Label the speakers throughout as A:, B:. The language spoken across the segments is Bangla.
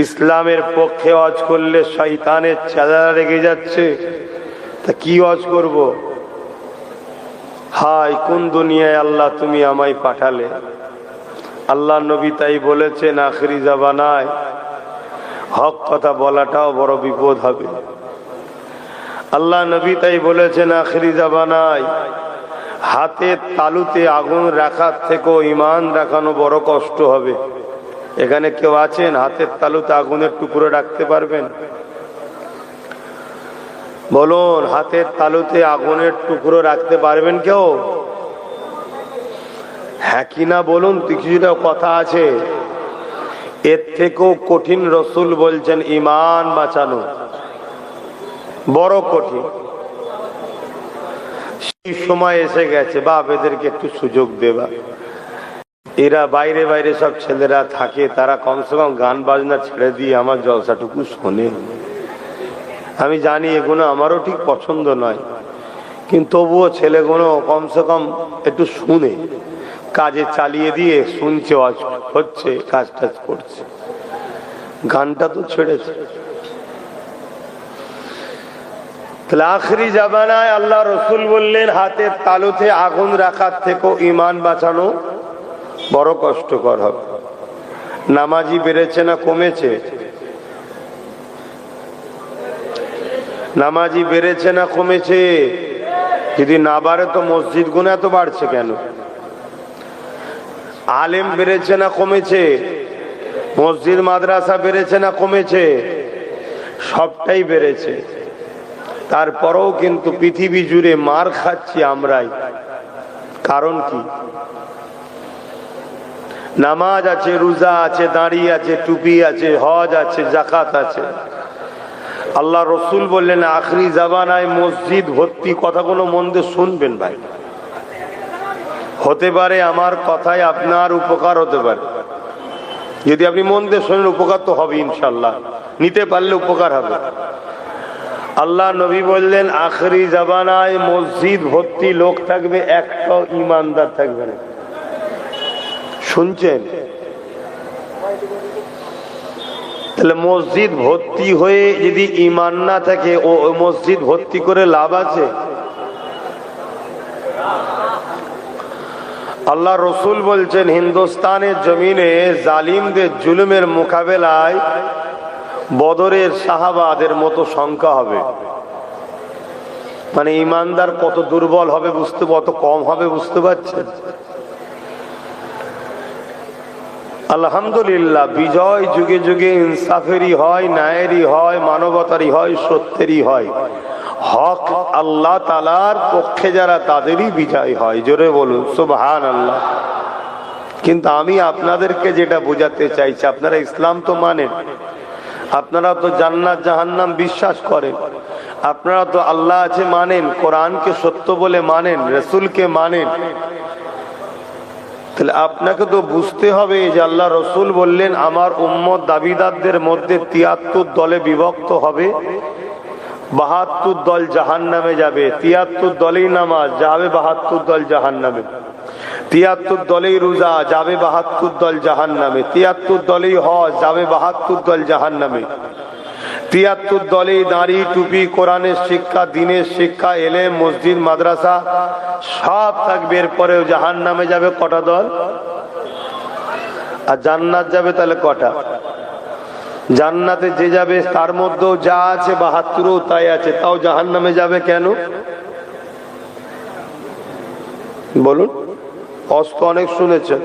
A: ইসলামের পক্ষে ওয়াজ করলে শয়তানের চেলা রেগে যাচ্ছে, তা কি ওয়াজ করব? হাই কোন দুনিয়ায় আল্লাহ তুমি আমায় পাঠালে? আল্লাহ নবী তাই বলেছেন, আখরি জামানায় হক কথা বলাটাও বড় বিপদ হবে। আল্লাহ নবী তাই বলেছেন, আখরি জামানায় হাতের তালুতে আগুন রাখার থেকেও ঈমান রাখানো বড় কষ্ট হবে। এখানে কেউ আছেন হাতের তালুতে আগুনের টুকরো রাখতে পারবেন? বলুন, হাতের তালুতে আগুনের টুকরো রাখতে পারবেন কেউ? হ্যাঁ কি না বলুন, কিছুটা কথা আছে। এর থেকেও কঠিন রসুল বলছেন ঈমান বাঁচানো, বড় কঠিন। সেই সময় এসে গেছে, বাপ এদেরকে একটু সুযোগ দেবা। এরা বাইরে বাইরে সব ছেলেরা থাকে, তারা কমসে কম গান বাজনা ছেড়ে দিয়ে আমার জলসাটুকু শোনে। আমি জানি এগুলো আমারও ঠিক পছন্দ নয়, কিন্তু তবুও ছেলেগুলো কমসে কম একটু শুনে, কাজে চালিয়ে দিয়ে শুনছে, হচ্ছে, কাজ টাজ করছে, গানটা তো ছেড়েছে। তাহলে আখরি জামানায় আল্লাহ রসুল বললেন, হাতের তালুতে আগুন রাখার থেকেও ঈমান বাঁচানো বড় কষ্টকর হবে। নামাজি বেড়েছে না কমেছে? নামাজি বেড়েছে না কমেছে? যদি না বাড়ে তো মসজিদ গুলো এত বাড়ছে কেন? আলেম বেড়েছে না কমেছে? মসজিদ মাদ্রাসা বেড়েছে না কমেছে? সবটাই বেড়েছে। তারপরেও কিন্তু পৃথিবী জুড়ে মার খাচ্ছি আমরাই। কারণ কি? নামাজ আছে, রোজা আছে, দাড়ি আছে, টুপি আছে, হজ আছে, যাকাত আছে। আল্লাহ রসুল বললেন, আখরি জামানায় মসজিদ ভর্তি। কথাগুলো মন দিয়ে শুনবেন ভাই। হতে পারে আমার কথায় আপনার উপকার হতে পারে, যদি আপনি মন দিয়ে শোনেন। উপকার তো হবে ইনশাল্লাহ, নিতে পারলে উপকার হবে। আল্লাহ নবী বললেন, আখরি জামানায় মসজিদ ভর্তি লোক থাকবে, একটা ইমানদার থাকবে না। শুনছেন? তাহলে মসজিদ ভর্তি হয়ে যদি ঈমান না থাকে, ও মসজিদ ভর্তি করে লাভ আছে? আল্লাহ রসুল বলছেন, হিন্দুস্তানের জমিনে জালিমদের জুলুমের মোকাবেলায় বদরের সাহাবাদের মতো সংখ্যা হবে। মানে ঈমানদার কত দুর্বল হবে বুঝতে, কত কম হবে বুঝতে পারছেন? আলহামদুলিল্লাহ, বিজয় যুগে যুগে ইনসাফেরই হয়, ন্যায়েরই হয়, মানবতারই হয়, সত্যেরই হয়। হক আল্লাহ তাআলার পক্ষে যারা, তাদেরই বিজয় হয়। জোরে বলুন সুবহানাল্লাহ। কিন্তু আমি আপনাদেরকে যেটা বোঝাতে চাইছি, আপনারা ইসলাম তো মানেন, আপনারা তো জান্নাত জাহান্নাম বিশ্বাস করেন, আপনারা তো আল্লাহ আছে মানেন, কোরআনকে সত্য বলে মানেন, রসুলকে মানেন। তাহলে আপনাকে তো বুঝতে হবে যে আল্লাহ রসুল বললেন, আমার উম্মত দাবিদারদের মধ্যে 73 দলে বিভক্ত হবে, 72 দল জাহান্নামে যাবে। 73 দলেই নামাজ, যাবে 72 দল জাহান্নামে। 73 দলেই রোজা, যাবে 72 দল জাহান্নামে। 73 দলেই হজ, যাবে 72 দল জাহান্নামে। 73 দলেই দাড়ি, টুপি, কোরআনের শিক্ষা, দ্বীনের শিক্ষা, এলেম, মসজিদ, মাদ্রাসা সব থাকবে। এরপরেও জাহান্নামে যাবে কটা দল? আর জান্নাত যাবে তাহলে কটা? জান্নাতে যে যাবে তার মধ্যেও যা আছে 72ও তাই আছে, তাও জাহান্নামে যাবে কেন বলুন? অস্ত অনেক শুনেছেন।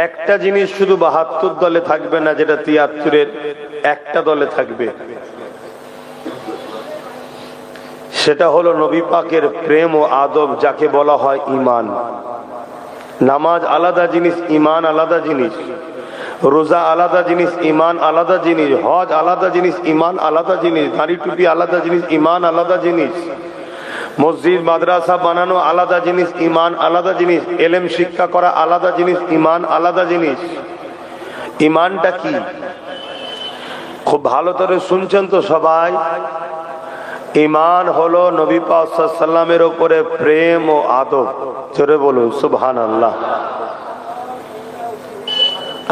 A: একটা জিনিস শুধু 72 দলে থাকবে না, যেটা 73-এর একটা দলে থাকবে। সেটা হলো নবী পাকের প্রেম ও আদব, যাকে বলা হয় ঈমান। নামাজ আলাদা জিনিস, ঈমান আলাদা জিনিস। রোজা আলাদা জিনিস, ঈমান আলাদা জিনিস। হজ আলাদা জিনিস, ঈমান আলাদা জিনিস। দাড়ি টুপি আলাদা জিনিস, ঈমান আলাদা জিনিস। মসজিদ মাদ্রাসা বানানো আলাদা জিনিস, ঈমান আলাদা জিনিস। এলেম শিক্ষা করা আলাদা জিনিস, ঈমান আলাদা জিনিস। ঈমানটা কি? খুব ভালো করে শুনছেন তো সবাই? ঈমান হলো নবী পাক সাল্লাল্লাহু আলাইহি ওয়াসাল্লামের উপরে প্রেম ও আদব। জোরে বলুন সুবহানাল্লাহ।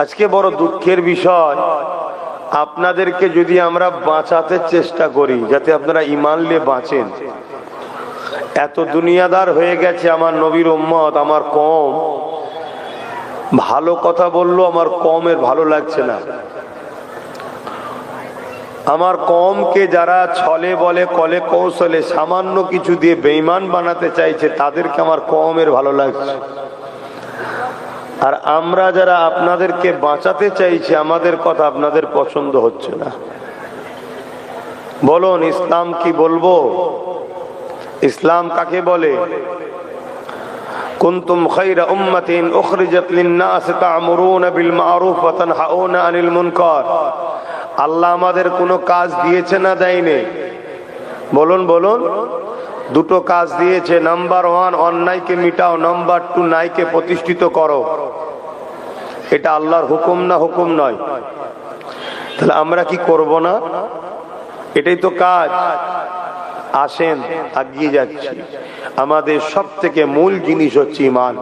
A: আজকে বড় দুঃখের বিষয়, আপনাদেরকে যদি আমরা বাঁচাতে চেষ্টা করি যাতে আপনারা ঈমান নিয়ে বাঁচেন, এত দুনিয়াদার হয়ে গেছে আমার নবীর উম্মত, আমার কওম, ভালো কথা বললো আমার কওমের ভালো লাগছে না। আমার কওমকে যারা ছলে বলে কলে কৌশলে সামান্য কিছু দিয়ে বেঈমান বানাতে চাইছে তাদেরকে আমার কওমের ভালো লাগছে। আর আমরা যারা আপনাদেরকে বাঁচাতে চাইছি আমাদের কথা আপনাদের পছন্দ হচ্ছে না। বলুন ইসলাম কি বলবো? ইসলাম কাকে বলে? কুনতুম খায়রা উম্মাতিন উখরিজাত লিন-নাস তা'মুরুনা বিল মা'রুফ ওয়া তানহাউনা আনিল মুনকার। আল্লাহ আমাদের কোনো কাজ দিয়েছে না দেয়নি? বলুন বলুন। দুটো কাজ দিয়েছে। নাম্বার 1 অন্যায়কে মিটাও, নাম্বার 2 ন্যায়কে প্রতিষ্ঠিত করো। এটা আল্লাহর হুকুম না হুকুম নয়? তাহলে আমরা কি করব না? এটাই তো কাজ। আসেন এগিয়ে যাচ্ছি। আমাদের সব থেকে মূল জিনিস হচ্ছে ঈমান।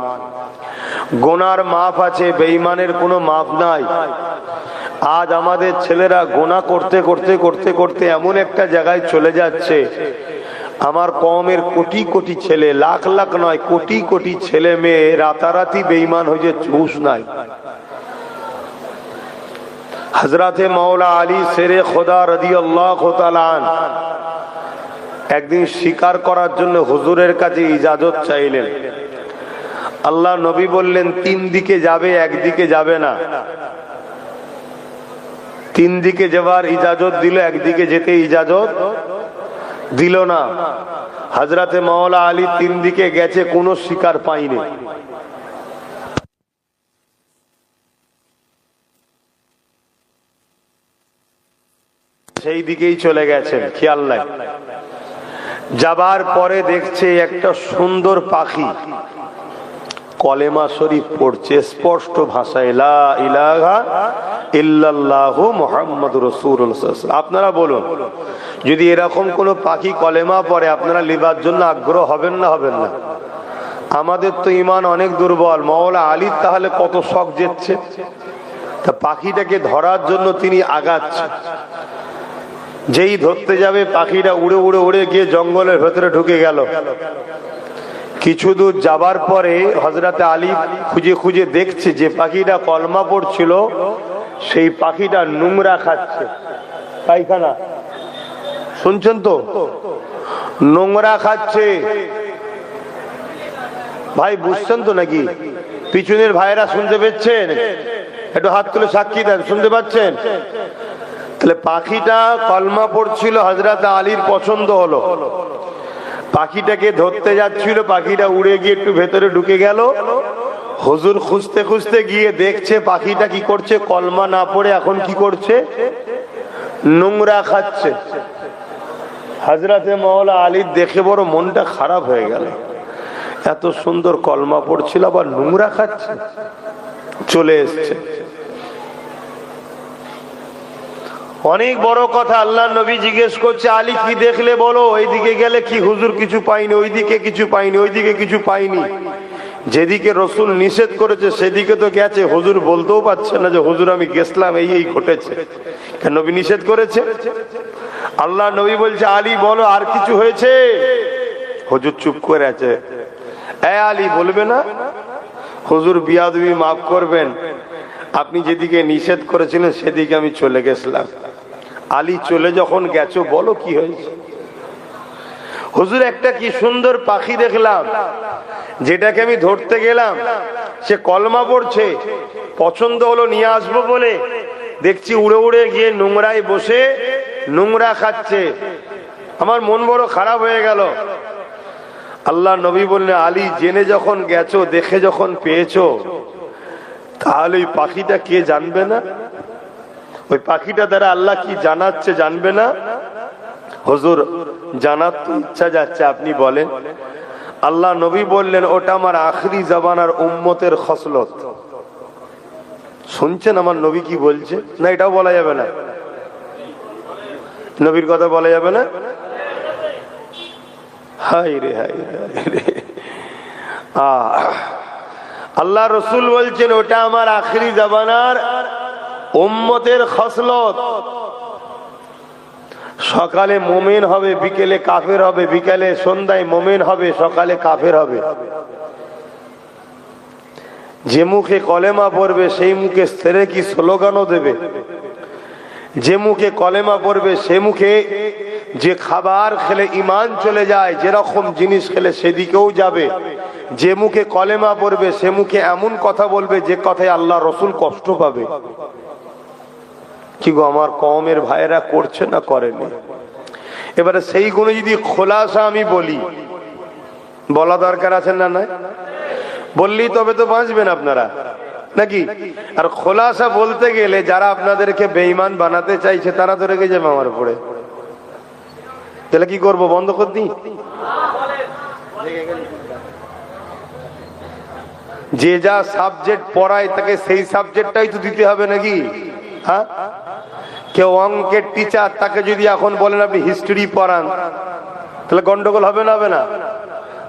A: গুনার মাফ আছে, বেঈমানের কোনো মাফ নাই। আজ আমাদের ছেলেরা গুনাহ করতে করতে করতে করতে এমন একটা জায়গায় চলে যাচ্ছে, আমার কওমের কোটি কোটি ছেলে, লাখ লাখ নয় কোটি কোটি ছেলে মেয়ে রাতারাতি বেঈমান হয়ে হুঁশ নাই। হযরতে মাওলা আলী শেরে খোদা রাদিয়াল্লাহু তাআলা আনহু একদিন শিকার করার জন্য হুজুরের কাছে ইজাজত চাইলেন। আল্লাহ নবী বললেন 3 দিকে যাবে, একদিকে যাবে না। 3 দিকে যাওয়ার ইজাজত দিল, একদিকে যেতে ইজাজত দিল না। হযরতে মাওলা আলী 3 দিকে গেছে, কোনো শিকার পায়নি। সেই দিকেই চলে গেছেন, খেয়াল নাই। যাবার পরে দেখছে একটা সুন্দর পাখি কলেমা শরীফ পড়ছে স্পষ্ট ভাষায়, লা ইলাহা ইল্লাল্লাহু মুহাম্মাদুর রাসূলুল্লাহ। আপনারা বলুন, যদি এরকম কোন পাখি কলেমা পড়ে আপনারা লিবার জন্য আগ্রহ হবেন না হবেন না? আমাদের তো ঈমান অনেক দুর্বল। মাওলা আলী তাহলে কত শখ যেচ্ছে, তা পাখিটাকে ধরার জন্য তিনি আগাচ্ছেন। যেই ধরতে যাবে পাখিটা উড়ে উড়ে উড়ে গিয়ে জঙ্গলের ভেতরে ঢুকে গেল। কিছু দূর যাবার পরে হযরতে আলী খুঁজে খুঁজে দেখছে যে পাখিটা কলমা পড়ছিল সেই পাখিটা নোংরা খাচ্ছে, পায়খানা। শুনছেন তো? নোংরা খাচ্ছে। ভাই বুঝছেন তো নাকি? পিছনের ভাইরা শুনতে পাচ্ছেন? একটু হাত তুলে সাক্ষী দেন, শুনতে পাচ্ছেন? তাহলে পাখিটা কলমা পড়ছিল, হযরতে আলীর পছন্দ হলো। পাখিটাকে ধরতে যাচ্ছিল, পাখিটা উড়ে গিয়ে একটু ভেতরে ঢুকে গেল। হুজুর খুঁজতে খুঁজতে গিয়ে দেখছে পাখিটা কি করছে, কলমা না পড়ে এখন কি করছে, নোংরা খাচ্ছে। হযরতে মাওলা আলীর দেখে বড় মনটা খারাপ হয়ে গেল। এত সুন্দর কলমা পড়ছিল আবার নোংরা খাচ্ছে। চলে এসছে। অনেক বড় কথা। আল্লাহ নবী জিজ্ঞেস করছে, আলী কি দেখলে বলো? এইদিকে গেলে কি হুজুর কিছু পাইনি, ওইদিকে কিছু পাইনি, ওইদিকে কিছু পাইনি। যেদিকে রসুল নিষেধ করেছে সেদিকে তো গেছে, হুজুর বলতেও পারছে না যে হুজুর আমি গেছিলাম, এই এই ঘটেছে। কেন? নবী নিষেধ করেছে। আল্লাহ নবী বলছে, আলী বলো আর কিছু হয়েছে? হুজুর চুপ করে আছে। আলী বলবে না? হুজুর বিয়াদবি মাফ করবেন, আপনি যেদিকে নিষেধ করেছিলেন সেদিকে আমি চলে গেছিলাম। আলী চলে যখন গেছো বলো কি হয়েছে? হুজুর একটা কি সুন্দর পাখি দেখলাম, যেটাকে আমি ধরতে গেলাম সে কলমা পড়ছে, পছন্দ হলো নিয়ে আসবো বলে দেখছি উড়ে উড়ে গিয়ে নোংরায় বসে নোংরা খাচ্ছে। আমার মন বড় খারাপ হয়ে গেল। আল্লাহ নবী বললেন, আলী জেনে যখন গেছো, দেখে যখন পেয়েছো, তাহলে ওই পাখিটা কে জানবে না? ওই পাখিটা দ্বারা আল্লাহ কি জানাচ্ছে জানবে না? হুজুর জানার তো ইচ্ছা যাচ্ছে, আপনি বলেন। আল্লাহ নবী বললেন, ওটা আমার আখরি জামানার উম্মতের খসলত। শুনছেন আমার নবী কি বলছে? না এটাও বলা যাবে না, নবীর কথা বলা যাবে না। হাই রে হাই রে। আল্লাহ রসুল বলছেন ওটা আমার আখিরি জামানার উম্মতের খসলত। সকালে মোমেন হবে, বিকেলে কাফের হবে, বিকেলে সন্ধ্যায় মোমেন হবে, সকালে কাফের হবে। যে মুখে কলেমা পড়বে সেই মুখে সেরে কি স্লোগানও দেবে। যে মুখে কলেমা পড়বে সে মুখে যে খাবার খেলে ইমান চলে যায়, যেরকম জিনিস খেলে সেদিকেও যাবে। যে মুখে কলেমা পড়বে সে মুখে এমন কথা বলবে যে কথায় আল্লাহ রসুল কষ্ট পাবে। কি গো আমার কওমের ভাইয়েরা করছে না করেনি? এবারে সেই গুলো যদি খোলাসা আমি বলি, বলা দরকার আছে না? নাই বললেই তবে তো বাঁচবেন আপনারা নাকি? আর খোলাসা বলতে গেলে যারা আপনাদেরকে বেঈমান বানাতে চাইছে তারা তো রেগে যাবে আমার উপরে। তাহলে কি করব? বন্ধ করে দিই? যে যা সাবজেক্ট পড়ায় তাকে সেই সাবজেক্টটাই তো দিতে হবে নাকি? হ্যাঁ, কেউ অঙ্কের টিচার, তাকে যদি এখন বলেন আপনি হিস্ট্রি পড়ান, তাহলে গন্ডগোল হবে না? হবে না?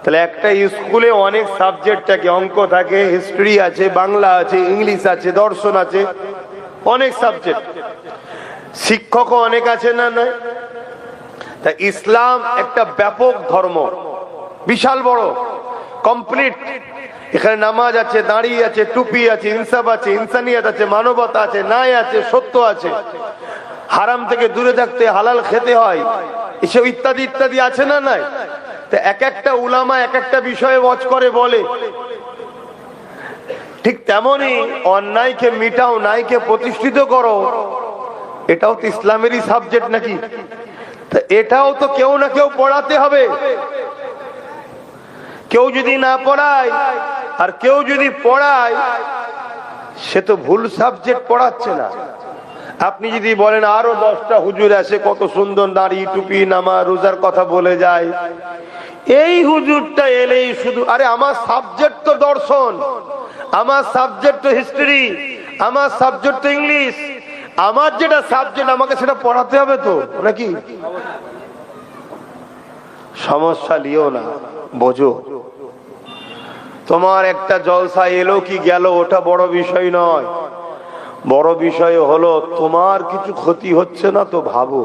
A: তাহলে একটা স্কুলে অনেক সাবজেক্ট থাকে, অঙ্ক থাকে, হিস্ট্রি আছে, বাংলা আছে, ইংলিশ আছে, দর্শন আছে, অনেক সাবজেক্ট। শিক্ষকও অনেক আছে না? নয়? তা ইসলাম একটা ব্যাপক ধর্ম, বিশাল বড়, কমপ্লিট। এখানে নামাজ আছে, দাঁড়ি আছে, টুপি আছে, ইনসাফ আছে, ইনসানিয়ত আছে, মানবতা আছে, ন্যায় আছে, সত্য আছে, হারাম থেকে দূরে থাকতে, হালাল খেতে হয়, এসব ইত্যাদি ইত্যাদি আছে না? নাই? তা এক একটা উলামা এক একটা বিষয়ে ওয়াজ করে বলে। ঠিক তেমনি অন্যায়কে মিটাও, ন্যায়কে প্রতিষ্ঠিত করো, এটাও তো ইসলামেরই সাবজেক্ট নাকি? তা এটাও তো কেউ না কেউ পড়াতে হবে। কেউ যদি না পড়ায় আর কেউ যদি পড়ায়, সে তো ভুল সাবজেক্ট পড়াচ্ছে না। আপনি যদি বলেন আরো 10টা হুজুর আছে কত সুন্দর দাড়ি টুপি নামাজ রোজার কথা বলে যায়, এই হুজুরটা এলেই শুধু আরে আমার সাবজেক্ট তো দর্শন, আমার সাবজেক্ট তো হিস্ট্রি, আমার সাবজেক্ট তো ইংলিশ, আমার যেটা সাবজেক্ট আমাকে সেটা পড়াতে হবে তো নাকি? সমস্যা লিও না, বোঝো। তোমার একটা জলসা এলো কি গেল ওটা বড় বিষয় নয়, বড় বিষয় হলো তোমার কিছু ক্ষতি হচ্ছে না তো ভাবো।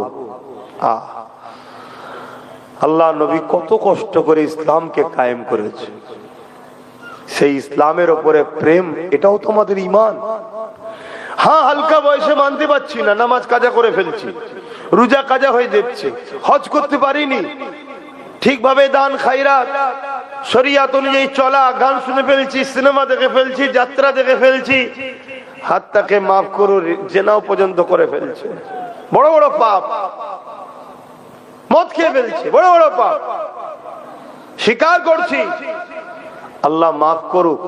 A: আল্লাহ নবী কত কষ্ট করে ইসলামকে কায়েম করেছে, সেই ইসলামের উপরে প্রেম, এটাও তোমাদের ঈমান। হ্যাঁ, হালকা বয়সে মানতে পারছি না, নামাজ কাজা করে ফেলছি, রোজা কাজা হয়ে যাচ্ছে, হজ করতে পারিনি, ঠিকভাবে দান খায়রাত শরিয়াত অনুযায়ী চলা, গান শুনে ফেলছি, সিনেমা দেখে ফেলছি, যাত্রা দেখে ফেলছি, হাতটাকে মাফ করো জেনাও পর্যন্ত করে ফেলছে, বড় বড় পাপ, মদ খেয়ে ফেলছে, বড় বড় পাপ স্বীকার করছি, আল্লাহ মাফ করুক।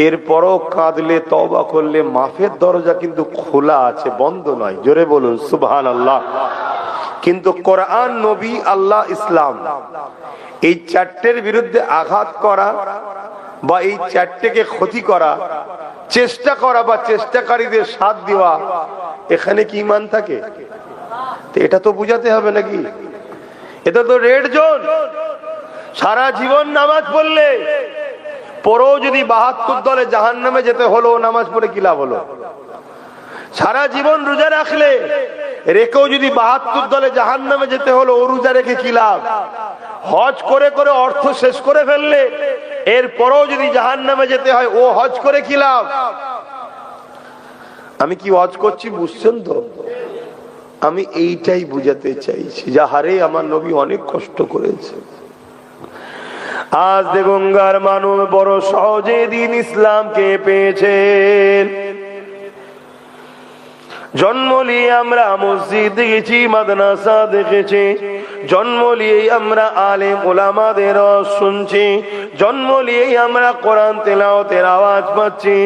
A: এরপরও কাঁদলে তওবা করলে মাফের দরজা কিন্তু খোলা আছে, বন্ধ নয়। জোরে বলুন সুবহানাল্লাহ। কিন্তু কোরআন, নবী, আল্লাহ, ইসলাম, এই চারটের বিরুদ্ধে আঘাত করা বা এই চারটেকে ক্ষতি করা, চেষ্টা করা বা চেষ্টাকারীদের সাথ দেওয়া, এখানে কি ঈমান থাকে? এটা তো বুঝাতে হবে নাকি? এটা তো রেড জোন। সারা জীবন নামাজ পড়লে পরেও যদি 72 দলে জাহান্নামে যেতে হলো, নামাজ পড়ে কি লাভ হলো? সারা জীবন রোজা রাখলে রেখেও যদি 72 দলে জাহান্নামে যেতে হলো, ও রোজা রেখে কি লাভ? হজ করে করে অর্থ শেষ করে ফেললে এরপরেও যদি জাহান্নামে যেতে হয়, ও হজ করে কি লাভ? আমি কি হজ করছি বুঝছেন তো? আমি এইটাই বুঝাতে চাইছি, যাহারে আমার নবী অনেক কষ্ট করেছে। আজ দেগঙ্গার মানুষ বড় সহজে দিন ইসলামকে পেয়েছেন। জন্ম নিয়ে আমরা মসজিদ দেখেছি, মাদ্রাসা দেখেছি, জন্ম নিয়ে আমরা আলেম ওলামাদের শুনছি, জন্ম নিয়ে আমরা কোরআন তেলাওয়াতের আওয়াজ পাচ্ছি,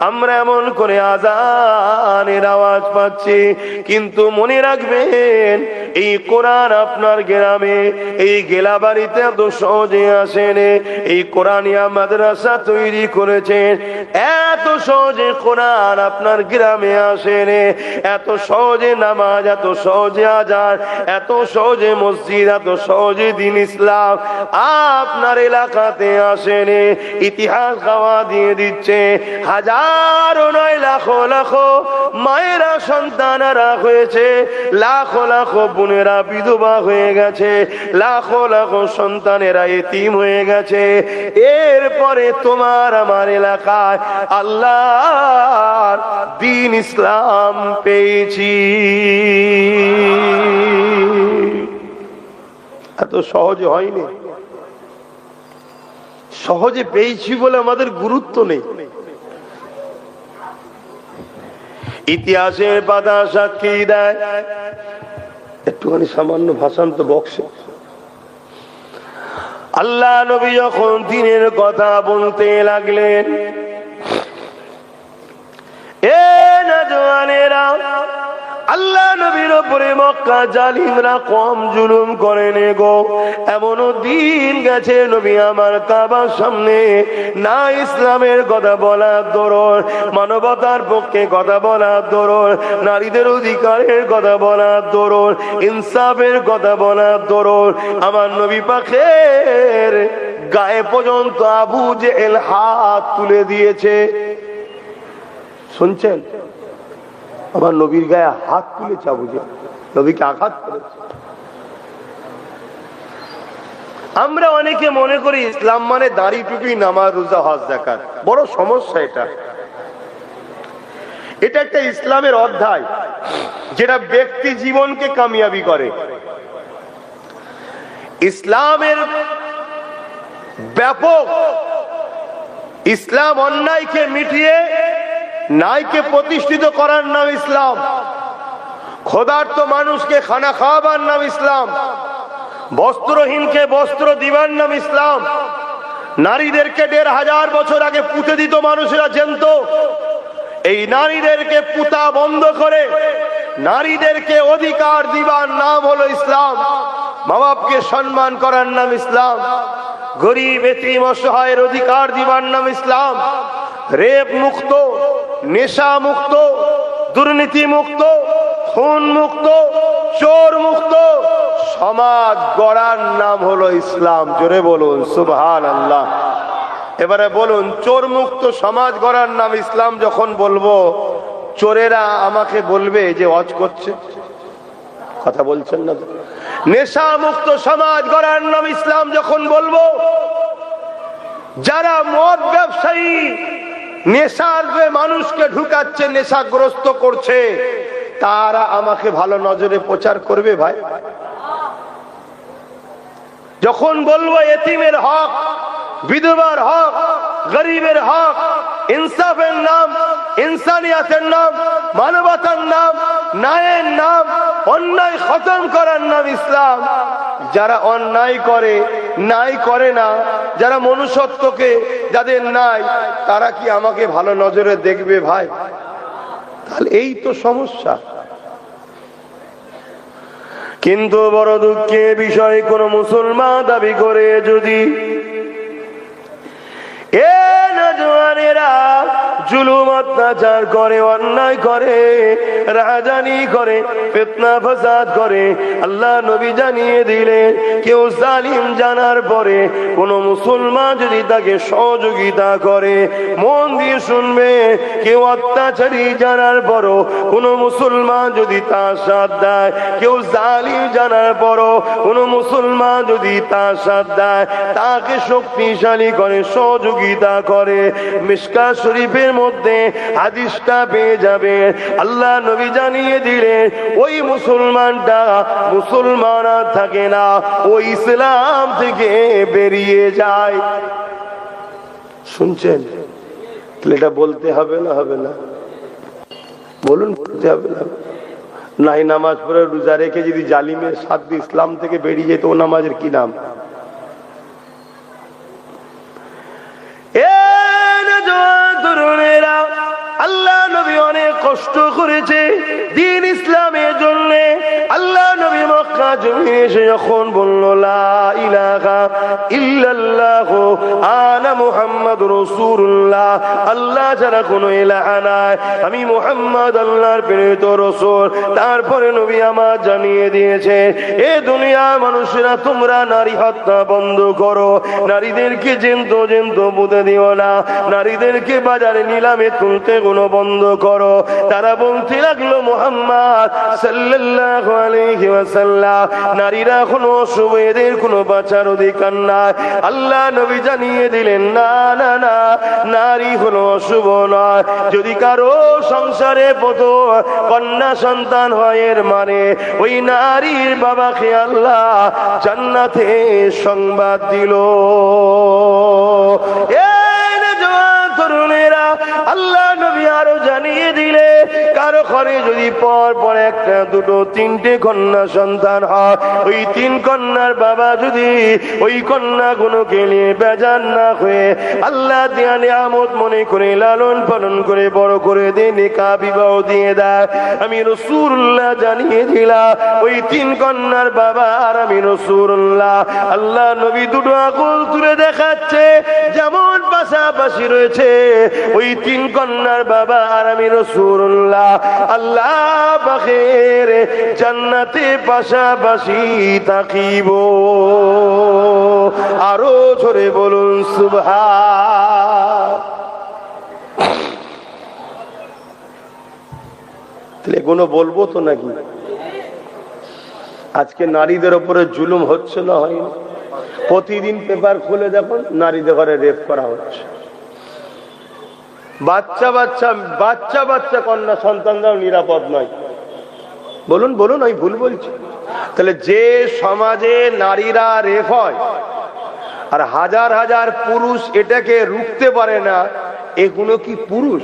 A: আমরা এমন করে আযানের আওয়াজ পাচ্ছি। কিন্তু মনে রাখবেন, এই কোরআন আপনার গ্রামে এই গেলাবাড়িতে এত সহজে আসেন। এই কোরআনিয়া মাদ্রাসা তৈরি করেছেন, এত সহজে কোরআন আপনার গ্রামে আসেন, এত সহজে নামাজ, এত সহজে আযান, এত সহজে মসজিদ, এত সহজে দ্বীন ইসলাম আপনার এলাকাতে আসেন। ইতিহাস গাওয়া দিয়ে দিচ্ছে, হাজারো নয় লাখো লাখো মায়েরা সন্তানেরা হয়েছে, লাখো লাখো বোনেরা বিধবা হয়ে গেছে, লাখো লাখো সন্তানেরা এতিম হয়ে গেছে। এরপরে তোমার আমার এলাকায় আল্লাহর দ্বীন ইসলাম পেয়েছি। এত সহজে হয়নি, সহজে পেয়েছি বলে আমাদের গুরুত্ব নেই। ইতিহাসের পাতা সাক্ষী দেয়, একটুখানি সামান্য ভাষান্ত বক্সে আল্লাহ নবী যখন দ্বীনের কথা বলতে লাগলেন, এ নওজওয়ানেরা, আল্লাহ নবীর উপরে মক্কা জালিমরা কম জুলুম করেন গো। এমনও দিন গেছে নবী আমার কাবার সামনে না ইসলামের কথা বলার দরুন, মানবতার পক্ষে কথা বলার দরুন, নারীদের অধিকারের কথা বলার দরুন, ইনসাফের কথা বলার দরুন আমার নবী পাকের গায়ে পর্যন্ত আবু জেহেল হাত তুলে দিয়েছে। শুনছেন? আমার নবীর গায়ে হাত তুলেছে আবু জেহেল, নবীকে আঘাত করেছে। আমরা অনেকে মনে করি ইসলাম মানে দাড়ি টুপি, নামাজ, রোজা, হজ, যাকাত। বড় সমস্যা এটা। এটা একটা ইসলামের অধ্যায় যেটা ব্যক্তি জীবনকে কামিয়াবি করে। ইসলামের ব্যাপক, ইসলাম অন্যায়কে মিটিয়ে ন্যায়কে প্রতিষ্ঠিত করার নাম ইসলাম, ক্ষুধার্ত মানুষকে খানা খাওয়াবার নাম ইসলাম, বস্ত্রহীনকে বস্ত্র দিবার নাম ইসলাম, নারীদেরকে 1500 বছর আগে পুঁতে দিত মানুষেরা জানত, এই নারীদেরকে পুঁতা বন্ধ করে নারীদেরকে অধিকার দিবার নাম হলো ইসলাম, মা বাপকে সম্মান করার নাম ইসলাম, গরিব এতিম অসহায়ের অধিকার দিবার নাম ইসলাম, রেপ মুক্ত, নেশা মুক্ত, দুর্নীতি মুক্ত, খুন মুক্ত, চোর মুক্ত সমাজ গড়ার নাম হলো ইসলাম। জোরে বলুন সুবহানাল্লাহ। এবারে বলুন, চোর মুক্ত সমাজ গড়ার নাম ইসলাম যখন বলবো, চোরেরা আমাকে বলবে যে ওয়াজ করছে, কথা বলছেন না তো? নেশা মুক্ত সমাজ গড়ার নাম ইসলাম যখন বলবো, যারা মদ ব্যবসায়ী নেশার মানুষকে ঢুকাচ্ছে, নেশাগ্রস্ত করছে, তারা আমাকে ভালো নজরে প্রচার করবে ভাই। যখন বলবো এতিমের হক, বিধবার হক, গরিবের হক, ইনসাফের নাম, ইনসানিয়াতের নাম, মানবতার নাম, ন্যায়ের নাম, অন্যায় খতম করার নাম ইসলাম। যারা অন্যায় করে, ন্যায় করে না, যারা মনুষ্যত্বকে যাদের নাই, তারা কি আমাকে ভালো নজরে দেখবে ভাই? তাহলে এই তো সমস্যা। কিন্তু বড় দুঃখের বিষয়, কোন মুসলমান দাবি করে যদি এ নওজওয়ানেরা জুলুম অত্যাচার করে, অন্যায় করে, রাহাজানি করে, ফিতনা ফাসাদ করে, আল্লাহ নবী জানিয়ে দিলেন, কেউ জালিম জানার পরে কোন মুসলমান যদি তাকে সহযোগিতা করে, মন দিয়ে শুনবে, কেউ অত্যাচারী জানার পরও কোন মুসলমান যদি তার সাথ দেয়, কেউ জালিম জানার পরও কোন মুসলমান যদি তার সাথ দেয়, তাকে শক্তিশালী করে, সহযোগিতা করে, মিশকাত শরীফের মধ্যে হাদিসটা পেয়ে যাবে। আল্লাহ নবী জানিয়ে দিলেন, ওই মুসলমানটা মুসলমান আর থাকে না, ওই ইসলাম থেকে বেরিয়ে যায়। শুনছেন? এটা বলতে হবে না, হবে না? বলুন, বলতে হবে না? নাই নামাজ পড়ে রোজা রেখে যদি জালিমের সাথ দিয়ে ইসলাম থেকে বেরিয়ে যেত, ও নামাজের কি নাম? আল্লাহ নবী অনেক কষ্ট করেছে দ্বীন ইসলামের জন্য। আল্লাহ নবী জমিনে এসে যখন বলল লা ইলাহা ইল্লাল্লাহু আনা মুহাম্মাদুর রাসূলুল্লাহ, আল্লাহ ছাড়া কোনো ইলাহা নাই, আমি মুহাম্মদ আল্লাহর প্রেরিত রাসূল। তারপরে নবী আমার জানিয়ে দিয়েছে, এ দুনিয়ার মানুষেরা তোমরা নারী হত্যা বন্ধ করো, নারীদেরকে জেন্ত পুঁতে দিও না, নারীদেরকে বাজারে নিলামে তুলতে গুলো বন্ধ করো। তারা বলতে লাগলো মুহাম্মদ সাল্লাল্লাহু আলাইহি ওয়াসাল্লাম, নারীরা কোনো অশুভ, এদের কোনো বাঁচার অধিকার নাই। আল্লাহ নবী জানিয়ে দিলেন, না না না, নারী হলো অশুভ নয়। যদি কারো সংসারে প্রথম কন্যা সন্তান হয়, এর মানে ওই নারীর বাবাকে আল্লাহ জান্নাতে সংবাদ দিল। তরুণেরা, আল্লাহ নবী আরো জানিয়ে দিলে, কারো ঘরে যদি পর একটা দুটো তিনটে কন্যা সন্তান হয়, ওই তিন কন্যার বাবা যদি ওই কন্যা গুলোকে নিয়ে বেজার না হয়ে আল্লাহ দিয়া নিয়ামত মনে করে লালন পালন করে বড় করে দিয়ে নিকাহ বিবাহ দিয়ে দেয়, আমি রাসূলুল্লাহ জানিয়ে দিলাম, ওই তিন কন্যার বাবা আর আমি রাসূলুল্লাহ। আল্লাহ নবী দুটো আঙুল তুলে দেখাচ্ছে, যেমন পাশাপাশি রয়েছে ওই তিন কন্যার বাবা আর আমি রাসূলুল্লাহ, আল্লাহ পাকের জান্নাতে পাশাপাশি থাকিব। আরো জোরে বলুন সুবহান। তাহলে এগুলো বলবো তো নাকি? আজকে নারীদের উপরে জুলুম হচ্ছে না হয়নি? প্রতিদিন পেপার খুলে দেখুন, নারীদের ঘরে রেপ করা হচ্ছে। বাচ্চা বাচ্চা বাচ্চা বাচ্চা কন্যা সন্তানরাও নিরাপদ নয়। বলুন বলুন, আমি ভুল বলছি? তাহলে যে সমাজে নারীরা রেপ হয় আর হাজার হাজার পুরুষ এটাকে রুখতে পারে না, এগুলো কি পুরুষ?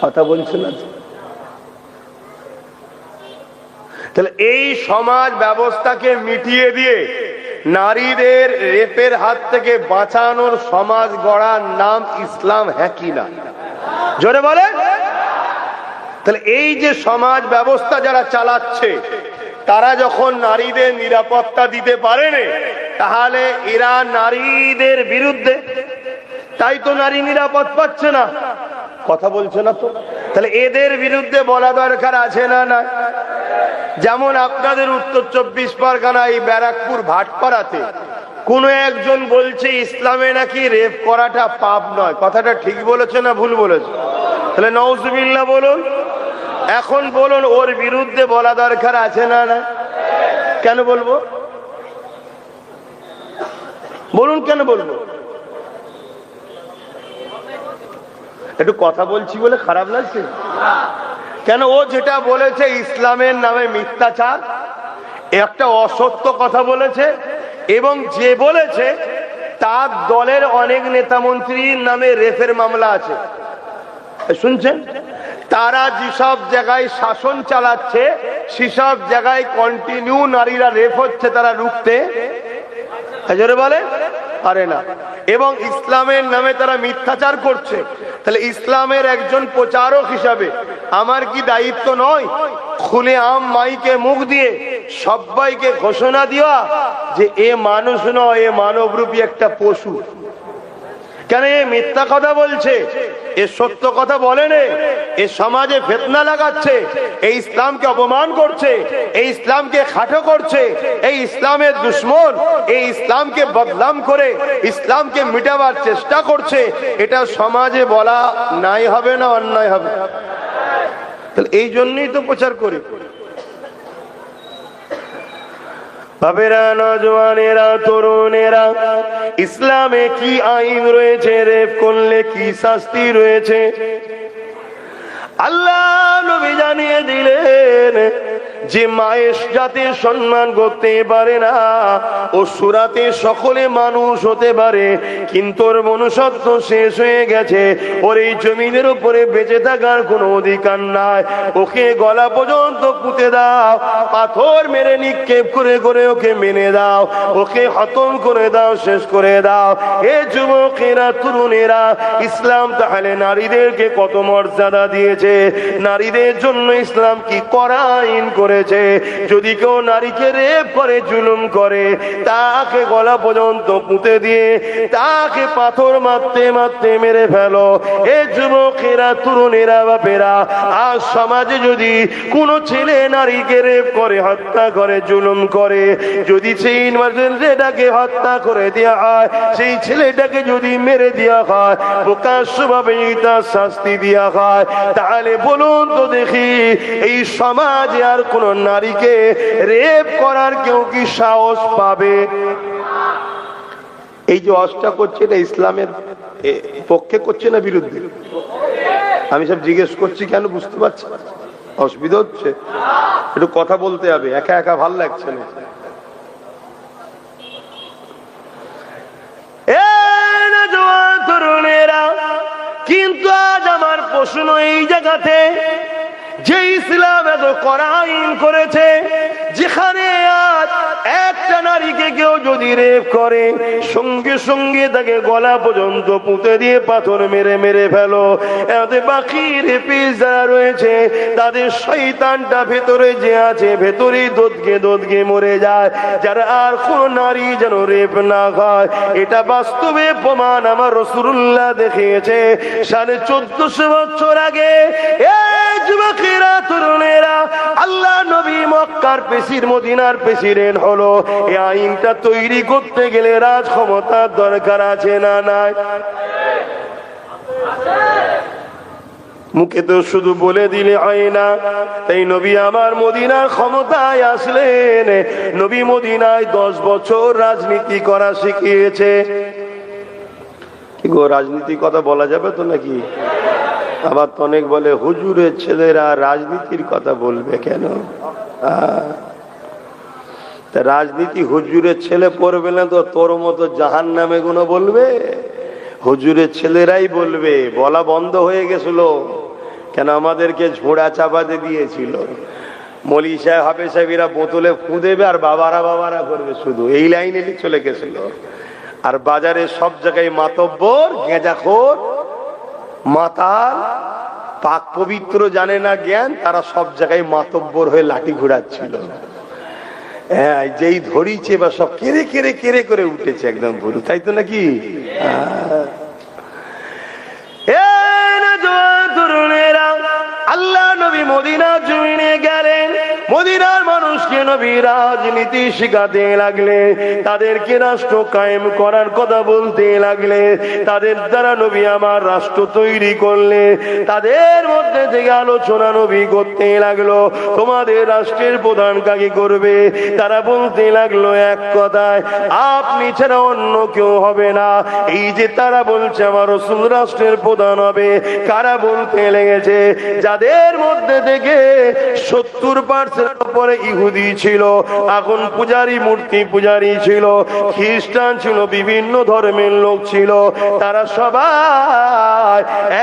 A: কথা বলছেন না? তাহলে এই সমাজ ব্যবস্থাকে মিটিয়ে দিয়ে নারীদের রেপের হাত থেকে বাঁচানোর সমাজ গড়ার নাম ইসলাম, হ্যাঁ কি না? জোরে বলে। তাহলে এই যে সমাজ ব্যবস্থা যারা চালাচ্ছে, তারা যখন নারীদের নিরাপত্তা দিতে পারেনি, তাহলে এরা নারীদের বিরুদ্ধে, তাই তো নারী নিরাপদ পাচ্ছে না। কথা বলছে না তো? তাহলে এদের বিরুদ্ধে বলা দরকার আছে না না? যেমন আপনাদের উত্তর 24 পরগনা এই ব্যারাকপুর ভাটপাড়াতে কোন একজন বলছে ইসলামে নাকি রেপ করাটা পাপ নয়। কথাটা ঠিক বলেছে না ভুল বলেছে? তাহলে নাউজুবিল্লাহ বলুন। এখন বলুন, ওর বিরুদ্ধে বলা দরকার আছে না না? কেন বলবো? বলুন কেন বলবো? একটু কথা বলছি বলে খারাপ লাগছে? কেন? ও যেটা বলেছে ইসলামের নামে মিথ্যাচার, একটা অসত্য কথা বলেছে, এবং যে বলেছে তার দলের অনেক নেতা মন্ত্রীর নামে রেপের মামলা আছে। শুনছেন? তারা যেসব জায়গায় শাসন চালাচ্ছে সেসব জায়গায় কন্টিনিউ নারীরা রেপ হচ্ছে, তারা রুখতে বলে পারে না, এবং ইসলামের নামে তারা মিথ্যাচার করছে। তাহলে ইসলামের একজন প্রচারক হিসাবে আমার কি দায়িত্ব নয় খুলে আম মাইকে মুখ দিয়ে সবাইকে ঘোষণা দেওয়া যে এ মানুষ নয়, এ মানবরূপী একটা পশু? কেন এ মিথ্যা কথা বলছে, এ সত্য কথা বলেনি, এ সমাজে ফিতনা লাগাচ্ছে, এই ইসলামকে অপমান করছে, এই ইসলামকে খাটো করছে, এই ইসলামের দুশ্মন, এই ইসলামকে বদনাম করে ইসলামকে মিটাবার চেষ্টা করছে, এটা সমাজে বলা নাই হবে না অন্যায় হবে? তাহলে এই জন্যই তো প্রচার করি। বাবেরা, নজওয়ানেরা, তরুণেরা, ইসলামে কি আইন রয়েছে, রেপ করলে কি শাস্তি রয়েছে আল্লাহ নবী জানিয়ে দিলেন। যে মায়ের জাতির সম্মান করতে পারে না, ও সুরাতে সকলে মানুষ হতে পারে, কিন্তু ওর মনুষ্যত্ব শেষ হয়ে গেছে, ওর এই জমিনের উপরে বেঁচে থাকার কোনো অধিকার নাই। ওকে গলা পর্যন্ত পুঁতে দাও, পাথর মেরে নিক্ষেপ করে করে ওকে মেনে দাও, ওকে খতম করে দাও, শেষ করে দাও। এ যুবকেরা, তরুণেরা, ইসলাম তাহলে নারীদেরকে কত মর্যাদা দিয়েছে, নারীদের জন্য ইসলাম কি কড়া আইন করে রয়েছে, যদি কেউ নারীকে রেপ করে, জুলুম করে, তাকে গলা পর্যন্ত পুঁতে দিয়ে তাকে পাথর মারতে মারতে মেরে ফেলো। এ যুবকেরা, তরুণেরা, বাপেরা, আজ সমাজে যদি কোনো ছেলে নারীকে রেপ করে, হত্যা করে, জুলুম করে, যদি সেই ছেলেটাকে হত্যা করে দেওয়া হয়, সেই ছেলেটাকে যদি মেরে দেওয়া হয়, প্রকাশ্যভাবে তার শাস্তি দেওয়া হয়, তাহলে বলুন তো দেখি, এই সমাজে আর কোন নারীকে রেপ করার কেউ কি সাহস পাবে? এই যে অস্টা করছে, এটা ইসলামের পক্ষে করছে না বিরুদ্ধে? আমি সব জিজ্ঞেস করছি কেন, বুঝতে পারছি? অসুবিধা হচ্ছে? একটু কথা বলতে হবে, একা একা ভাল লাগছে না। তরুণেরা, কিন্তু আজ আমার প্রশ্ন এই জায়গাতে, যে ইসলাম এত কড়া আইন করেছে, যেখানে আজ একটা নারীকে কেউ যদি রেপ করে, সঙ্গে সঙ্গে তাকে গলা পর্যন্ত পুঁতে দিয়ে পাথর মেরে মেরে ফেলো, এতে বাকি রেপিস যারা রয়েছে তাদের শয়তানটা ভেতরে যে আছে, ভেতরেই দোদকে দোদকে মরে যায়, যারা আর কোন নারী যেন রেপ না হয়। এটা বাস্তবে প্রমাণ আমার রাসূলুল্লাহ দেখিয়েছে 1450 বছর আগে। এই যুবকেরা, তরুণেরা, আল্লাহ নবী মক্কার প্রেসিডেন্ট, মদিনার প্রেসিডেন্ট হলো, এই আইনটা তৈরি করতে গেলে রাজ ক্ষমতার দরকার আছে না নাই? মুখে তো শুধু বলে দিলে হয় না। তাই নবী আমার মদিনার ক্ষমতায় আসলেন, নবী মদিনায় 10 বছর রাজনীতি করা শিখিয়েছে। কি গো, রাজনীতির কথা বলা যাবে তো নাকি? আবার তো অনেক বলে হুজুরের ছেলেরা রাজনীতির কথা বলবে কেন? রাজনীতি হুজুরের ছেলে পড়বে না তো তোর মতো জাহান্নামে গুলো বলবে? হুজুরের ছেলেরাই বলবে। বলা বন্ধ হয়ে গেছিল কেন? আমাদেরকে ঝোড়া চাপাতে দিয়েছিল। মলি সাহেব, হাফেজ সাহেবেরা বোতলে ফু দেবে আর বাবারা বাবারা করবে, শুধু এই লাইনে চলে গেছিল। আর বাজারে সব জায়গায় মাতব্বর, গেঁজাখোর, মাতাল, পাক পবিত্র জানে না জ্ঞান, তারা সব জায়গায় মাতব্বর হয়ে লাঠি ঘুরাচ্ছিল। হ্যাঁ, যেই ধরিছে বা সব কেড়ে কেড়ে কেড়ে করে উঠেছে একদম ভুরু, তাই তো নাকি? আল্লাহ নবী মদিনা জমিনে গেলেন, মদিনার মানুষকে নবী রাজনীতি শিখাতে লাগলে, তাদেরকে রাষ্ট্র কায়েম করার কথা বলতে লাগলে, তাদের দ্বারা নবী আমার রাষ্ট্র তৈরি করলে, তাদের মধ্যে থেকে আলোচনা নবী করতে লাগলো, তোমাদের রাষ্ট্রের প্রধান কাকে করবে? তারা বলতে লাগলো এক কথায়, আপনি ছাড়া অন্য কেউ হবে না। এই যে তারা বলছে আমার রাসূল রাষ্ট্রের প্রধান হবে, কারা বলতে লেগেছে? যাদের মধ্যে থেকে 70% উপরে ইহুদি ছিল, এখন পূজারি, মূর্তি পূজারি ছিল, খ্রিস্টান ছিল, বিভিন্ন ধর্মের লোক ছিল, তারা সবাই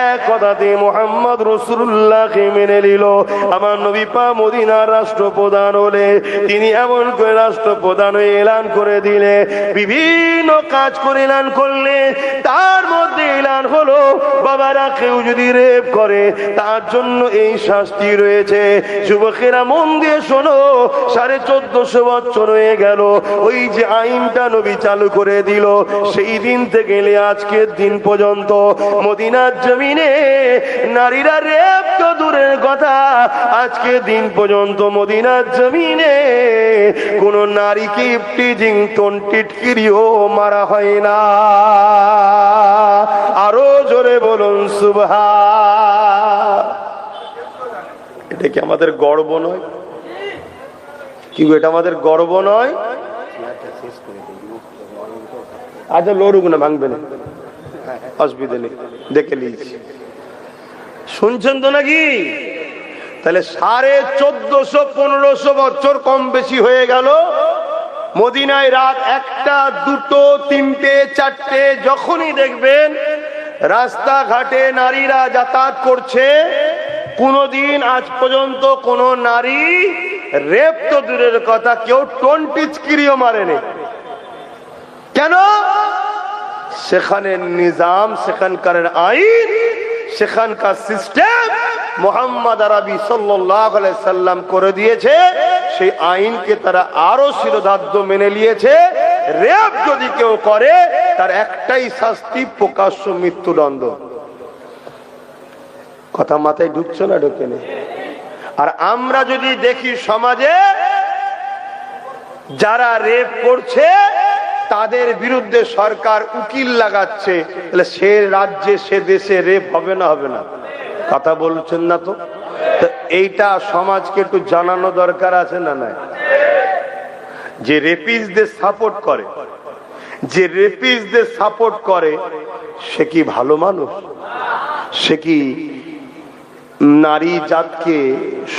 A: এক কথাতে মুহাম্মদ রাসূলুল্লাহকে মেনে নিল। আমার নবী পাক মদিনার রাষ্ট্রপ্রধান হলে তিনি এমন করে রাষ্ট্রপ্রধান হয়ে এলান করে দিলে, বিভিন্ন কাজ করে এলান করলে, তার মধ্যে এলান হলো বাবারা কেউ যদি রেপ করে তার জন্য এই শাস্তি রয়েছে। যুবকেরা মন দিয়ে শোনো, 1450 বছর হয়ে গেল ওই যে আইনটা নবী চালু করে দিল, সেই দিন থেকে আজকের দিন পর্যন্ত মদিনার জমিনে নারীরা রেপ তো দূরের কথা, আজকে দিন পর্যন্ত মদিনার জমিনে কোন নারীকে ইফটিজিং, টিটকিরিও মারা হয় না। আরো জোরে বলুন সুবহান। এটা কি আমাদের গর্ব নয়? কি এটা আমাদের গর্ব নয়? আচ্ছা, লড়ুক না, ভাঙবে না, অসুবিধা নেই, দেখে নিয়েছি। শুনছেন তো নাকি? তাহলে 1450-1500 বছর কম বেশি হয়ে গেল মদিনায় রাত 1টা, 2টো, 3টে, 4টে যখনই দেখবেন রাস্তাঘাটে নারীরা যাতায়াত করছে, কোনদিন আজ পর্যন্ত কোন নারী রেপ তো দূরের কথা, কেউ টিটকিরিও মারেনি। কেন? সেখানের নিজাম, সেখানকার আইন, সেখানকার সিস্টেম মুহাম্মদ আরবি সাল্লাল্লাহু আলাইহি সাল্লাম করে দিয়েছে। সেই আইনকে তারা আরো শিরোধার্য মেনে নিয়েছে। রেপ যদি কেউ করে তার একটাই শাস্তি, প্রকাশ্য মৃত্যুদণ্ড। কথা মাথায় ঢুকছে না ঢুকে নেই? আর আমরা যদি দেখি সমাজে যারা রেপ করছে তাদের বিরুদ্ধে সরকার উকিল লাগাচ্ছে, তাহলে সে রাজ্যে সে দেশে রেপ হবে না হবে না? কথা বলছেন না তো? এইটা সমাজকে একটু জানানো দরকার আছে না নাই? যে রেপিস্টদের সাপোর্ট করে, যে রেপিস্টদের সাপোর্ট করে সে কি ভালো মানুষ? সে কি নারী জাতকে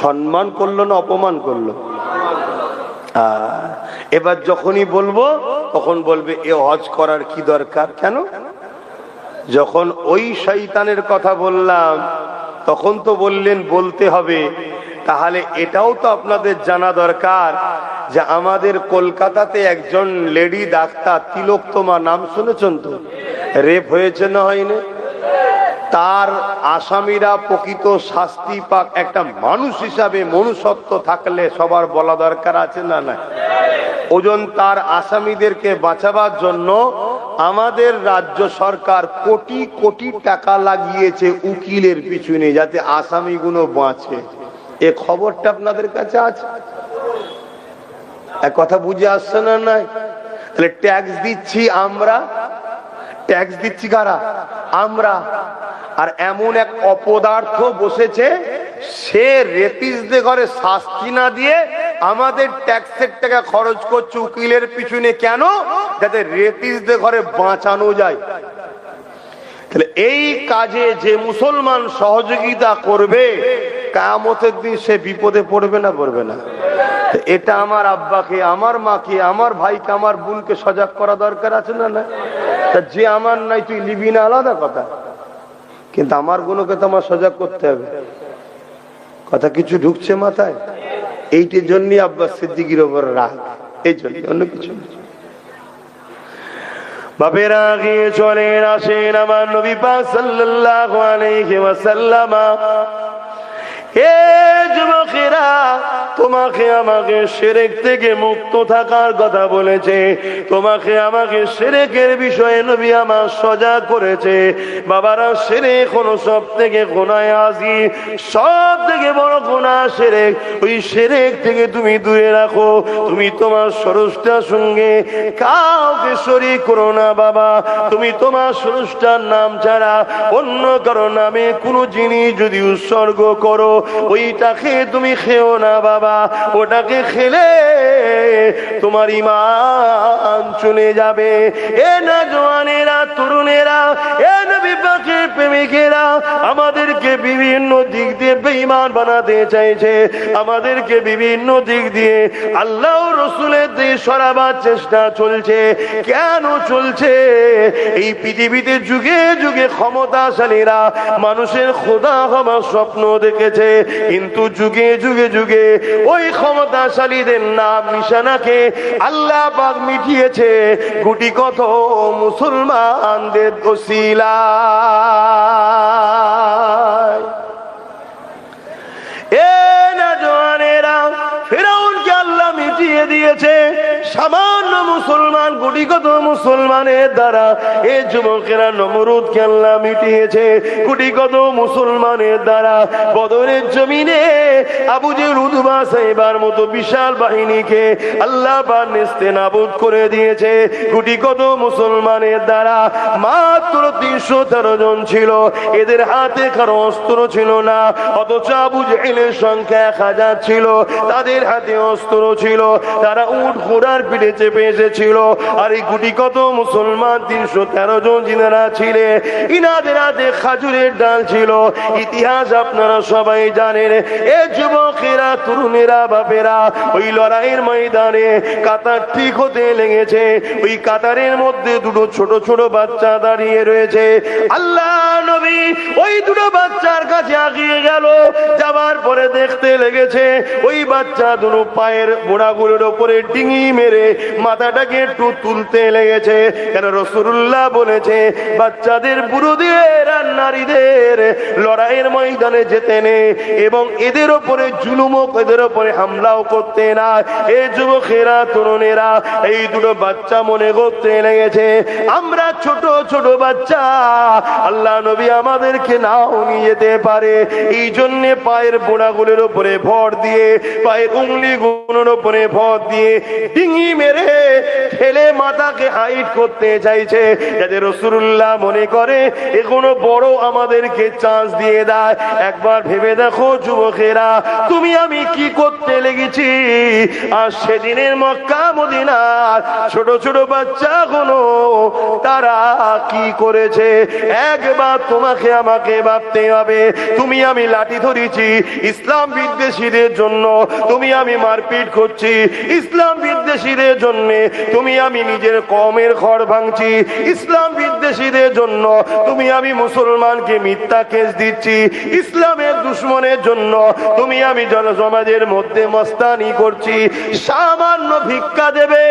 A: সম্মান করলো না অপমান করলো? এবার যখনই বলবো তখন বলবে এ হজ করার কি দরকার? কেন? যখন ওই শয়তানের কথা বললাম তখন তো বললেন বলতে হবে। তাহলে এটাও তো আপনাদের জানা দরকার যে আমাদের কলকাতাতে একজন লেডি ডাক্তার তিলোত্তমা, নাম শুনেছেন তো? রেপ হয়েছে না হয়নি? তার আসামিরা প্রকৃত শাস্তি পাক। একটা মানুষ হিসাবে মনুষ্যত্ব থাকলে সবার বলা দরকার আছে না না? ওজন তার আসামিদেরকে বাঁচাবার জন্য আমাদের রাজ্য সরকার কোটি কোটি টাকা লাগিয়েছে উকিলের পিছনে, যাতে আসামিগুলো বাঁচে। এ খবরটা আপনাদের কাছে আছে? এক কথা বুঝে আসছে না নাই? তাহলে ট্যাক্স দিচ্ছি আমরা, ট্যাক্স দিচ্ছি কারা? আমরা। আর এমন এক অপদার্থ বসেছে, সে রেপিস্টদের ঘরে শাস্তি না দিয়ে আমাদের ট্যাক্সের টাকা খরচ করছে উকিলের পিছনে। কেন? যাতে রেপিস্টদের ঘরে বাঁচানো যায়। তাহলে এই কাজে যে মুসলমান সহযোগিতা করবে কিয়ামতের দিন সে বিপদে পড়বে না পড়বে না? এটা আমার আব্বাকে, আমার মাকে, আমার ভাইকে, আমার বোনকে সজাগ করা দরকার আছে না না? যে আমার নাই তুই লিবি না আলাদা কথা, কিন্তু আমার গুলোকে তো আমার সজাগ করতে হবে। কথা কিছু ঢুকছে মাথায়? এইটার জন্য আব্বাস সিদ্দিকীর ওপর রাগ, এই জন্য, অন্য কিছু না। বাপেরা গিয়ে চলেন আসেন আমার নবী পাক সাল্লাল্লাহু আলাইহি ওয়াসাল্লাম। এ যুবকেরা, তোমাকে আমাকে শিরক থেকে মুক্ত থাকার কথা বলেছে, তোমাকে আমাকে শিরকের বিষয়ে নবী আমার সজাগ করেছে। বাবারা, শিরক হলো সব থেকে গুনাহ আযীম, সব থেকে বড় গুনাহ শিরক। ওই শিরক থেকে তুমি দূরে রাখো। তুমি তোমার স্রষ্টার সঙ্গে কাউকে শরীক করো না বাবা। তুমি তোমার স্রষ্টার নাম ছাড়া অন্য কারো নামে কোনো জিনিস যদি উৎসর্গ করো, ওইটাকে তুমি খেও না বাবা। ওটাকে খেলে তোমার ঈমান চলে যাবে। এ নওজওয়ানেরা, তরুণেরা, এ নবী পাকের প্রেমিকেরা, আমাদেরকে বিভিন্ন দিক দিয়ে বেঈমান বানাতে চাইছে, আমাদেরকে বিভিন্ন দিক দিয়ে আল্লাহ রাসূলের দিয়ে সরাবার চেষ্টা চলছে। কেন চলছে? এই পৃথিবীতে যুগে যুগে ক্ষমতাশালীরা মানুষের খোদা হবার স্বপ্ন দেখেছে, কিন্তু যুগে যুগে যুগে ওই ক্ষমতাশালীদের নাম নিশানাকে আল্লাহ পাক মিটিয়েছে গুটি কত মুসলমানদের ওসিলায়। এ নওজওয়ানেরা, ফিরআউনকে আল্লাহ মিটিয়ে দিয়েছে সামান্য মুসলমান, গুটি কত মুসলমানের দ্বারা। এ যুবকেরা, নমরুদকে আল্লাহ মিটিয়েছে গুটি কত মুসলমানের দ্বারা। বদরের জমিনে আবু জেহেল, উতবা, সাইবার মতো বিশাল বাহিনীকে আল্লাহ পাক নেস্তেনাবুদ করে দিয়েছে গুটি কত মুসলমানের দ্বারা। মাত্র 313 জন ছিল, এদের হাতে কারো অস্ত্র ছিল না, অথচ আবু জেহেলের সংখ্যা 1000 ছিল, তাদের হাতে অস্ত্র ছিল, তারা উট ঘোড়ার পিঠে চেপে এসেছিল। আর এই গুটি কত মুসলমান 313 জন যিনারা ছিলেন, ইনাদের হাতে খাজুরের ডাল ছিল। ইতিহাস আপনারা সবাই জানেন। এ যুবকেরা, তরুণেরা, বাপেরা, ওই লড়াইয়ের ময়দানে কাতার ঠিক হতে লেগেছে। ওই কাতারের মধ্যে দুটো ছোট ছোট বাচ্চা দাঁড়িয়ে রয়েছে। আল্লাহ নবী ওই দুটো বাচ্চার কাছে আগিয়ে গেল। যাবার পরে করে দেখতে লেগেছে। ওই বাচ্চা দুটো পায়ের মোড়াগুলোর ওপরে ডিঙি মেরে মাথাটাকে একটু তুলতে লেগেছে। কেন রাসূলুল্লাহ বলেছে বাচ্চাদের বুড়োদের আর নারীদের লড়াইয়ের ময়দানে যেতে নেই এবং এদের ওপরে জুলুমও এদের ওপরে হামলাও করতে না। এই যুবকেরা তরুণেরা এই দুটো বাচ্চা মনে করতে লেগেছে আমরা ছোট ছোট বাচ্চা, আল্লাহ নবী আমাদেরকে নাও নিয়ে যেতে পারে। এই জন্য পায়ের বোড়াগুলোর উপরে ভর দিয়ে পায়ের উঙ্গলিগুলোর উপরে ভর দিয়ে ডিঙি মেরে ঠেলে মাথাকে হাইট করতে চাইছে, যাতে রাসূলুল্লাহ মনে করে এগুলো বড় আমাদেরকে চান্স দিয়ে দেয়। একবার ভেবে দেখো যুবকেরা, তুমি আমি কি করতে লেগেছি। আর সেদিনের মক্কা মদিনার ছোট ছোট বাচ্চাগুলো তারা কি করেছে একবার তোমাকে আমাকে ভাবতে হবে। তুমি আমি লাঠি ধরেছি ইসলাম বিদ্বেষীদের জন্য, তুমি আমি মারপিট করছি ইসলাম বিদ্বেষীদের জন্য, তুমি আমি নিজের কওমের ঘর ভাঙছি ইসলাম বিদ্বেষীদের জন্য, তুমি আমি মুসলমানকে মিথ্যা কেস দিচ্ছি ইসলামের দুশমনের জন্য, তুমি আমি জনসমাজের মধ্যে মস্তানি করছি। সামান্য ভিক্ষা দেবে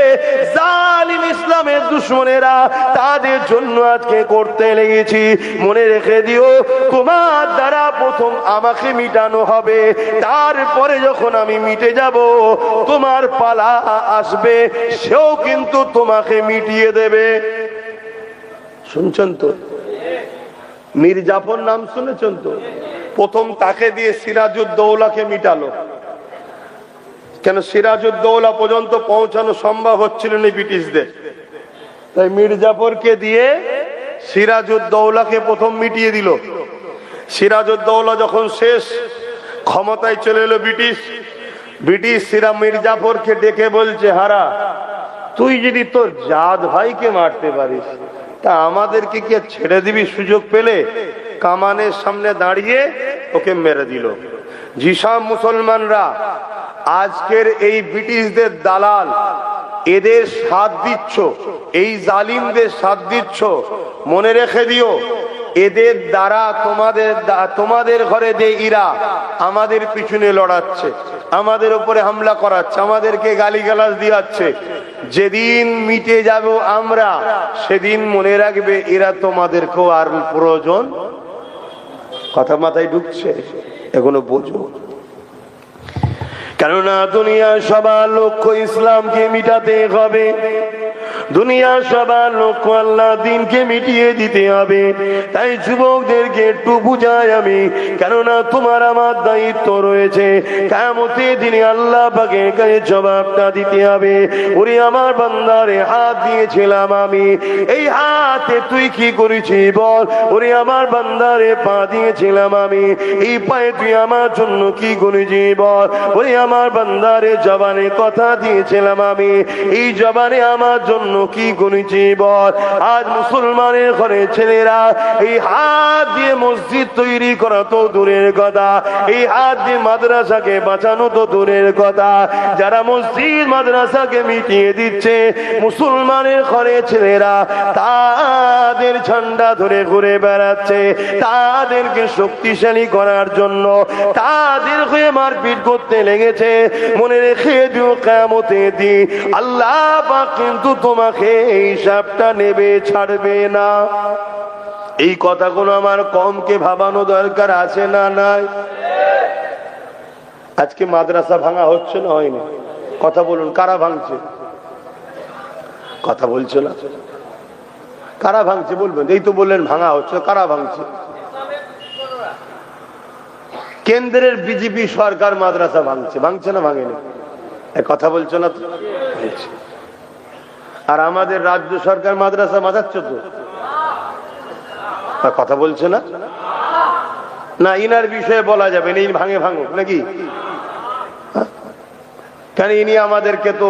A: জালিম ইসলামের দুশমনেরা, তাদের জন্য আজকে করতে লেগেছি। মনে রেখে দিও তোমার দ্বারা প্রথম আমাকে মিটানো হবে, তারপরে যখন আমি মিটে যাব তোমার পালা আসবে, সেও কিন্তু তোমাকে মিটিয়ে দেবে। শুনছেন তো? মীর জাফর নাম শুনেছেন তো? প্রথম তাকে দিয়ে সিরাজউদ্দৌলাকে মিটালো। কেন সিরাজউদ্দৌলা পর্যন্ত পৌঁছানো সম্ভব হচ্ছিল না ব্রিটিশদের, তাই মীর জাফরকে দিয়ে সিরাজউদ্দৌলাকে প্রথম মিটিয়ে দিল। সিরাজউদ্দৌলা যখন শেষ, ক্ষমতায় চলে এলো ব্রিটিশ মীর জাফরকে ডেকে বলছে, হারা তুই যদি তোর জাত ভাইকে মারতে পারিস তা আমাদেরকে কি ছেড়ে দিবি সুযোগ পেলে? কামানের সামনে দাঁড়িয়ে ওকে মেরে দিল। যেসব মুসলমানরা আজকের এই ব্রিটিশদের দালাল, এদের সাথ দিচ্ছ, এই জালিমদের সাথ দিচ্ছ, মনে রেখে দিও এদের দ্বারা তোমাদের ঘরে যে ইরা আমাদের পিছনে লড়াচ্ছে, আমাদের উপরে হামলা করাচ্ছে, আমাদেরকে গালিগালাজ দিয়াচ্ছে, যেদিন মিটে যাব আমরা সেদিন মনে রাখবে এরা তোমাদেরকেও আর প্রয়োজন। কথা মাথায় ঢুকছে? এগুলো বোঝো। কেননা দুনিয়ার সবার লক্ষ্য ইসলামকে মিটাতে হবে, দুনিয়ার সবার লক্ষ্য আল্লাহ দ্বীনকে মিটিয়ে দিতে হবে। তাই যুবকদেরকে একটু বুঝাই আমি, কেননা তোমার আমার দায়িত্ব রয়েছে কিয়ামতের দিনে আল্লাহ পাকের কাছে জবাবটা দিতে হবে। ওরে আমার বান্দারে, হাত দিয়েছিলাম আমি, এই হাতে তুই কি করেছিস বল। ওরে আমার বান্দারে, পা দিয়েছিলাম আমি, এই পায়ে তুই আমার জন্য কি করেছিস বল। ওরে আমার বান্দারে, জবানে কথা দিয়েছিলাম আমি, এই জবানে আমার জন্য কি করেছি বল। আজ মুসলমানের ঘরে ছেলেরা এই হাত দিয়ে মসজিদ তৈরি করা তো দূরের কথা, এই হাত দিয়ে মাদ্রাসাকে বাঁচানো তো দূরের কথা, যারা মসজিদ মাদ্রাসাকে মিটিয়ে দিচ্ছে মুসলমানের ঘরে ছেলেরা তাদের ঝান্ডা ধরে ঘুরে বেড়াচ্ছে, তাদেরকে শক্তিশালী করার জন্য তাদের হয়ে মারপিট করতে লেগেছে। মনে রেখে দিও কিয়ামতের দিন আল্লাহ পাক কিন্তু তোমাকে এই হিসাবটা নেবে, ছাড়বে না। এই কথাগুলো আমার কমকে ভাবানো দরকার আছে না নাই? আজকে মাদ্রাসা ভাঙা হচ্ছে না হয়নি? কথা বলুন, কারা ভাঙছে? কথা বলছে না। কারা ভাঙছে বলবেন? এই তো বললেন ভাঙা হচ্ছে, কারা ভাঙছে? কেন্দ্রের বিজেপি সরকার মাদ্রাসা ভাঙছে, ভাঙছে না ভাঙেনি? কথা বলছো না তো? আর আমাদের রাজ্য সরকার মাদ্রাসা বাঁচাচ্ছে তো, কথা বলছে না? না ইনার বিষয়ে বলা যাবে না, ভাঙে ভাঙুক নাকি? কেন ইনি আমাদেরকে তো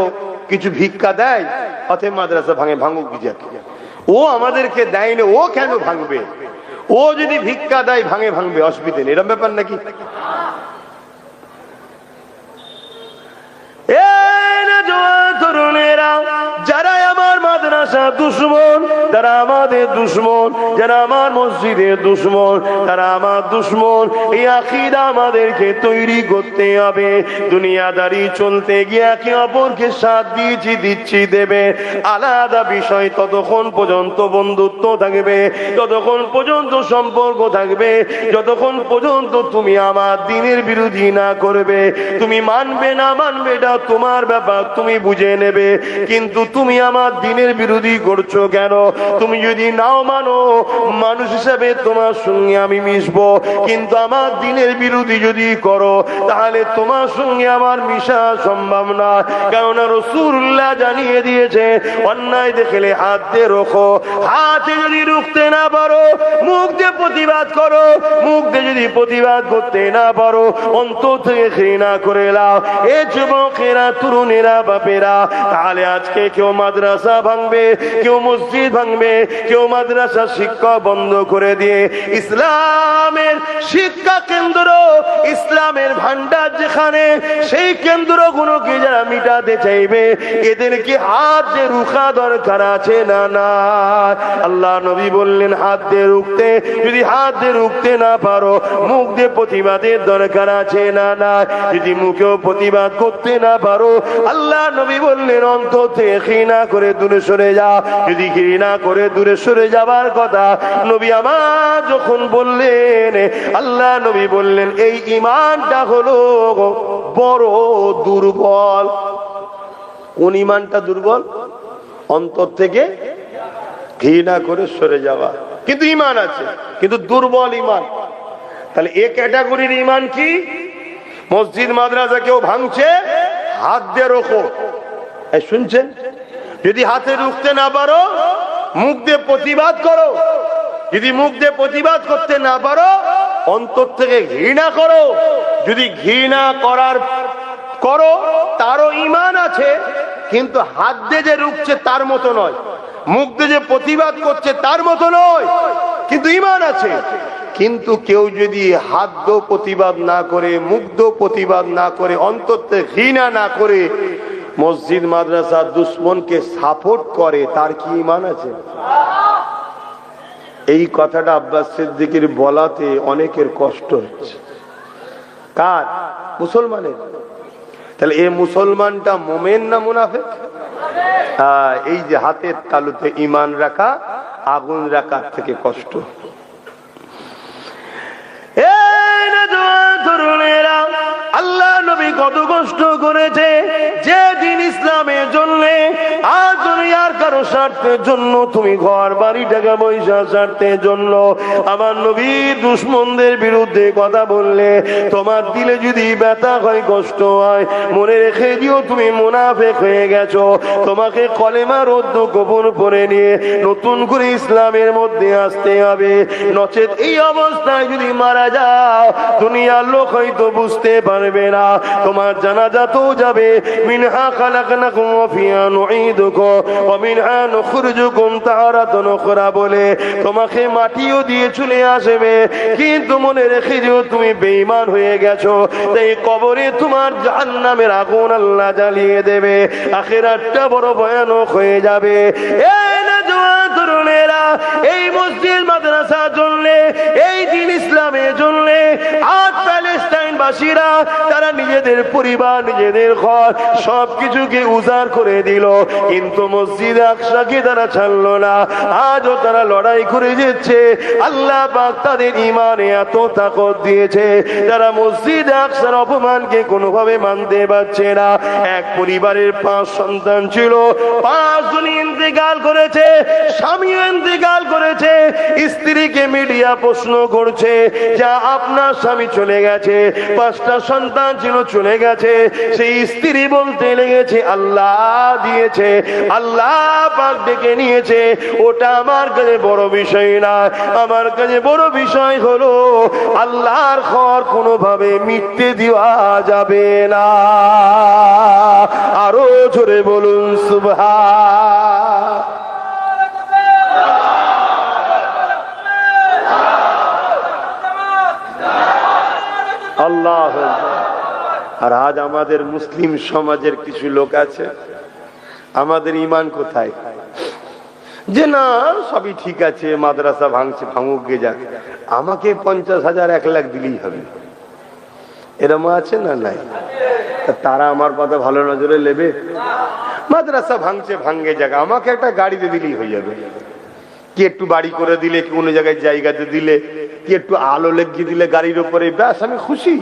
A: কিছু ভিক্ষা দেয়, অতএব মাদ্রাসা ভাঙে, ভাঙুক বিজেপি। ও আমাদেরকে দেয়নি, ও কেন ভাঙবে? ও যদি ভিক্ষা দেয় ভাঙে, ভাঙবে, অসুবিধা নেই, এরকম ব্যাপার নাকি? তরুণেরা যারা আমার মাদ্রাসা মাদ্রাসা দুশ্মন, তারা আমাদের দুশ্মন, যারা আমার মসজিদের দুশ্মন তারা আমার দুশ্মন। এই আকীদা আমাদেরকে তৈরি করতে হবে। দুনিয়াদারি চলতে গিয়ে একে অপরকে সাথ দিয়েছি, দিচ্ছি, দেবে আলাদা বিষয়। ততক্ষণ পর্যন্ত বন্ধুত্ব থাকবে, ততক্ষণ পর্যন্ত সম্পর্ক থাকবে, যতক্ষণ পর্যন্ত তুমি আমার দ্বীনের বিরোধী না করবে। তুমি মানবে না মানবে এটা তোমার ব্যাপার, তুমি বুঝে নেবে। কিন্তু তুমি আমার দ্বীনের বিরোধী করছো কেন? তুমি যদি নাও মানো, মানুষ হিসেবে তোমার সঙ্গে আমি মিশবো, কিন্তু আমার দ্বীনের বিরোধী যদি করো তাহলে তোমার সঙ্গে আমার মিশা সম্ভব না। কেননা রাসূলুল্লাহ জানিয়ে দিয়েছে, অন্যায় দেখলে হাত দিয়ে রোখো, হাতে যদি রুখতে না পারো মুখ দিয়ে প্রতিবাদ করো, মুখ দিয়ে যদি প্রতিবাদ করতে না পারো অন্তর থেকে ঘৃণা করে লাও। এ যুবকেরা, তরুণেরা, বাপেরা, তাহলে আজকে কেউ মাদ্রাসা ভাঙবে, কেউ মসজিদ ভাঙবে, কেউ মাদ্রাসা শিক্ষা বন্ধ করে দিয়ে ইসলামের শিক্ষা কেন্দ্র, ইসলামের ভান্ডার যেখানে, সেই কেন্দ্রগুলোকে যারা মিটাতে চাইবে এদেরকে হাত দিয়ে রুখা দরকার আছে না? না। আল্লাহ নবী বললেন হাত দিয়ে রুখতে, যদি হাত দিয়ে রুখতে না পারো মুখ দিয়ে প্রতিবাদের দরকার আছে না? না। যদি মুখেও প্রতিবাদ করতে না পারো আল্লাহ নবী বললেন অন্তর থেকে ঘৃণা করে দূরে সরে যাও। যদি ঘৃণা করে দূরে সরে যাবার কথা নবী আমার যখন বললেন, আল্লাহ নবী বললেন এই ঈমানটা হলো বড় দুর্বল। কোন ঈমানটা দুর্বল? অন্তর থেকে ঘৃণা করে সরে যাওয়া, কিন্তু ঈমান আছে, কিন্তু দুর্বল ঈমান। তাহলে এ ক্যাটাগরির ঈমান কি? মসজিদ মাদ্রাসা কেউ ভাঙছে, হাত দিয়ে রোখো। শুনছেন? যদি হাতে রুখতে না পারো মুখ দিয়ে প্রতিবাদ করো, যদি মুখ দিয়ে প্রতিবাদ করতে না পারো অন্তর থেকে ঘৃণা করো। যদি ঘৃণা করো তারও ঈমান আছে, কিন্তু হাত দিয়ে যে রুখছে তার মতো নয়, মুখ দিয়ে যে প্রতিবাদ করছে তার মতো নয়, কিন্তু ঈমান আছে। কিন্তু কেউ যদি হাত দিয়ে প্রতিবাদ না করে, মুখ দিয়ে প্রতিবাদ না করে, অন্তর থেকে ঘৃণা না করে মসজিদ মাদ্রাসা দুশ্মনকে সাপোর্ট করে, তার কি ঈমান আছে? এই কথাটা আব্বাস সিদ্দিকীর বলাতে অনেকের কষ্ট হচ্ছে। কার? মুসলমানের। তাহলে এই মুসলমানটা মোমেন না মুনাফিক? এই যে হাতের তালুতে ঈমান রাখা, আগুন রাখার থেকে কষ্ট। আল্লাহ নবী কত কষ্ট করেছে যে দিন ইসলামের জন্য, আর দুনিয়ার কারো স্বার্থের জন্য, তুমি ঘর বাড়ি টাকা পয়সা স্বার্থের জন্য আমার নবী দুশমনদের বিরুদ্ধে কথা বললে তোমার দিলে যদি ব্যথা হয়, কষ্ট হয়, মনে রেখে দিও তুমি মুনাফিক হয়ে গেছো। তোমাকে কলেমা রদ্দ গোপন করে নিয়ে নতুন করে ইসলামের মধ্যে আসতে হবে, নচেত এই অবস্থায় যদি মারা যাও দুনিয়ার লোক হয়তো বুঝতে পারবে না, তোমার জানাজাতেও যাবে মিনহা খালাকনাকুম ওয়া ফিহা নুঈদুকুম ওয়া মিনহা নুখরিজুকুম তারাতান উখরা বলে তোমাকে মাটিও দিয়ে চলে আসবে। কিন্তু মনে রেখে দিও তুমি বেঈমান হয়ে গেছো, তাই কবরে তোমার জাহান্নামের আগুন আল্লাহ জ্বালিয়ে দেবে, আখিরাতটা বড় ভয়ানক হয়ে যাবে। এই না জওয়ান তরুণেরা, এই মসজিদ মাদ্রাসা চললে, এই দিন ইসলামের জন্য আজ প্যালেস্টাইনবাসীরা তারা নিজেদের পরিবার, নিজেদের ঘর সবকিছুকে উজাড় করে দিল, কিন্তু মসজিদ আকসাকে তারা ছাড়লো না। আজও তারা লড়াই করে যাচ্ছে। আল্লাহ পাক তাদের ঈমানে এত তাকত দিয়েছে, তারা মসজিদ আকসার অপমানকে কোনোভাবে মানতে পারছে না। এক পরিবারের 5 সন্তান ছিল, 5 জন ইন্তেকাল করেছে, স্বামীও ইন্তেকাল করেছে। স্ত্রীকে মিডিয়া প্রশ্ন করছে, যা আপনার স্বামী চলে গেছে, 5টা সন্তান ছিল চলে গেছে। সেই স্ত্রী বলতে লেগেছে আল্লাহ দিয়েছে, আল্লাহ পাক ডেকে নিয়েছে, ওটা আমার কাছে বড় বিষয় না। আমার কাছে বড় বিষয় হলো আল্লাহর ঘর কোনোভাবে মিটতে দেওয়া যাবে না। আরো জোরে বলুন সুবহান। আল্লাহ। আর আজ আমাদের মুসলিম সমাজের কিছু লোক আছে, আমাদের ঈমান কোথায়? যে না সবই ঠিক আছে, মাদ্রাসা ভাঙছে ভাঙুক গে যাক, আমাকে 50,000 1 লাখ দিলেই হবে, এরম আছে না নাই? তারা আমার কথা ভালো নজরে নেবে? মাদ্রাসা ভাঙছে ভাঙে যাক, আমাকে একটা গাড়িতে দিলেই হয়ে যাবে, কি একটু বাড়ি করে দিলে, কি কোনো জায়গায় জায়গাতে দিলে, কি একটু আলো লেগিয়ে দিলে গাড়ির উপরে, ব্যাস আমি খুশি।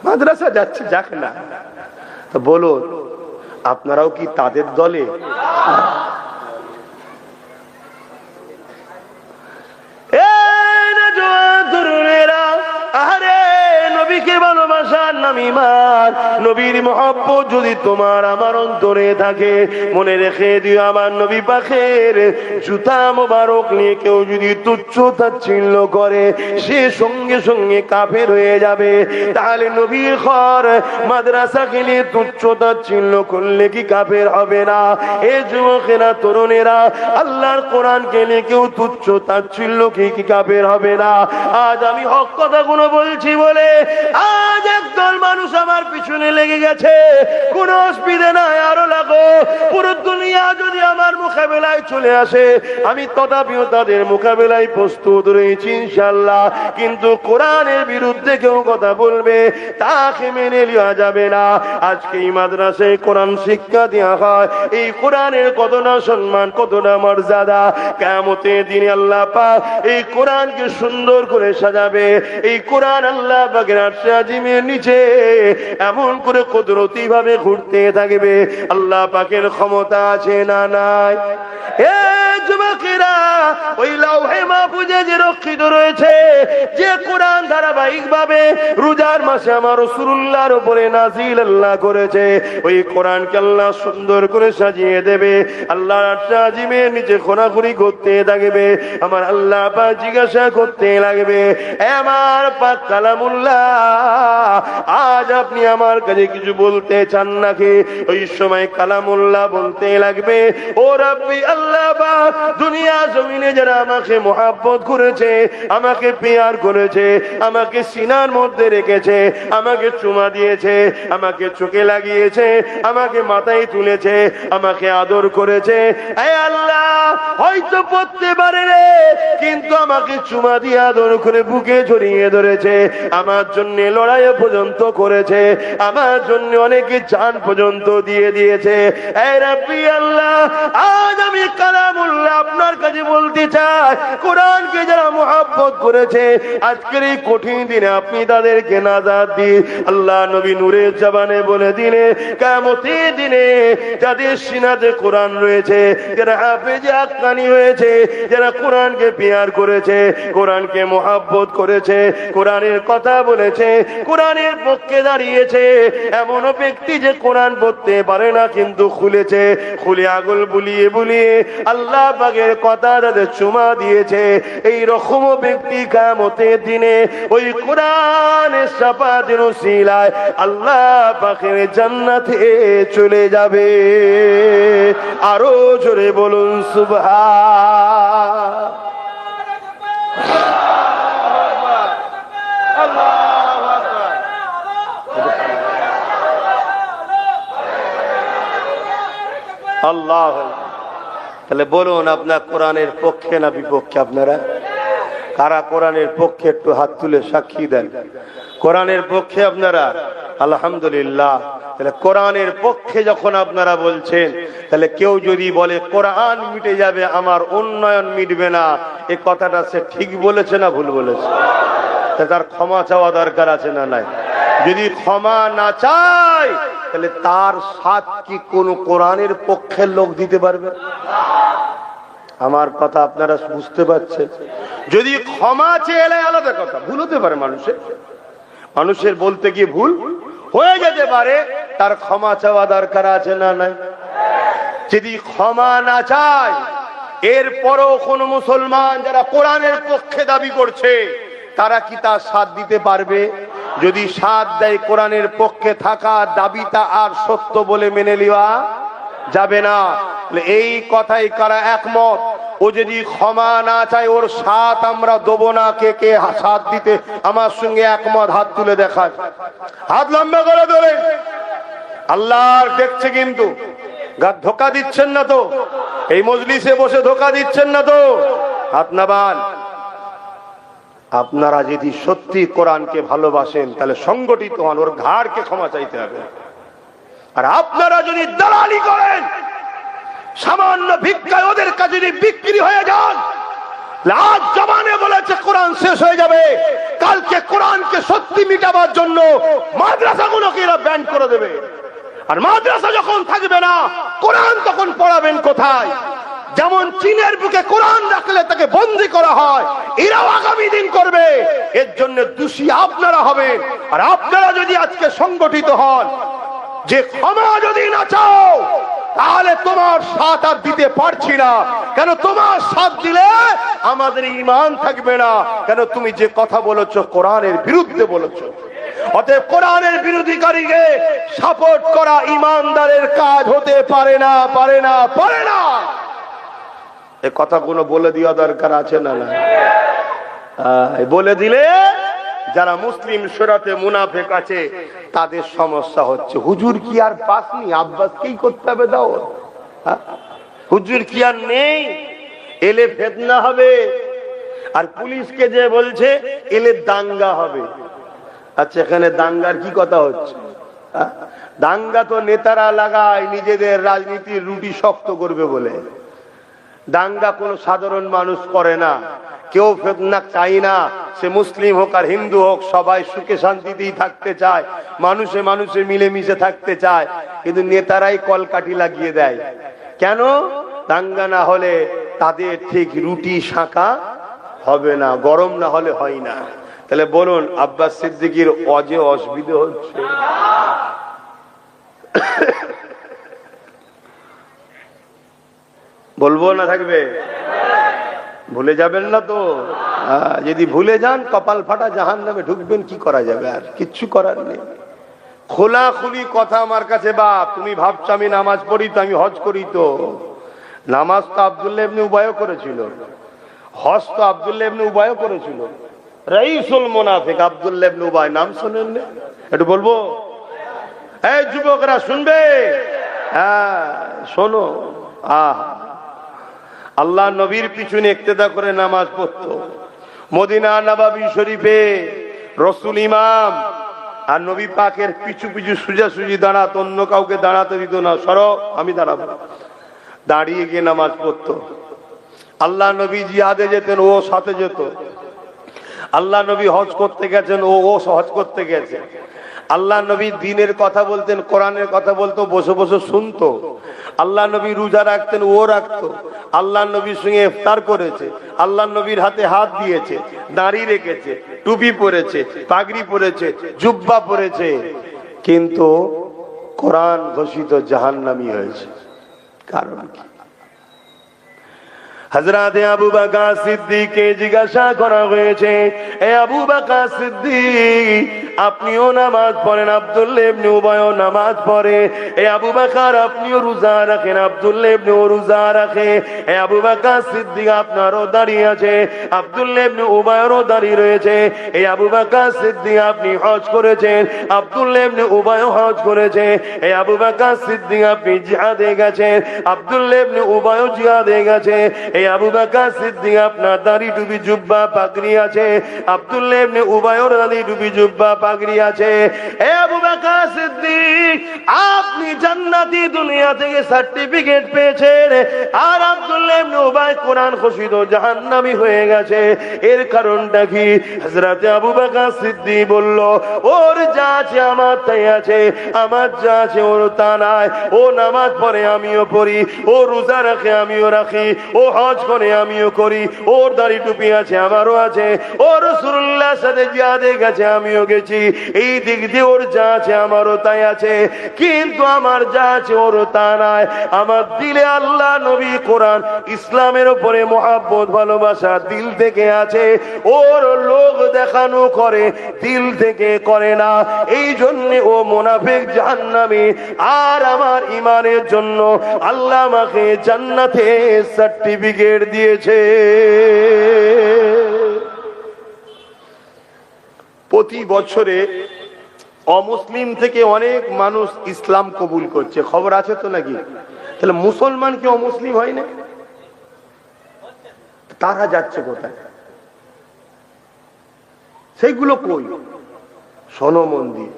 A: মাদ্রাসা যাচ্ছে যাক না। তো বলো আপনারাও কি তাদের দলে? নবীকে ভালোবাসার নাম ঈমান। নবীর মহব্বত যদি তোমার আমার অন্তরে থাকে, মনে রেখে দিও আমার নবী পাকের জুতা মোবারক নিয়ে কেউ যদি তুচ্ছ তাচ্ছিল্য করে, সে সঙ্গে সঙ্গে কাফের হয়ে যাবে। তাহলে নবীর ঘর মাদ্রাসাকে নিয়ে তুচ্ছ তাচ্ছিল্য করলে কি কাফের হবে না? এ যুবকেরা, তরুণেরা, আল্লাহর কোরআনকে নিয়ে কেউ তুচ্ছ তাচ্ছিল্য কি কাফের হবে না? আজ আমি হক কথাগুলো বলছি বলে আজ একদল মানুষ আমার পিছনে লেগে গেছে। কোনো অসুবিধা নাই, আরো লাগো। পুরো দুনিয়া যদি আমার মোকাবেলায় চলে আসে, আমি তথাপিও তাদের মোকাবেলায় প্রস্তুত রয়েছি ইনশাআল্লাহ। কিন্তু কোরআনের বিরুদ্ধে কেউ কথা বলবে, তাকে মেনে নেওয়া যাবে না। আজকে এই মাদ্রাসায় কোরআন শিক্ষা দেওয়া হয়, এই কোরআনের কতটা সম্মান, কতটা মর্যাদা। কিয়ামতের দিনে আল্লাহ পাক এই কোরআনকে সুন্দর করে সাজাবে। এই কোরআন আল্লাহ পাকের আরশে আজিমের নিচে এমন করে কুদরতি ভাবে ঘুরতে থাকবে। আল্লাহ পাকের ক্ষমতা আছে না নাই? এ যুবকেরা, ওই লাউহে মাহফুজে যে রক্ষিত রয়েছে, যে কোরআন ধারাবাহিক ভাবে রোজার মাসে আমার রাসূলুল্লাহর উপরে নাজিল আল্লাহ করেছে, ওই কোরআনকে আল্লাহ সুন্দর করে সাজিয়ে দেবে। আল্লাহর আরশে আজিমের নিচে খোরাখুরি করতে থাকবে। আমার আল্লাহ পাক জিজ্ঞাসা করতে লাগবে, আমার পাক কালামুল্লাহ, আজ আপনি আমার কাছে কিছু বলতে চান নাকি? ওই সময় কালামুল্লাহ বলতে লাগবে, ও রাব্বি আল্লাহ পাক, দুনিয়া জমিনে যারা আমাকে মহব্বত করেছে, আমাকে প্যার করেছে, আমাকে সিনার মধ্যে রেখেছে, আমাকে চুমা দিয়েছে, আমাকে চোখে লাগিয়েছে, আমাকে মাথায় তুলেছে, আমাকে আদর করেছে, হে আল্লাহ, হয়তো পড়তে পারে রে, কিন্তু আমাকে চুমা দিয়ে আদর করে বুকে জড়িয়ে ধরেছে, আমার জন্য লড়াই পর্যন্ত করেছে, আমার জন্য অনেকে জান পর্যন্ত দিয়ে দিয়েছে। হে রাব্বি আল্লাহ, আজ আমি কালামুল্লাহ আপনার কাছে বলতে চাই, কোরআনকে যারা মহব্বত করেছে, আজকের এই কঠিন দিনে আপনি তাদেরকে নাজাত দিন। আল্লাহ নবী নূরের জবানে বলে দিলে, কিয়ামতের দিনে যাদের সিনাতে কোরআন রয়েছে, যারা হাফেজে হাক্কানি হয়েছে, যারা কোরআনকে প্যার করেছে, কোরআনকে মহব্বত করেছে, কোরআনের কথা বলেছে, কোরআনের পক্ষে দাঁড়িয়েছে, এমন ব্যক্তি যে কোরআন পড়তে পারে না কিন্তু খুলেছে, খুলে আগুল বুলিয়ে বুলিয়ে আল্লাহ পাকের কথা যাদের চুমা দিয়েছে, এই রকম ব্যক্তি কিয়ামতের দিনে ওই কোরআনের শাফাতের উসিলায় আল্লাহ পাকের জান্নাতে চলে যাবে। আরো জোরে বলুন সুবহান। আল্লাহ, তাহলে বলুন আপনার কোরআনের পক্ষে না বিপক্ষে? আপনারা কারা কোরআনের পক্ষে একটু হাত তুলে সাক্ষী দেন। কোরআনের পক্ষে আপনারা? আলহামদুলিল্লাহ। তাহলে কোরআনের পক্ষে যখন আপনারা বলছেন, তাহলে কেউ যদি বলে কোরআন মিটে যাবে, আমার উন্নয়ন মিটবে না, এই কথাটা সে ঠিক বলেছে না ভুল বলেছে? তার ক্ষমা চাওয়া দরকার আছে না নাই? যদি ক্ষমা না চায়, তাহলে তার সাথ কি কোন কোরআনের পক্ষের লোক দিতে পারবে? আমার কথা আপনারা বুঝতে পারছেন? যদি ক্ষমা চেয়ে এলে আলাদা কথা, ভুল হতে পারে মানুষের বলতে গিয়ে ভুল হয়ে যেতে পারে, তার ক্ষমা চাওয়া দরকার আছে না নাই? যদি ক্ষমা না চায়, এরপরও কোন মুসলমান যারা কোরআনের পক্ষে দাবি করছে, তারা কি তার সাথ দিতে পারবে? যদি সাথ দেয়, কোরআনের পক্ষে থাকা দাবিটা আর সত্য বলে মেনে নেওয়া যাবে না। এই কথাই কারা একমত? ও যদি ক্ষমা না চায়, ওর সাথ আমরা দেবো না। কে কে সাথ দিতে আমার সঙ্গে একমত? হাত তুলে দেখায়, হাত লম্বা করে ধরে। আল্লাহ দেখছে কিন্তু, ধোকা দিচ্ছেন না তো? এই মজলিসে বসে ধোকা দিচ্ছেন না তো? হাত নামান। আপনারা যদি সত্যি কোরআনকে ভালোবাসেন তাহলে সংগঠিত হন, ওর ঘাড়কে ক্ষমা চাইতে হবে। আর আপনারা যদি দালালি করেন, সামান্য ভিক্ষায় ওদের কাছে যদি বিক্রি হয়ে যান, আজ জমানে বলেছে কোরআন শেষ হয়ে যাবে, কালকে কোরআনকে সত্যি মিটাবার জন্য মাদ্রাসাগুলোকে এরা ব্যান করে দেবে। আর মাদ্রাসা যখন থাকবে না, কোরআন তখন পড়াবেন কোথায়? যেমন চীনের বুকে কোরআন রাখলে তাকে বন্দী করা হয়, এরাও আগামী দিন করবে। এর জন্য দোষী আপনারা হবেন। আর আপনারা যদি আজকে সংগঠিত হন, যে ক্ষমা যদি না চাও, তাহলে তোমার সাথ আর দিতে পারছি না। কেন তোমার সাথ দিলে আমাদের ঈমান থাকবে না। কেন তুমি যে কথা বলেছো কোরআনের বিরুদ্ধে বলেছো। অতএব কোরআনের বিরোধীকারীকে সাপোর্ট করা ঈমানদারের কাজ হতে পারে না, পারে না, পারে না। এই কথাগুলো বলে দেওয়া দরকার আছে না? না বলে দিলে যারা মুসলিম শরীয়তে মুনাফিক আছে তাদের সমস্যা হচ্ছে। হুজুর কি আর পাসনি? আব্বাসকেই করতে হবে দাও। হুজুর কি আর নেই? এলে ফিতনা হবে। আর পুলিশকে যে বলছে এলে দাঙ্গা হবে। আচ্ছা, এখানে দাঙ্গার কি কথা হচ্ছে? দাঙ্গা তো নেতারা লাগায় নিজেদের রাজনীতির রুটি শক্ত করবে বলে। দাঙ্গা কোনো সাধারণ মানুষ করে না। কেউ ফিতনা চাই না, সে মুসলিম হোক আর হিন্দু হোক, সবাই সুখে শান্তিতেই থাকতে চায়, মানুষে মানুষে মিলেমিশে থাকতে চায়। কিন্তু নেতারাই কলকাঠি লাগিয়ে দেয়। কেন? দাঙ্গা না হলে তাদের ঠিক রুটি শাঁকা হবে না, গরম না হলে হয় না। তাহলে বলুন, আব্বাস সিদ্দিকীর অজে অসুবিধা হচ্ছে? বলবো না থাকবে? ভুলে যাবেন না তো? যদি ভুলে যান কপাল ফাটা জাহান্নামে ঢুকবেন। কি করা যাবে? আর কিচ্ছু করার নেই। খোলাখুলি কথা আমার কাছে। বাপ, তুমি ভাবছো আমি নামাজ পড়ি তো, আমি হজ করি তো? নামাজ তো আব্দুল্লাহ ইবনে উবাইও করেছিল, হজ তো আব্দুল্লাহ ইবনে উবাইও করেছিল। রাইসুল মুনাফিক আব্দুল্লাহ ইবনে উবাই, নাম শুনেন না? একটু বলবো? এই যুবকরা শুনবে? হ্যাঁ শোনো। আল্লাহ নবীর পিছনে ইক্তেদা করে নামাজ পড়তো। মদিনা নববী শরীফে রাসূল ইমাম, আর নবী পাকের পিছু পিছু সোজাসুজি দাঁড়াতো, অন্য কাউকে দাঁড়াতে দিত না। সরো, আমি দাঁড়াবো। দাঁড়িয়ে গিয়ে নামাজ পড়তো। আল্লাহ নবী জিহাদে যেতেন, ও সাথে যেত। আল্লাহ নবী হজ করতে গেছেন, ও হজ করতে গেছে। আল্লাহ নবী দ্বীনের কথা বলতেন, কোরআনের কথা বলতো, বসে বসে শুনতো। আল্লাহ নবী রোজা রাখতেন, ও রাখতো। আল্লাহ নবীর সঙ্গে ইফতার করেছে, আল্লাহ নবীর হাতে হাত দিয়েছে, দাড়ি রেখেছে, টুপি পরেছে, পাগড়ি পরেছে, জুব্বা পরেছে। কিন্তু কোরআন ঘোষিত জাহান্নামী হয়েছে। কারণ কি? হযরতে আবু বকর সিদ্দিককে জিজ্ঞাসা করা হয়েছে, এ আবু বকর সিদ্দিক, আপনিও নামাজ পড়েন, আব্দুল্লাহ ইবনে উবাইও নামাজ পড়ে। এ আবু বকর, আপনিও রোজা রাখেন, আব্দুল্লাহ ইবনে রোজা রাখে। এ আবু বকর সিদ্দিক, আপনারও দাঁড়িয়ে আছে, আব্দুল্লাহ ইবনে উবাইয়েরও দাঁড়িয়ে রয়েছে। এই আবু বকর সিদ্দিক, আপনি হজ করেছেন, আব্দুল্লাহ ইবনে উবাইও হজ করেছে। এই আবু বকর সিদ্দিক, আপনি জিহাদে গেছেন, আব্দুল্লাহ ইবনে উবাইও জিহাদে গেছে। এই আবু বকর সিদ্দিক, আপনার দাড়ি টুপি জুব্বা পাগড়ি আছে, আব্দুল্লাহ ইবনে উবাইয়ের দাড়ি টুপি জুব্বা পাগড়ি আছে। এই আবু বকর সিদ্দিক, আপনি জান্নাতি দুনিয়া থেকে সার্টিফিকেট পেয়েছেন, আর আব্দুল্লাহ ইবনে উবাই কোরআন ঘোষিত জাহান্নামী হয়ে গেছে। এর কারণটা কি? হযরতে আবু বকর সিদ্দিক বলল, ওর যা আছে আমার তাই আছে, আমার যা আছে ওর তা নাই। ও নামাজ পড়ে আমিও পড়ি, ও রোজা রাখে আমিও রাখি, ও হজ করে আমিও করি, ওর দাড়ি টুপি আছে আমারও আছে, ও রাসূলুল্লাহর সাথে জিহাদে গেছে আমিও গেছি। এই দিক দিয়ে ওর যা আছে আমারও তাই আছে, কিন্তু আমার যা আছে ওর তা নাই। আমার দিলে আল্লাহ, নবী, কোরআন, ইসলামের উপরে মহব্বত, ভালোবাসা দিল থেকে আছে, ওর লোক দেখানো করে, দিল থেকে করে না। এই জন্য ও মুনাফিক, জাহান্নামী। আর আমার ইমানের জন্য আল্লাহ আমাকে জান্নাতে সার্টিফিকেট দিয়েছে। প্রতি বছরে অমুসলিম থেকে অনেক মানুষ ইসলাম কবুল করছে, খবর আছে তো নাকি? তাহলে মুসলমান কি অমুসলিম হয় না? তারা যাচ্ছে কোথায়? সেইগুলো কই? শোনো মন দিয়ে,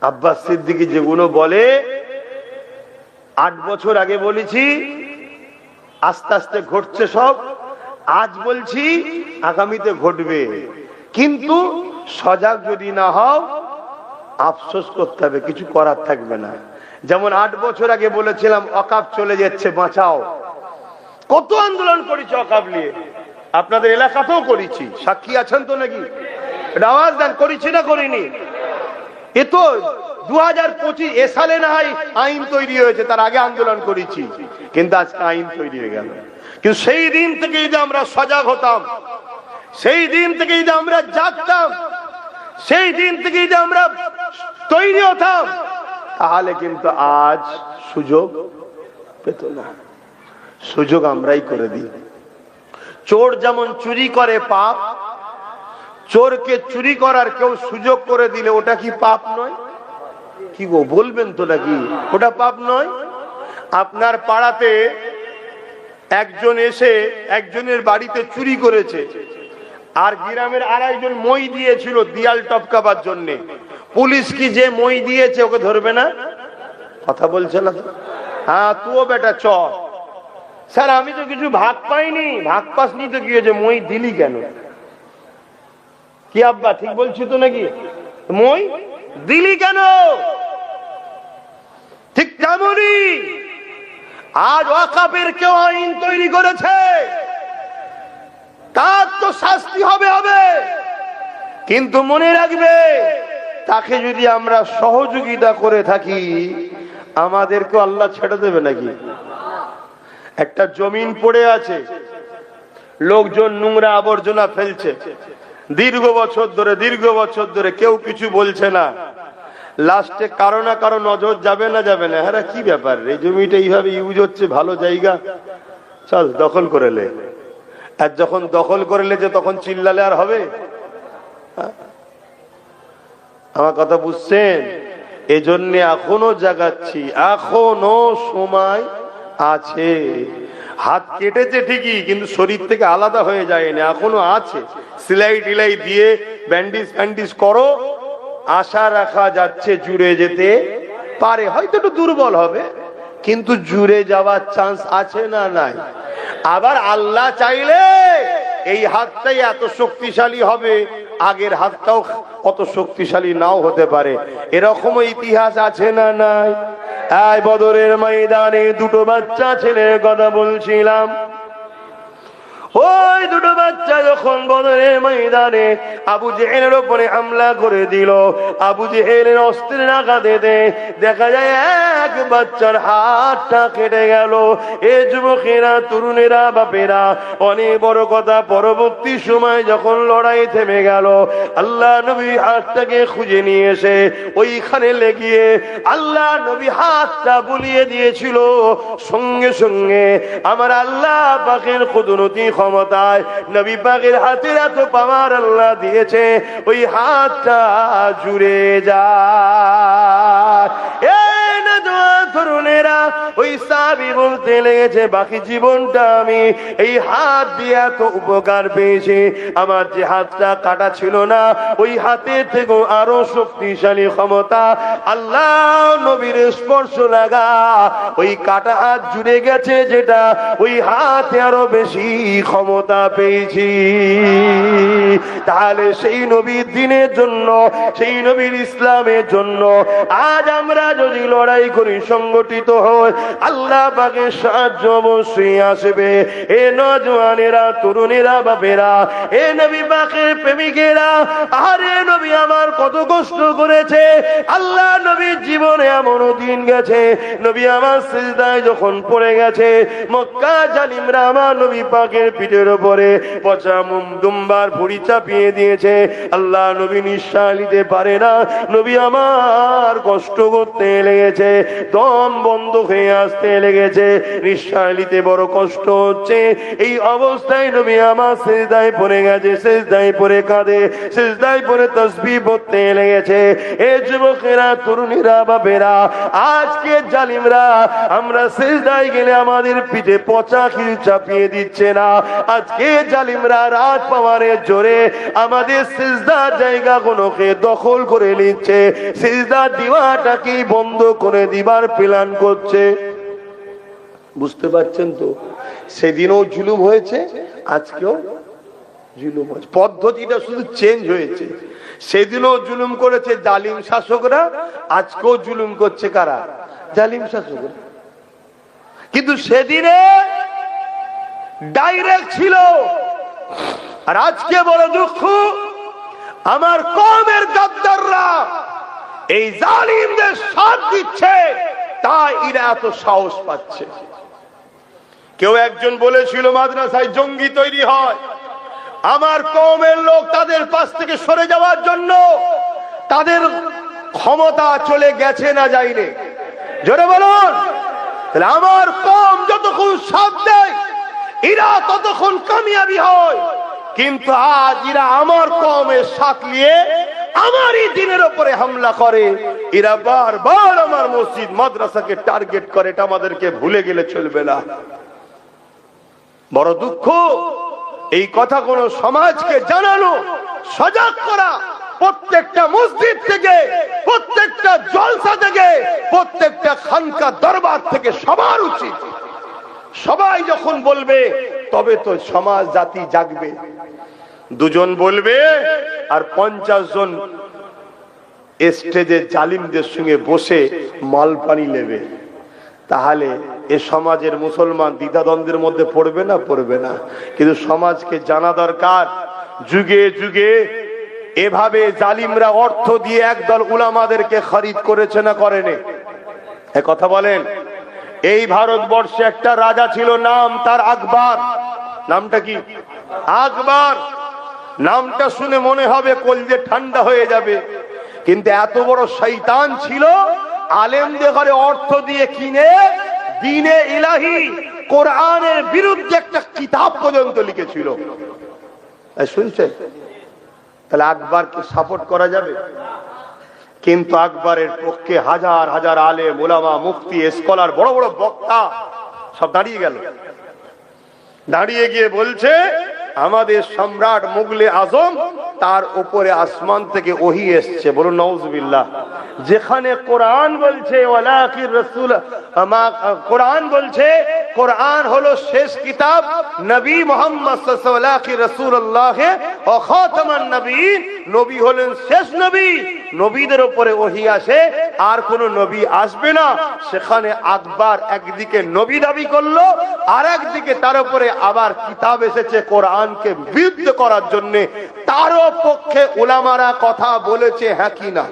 A: আব্বাস সিদ্দিকী যেগুলো বলে 8 বছর আগে বলেছি, আস্তে আস্তে ঘটছে সব। আজ বলছি আগামীতে ঘটবে, কিন্তু সজাগ যদি না হও আফসোস করতে হবে, কিছু করার থাকবে না। যেমন 8 বছর আগে বলেছিলাম ওয়াকফ চলে যাচ্ছে, বাঁচাও। কত আন্দোলন করেছি ওয়াকফ নিয়ে, আপনাদের এলাকাতেও করেছি, সাক্ষী আছেন তো নাকি? আওয়াজ দেন, করেছি না করিনি? এ তো 2025 এ সালে না হয় আইন তৈরি হয়েছে, তার আগে আন্দোলন করেছি, কিন্তু আজকে আইন তৈরি হয়ে গেল। কিন্তু সেই দিন থেকে যদি আমরা সজাগ হতাম, সেই দিন থেকে যদি আমরা জাগতাম, সেই দিন থেকে যদি আমরা তৈরি হতাম, তাহলে কিন্তু আজ সুযোগ পেত না। সুযোগ আমরাই করে দিই। চোর যেমন চুরি করে পাপ, চোরকে চুরি করার কেউ সুযোগ করে দিলে ওটা কি পাপ নয়? কি গো বলবেন তো নাকি? ওটা পাপ নয়? আপনার পাড়াতে একজন এসে একজনের বাড়িতে চুরি করেছে, আর গ্রামের আরেকজন মই দিয়েছিল দিয়াল টপকাবার জন্য। পুলিশ কি যে মই দিয়েছে ওকে ধরবে না? কথা বলছে না তো? হ্যাঁ, তুও বেটা চ। স্যার আমি তো কিছু ভাগ পাইনি। ভাগ পাসনি তো কি হয়েছে, মই দিলি কেন? কি আব্বা ঠিক বলছি তো নাকি? মই দিলি কেন? ঠিক তেমনই আজ ওয়াকফের কেউ আইন তৈরি করেছে, তার তো শাস্তি হবে হবে, কিন্তু মনে রাখবে তাকে যদি আমরা সহযোগিতা করে থাকি আমাদেরকে আল্লাহ ছেড়ে দেবে নাকি? একটা জমিন পড়ে আছে, লোকজন নোংরা আবর্জনা ফেলছে দীর্ঘ বছর ধরে কেউ কিছু বলছে না। লাস্টে কারো না কারো নজর যাবে না যাবে না, হ্যাঁ কি ব্যাপার, এই জমিটা এইভাবে ইউজ হচ্ছে, ভালো জায়গা, চল দখল করে লে। আর যখন দখল করে লেছে তখন চিল্লালে আর হবে? আমার কথা বুঝছেন? এজন্য এখনো জাগাচ্ছি, এখনো সময় আছে। হাত কেটেছে ঠিকই, কিন্তু শরীর থেকে আলাদা হয়ে যায়নি, এখনো আছে। সেলাই টিলাই দিয়ে ব্যান্ডেজ ফ্যান্ডেজ করো, আশা রাখা যাচ্ছে জুড়ে যেতে পারে। হয়তো একটু দুর্বল হবে, কিন্তু জুড়ে যাওয়ার চান্স আছে না নাই? আবার আল্লাহ চাইলে এই হাতটাই এত শক্তিশালী হবে, আগের হাতটাও অত শক্তিশালী নাও হতে পারে। এরকম ইতিহাস আছে না নাই? এই বদরের ময়দানে দুটো বাচ্চা ছেলের কথা বলছিলাম। ওই দুটো বাচ্চা যখন বদরের ময়দানে আবু জেহেলের উপরে হামলা করে দিল, আবু জেহেলের অস্ত্রের আঘাতে দেখা যায় এক বাচ্চার হাতটা কেটে গেল। এ যুবকেরা, তরুণেরা, বাপেরা, অনেক বড় কথা, পরবর্তী সময় যখন লড়াই থেমে গেল, আল্লাহ নবী হাতটাকে খুঁজে নিয়ে এসে ওইখানে লেগিয়ে আল্লাহ নবী হাতটা বুলিয়ে দিয়েছিল। সঙ্গে সঙ্গে আমার আল্লাহ পাকের কুদরতি ক্ষমতায় নবী পাকের হাতের এত পাওয়ার আল্লাহ দিয়েছে, ওই হাতটা জুড়ে যায়। তরুণেরা, ওই সাহাবী বলতে লেগেছে, বাকি জীবনটা আমি এই হাত দিয়ে এত উপকার পেয়েছি, আমার যে হাতটা কাটা ছিল না ওই হাতের থেকেও আরো শক্তিশালী ক্ষমতা আল্লাহ নবীর স্পর্শ লাগা ওই কাটা হাত জুড়ে গেছে, যেটা ওই হাতে আরো বেশি ক্ষমতা পেয়েছি। তাহলে সেই নবীর দিনের জন্য, সেই নবীর ইসলামের জন্য আজ আমরা যদি লড়াই করি, সংগঠিত হয়, আল্লাহ পাকের সাহায্য অবশ্যই আসবে। এ নওজওয়ানেরা, তরুণেরা, বাপেরা, এ নবী পাকের প্রেমিকেরা, আরে নবী আমার কত কষ্ট করেছে। আল্লাহ নবীর জীবনে এমনও দিন গেছে, নবী আমার সিজদায় যখন পড়ে গেছে, মক্কা জালিমরা আমার নবী পাকের পিঠের উপরে পচা দুম্বার ভুঁড়ি চাপিয়ে দিয়েছে। আল্লাহ নবী নিঃশ্বাস নিতে পারে না, নবী আমার কষ্ট করতে লেগেছে, দম বন্ধ হয়ে আসতে লেগেছে, নিঃশ্বাস নিতে বড় কষ্ট হচ্ছে। এই অবস্থায় নবী আমার সিজদায় পড়ে গেছে, সিজদায় পড়ে কাঁদে, সিজদায় পড়ে তাসবিহ পড়তে লেগেছে। এ যুবকেরা, তরুণীরা, বাপেরা, আজকে জালিমরা আমরা সিজদায় গেলে আমাদের পিঠে পচা খিল চাপিয়ে দিচ্ছে না। আজকে জালিমরা রাত পাওয়ারের জোরে আমাদের সিজদার জায়গাগুলোকে দখল করে নিচ্ছে, সিজদা দিওয়াটাকে বন্ধ করে দিবার প্ল্যান করছে। বুঝতে পারছেন তো? সেদিনও জুলুম হয়েছে, আজকেও জুলুম হয়েছে, পদ্ধতিটা শুধু চেঞ্জ হয়েছে। সেদিনও জুলুম করেছে জালিম শাসকরা, আজকেও জুলুম করছে কারা? জালিম শাসকরা। কিন্তু সেদিনে ডাইরেক্ট ছিল, আর আজকে বড় দুঃখ, আমার কওমের গাদ্দাররা এই জালিমদের সাথ দিচ্ছে, তাই এরা এত সাহস পাচ্ছে। কেউ একজন বলেছিল মাদ্রাসায় জঙ্গি তৈরি হয়, আমার কওমের লোক তাদের পাশ থেকে সরে যাওয়ার জন্য তাদের ক্ষমতা চলে গেছে না যায়নি? জোরে বলুন। তাহলে আমার কওম যতক্ষণ সাথ দেয় এরা ততক্ষণ কামিয়াবি হয়, কিন্তু আজ এরা আমার কওমের সাথ নিয়ে আমারই দিনের উপরে হামলা করে। এরা বারবার আমার মসজিদ মাদ্রাসাকে টার্গেট করে, এটা আমাদেরকে ভুলে গেলে চলবে না। বড় দুঃখ, এই কথা কোন সমাজকে জানানো, সজাগ করা, প্রত্যেকটা মসজিদ থেকে, প্রত্যেকটা জলসা থেকে, প্রত্যেকটা খানকা দরবার থেকে সবার উচিত। সবাই যখন বলবে তবে তো সমাজ জাতি জাগবে। দুজন বলবে আর 50 জন স্টেজে জালিমদের সঙ্গে বসে মালপানি নেবে, তাহলে এ সমাজের মুসলমান দ্বিধাদ্বন্দ্বের মধ্যে পড়বে না? পড়বে না। কিন্তু সমাজকে জানা দরকার, যুগে যুগে এভাবে জালিমরা অর্থ দিয়ে একদল উলামাদেরকে খরিদ করেছে না করেনি? এ কথা বলেন। এই ভারতবর্ষে একটা রাজা ছিল, নাম তার আকবর। নামটা কি? আকবর। নামটা শুনে মনে হবে কলজে ঠান্ডা হয়ে যাবে, কিন্তু এত বড় শয়তান ছিল, আলেমদের ঘরে অর্থ দিয়ে কিনে দ্বীনে ইলাহি কোরআনের বিরুদ্ধে একটা কিতাব পর্যন্ত লিখেছিল। শুনছেন? তাহলে আকবরকে সাপোর্ট করা যাবে? কিন্তু আকবরের পক্ষে হাজার হাজার আলেম, উলামা, মুফতি, স্কলার, বড় বড় বক্তা সব দাঁড়িয়ে গেল। দাঁড়িয়ে গিয়ে বলছে আমাদের সম্রাট মুগলে আজম, তার উপরে আসমান থেকে ওহী এসছে। বলুন নাউজুবিল্লাহ। যেখানে কোরআন বলছে ওয়ালাকির রাসূল, কোরআন বলছে কোরআন হলো শেষ কিতাব, নবী মুহাম্মদ সাল্লাল্লাহু আলাইহি রাসূলুল্লাহ ও খাতামান নবীন, নবী হলেন শেষ নবী, নবীদের উপরে ওহী আসে, আর কোন নবী আসবে না। সেখানে আকবর একদিকে নবী দাবি করলো, আর একদিকে তার উপরে আবার কিতাব এসেছে কোরআনকে বিরুদ্ধ করার জন্য, তারও পক্ষে উলামারা কথা বলেছে, হ্যাঁ কি না?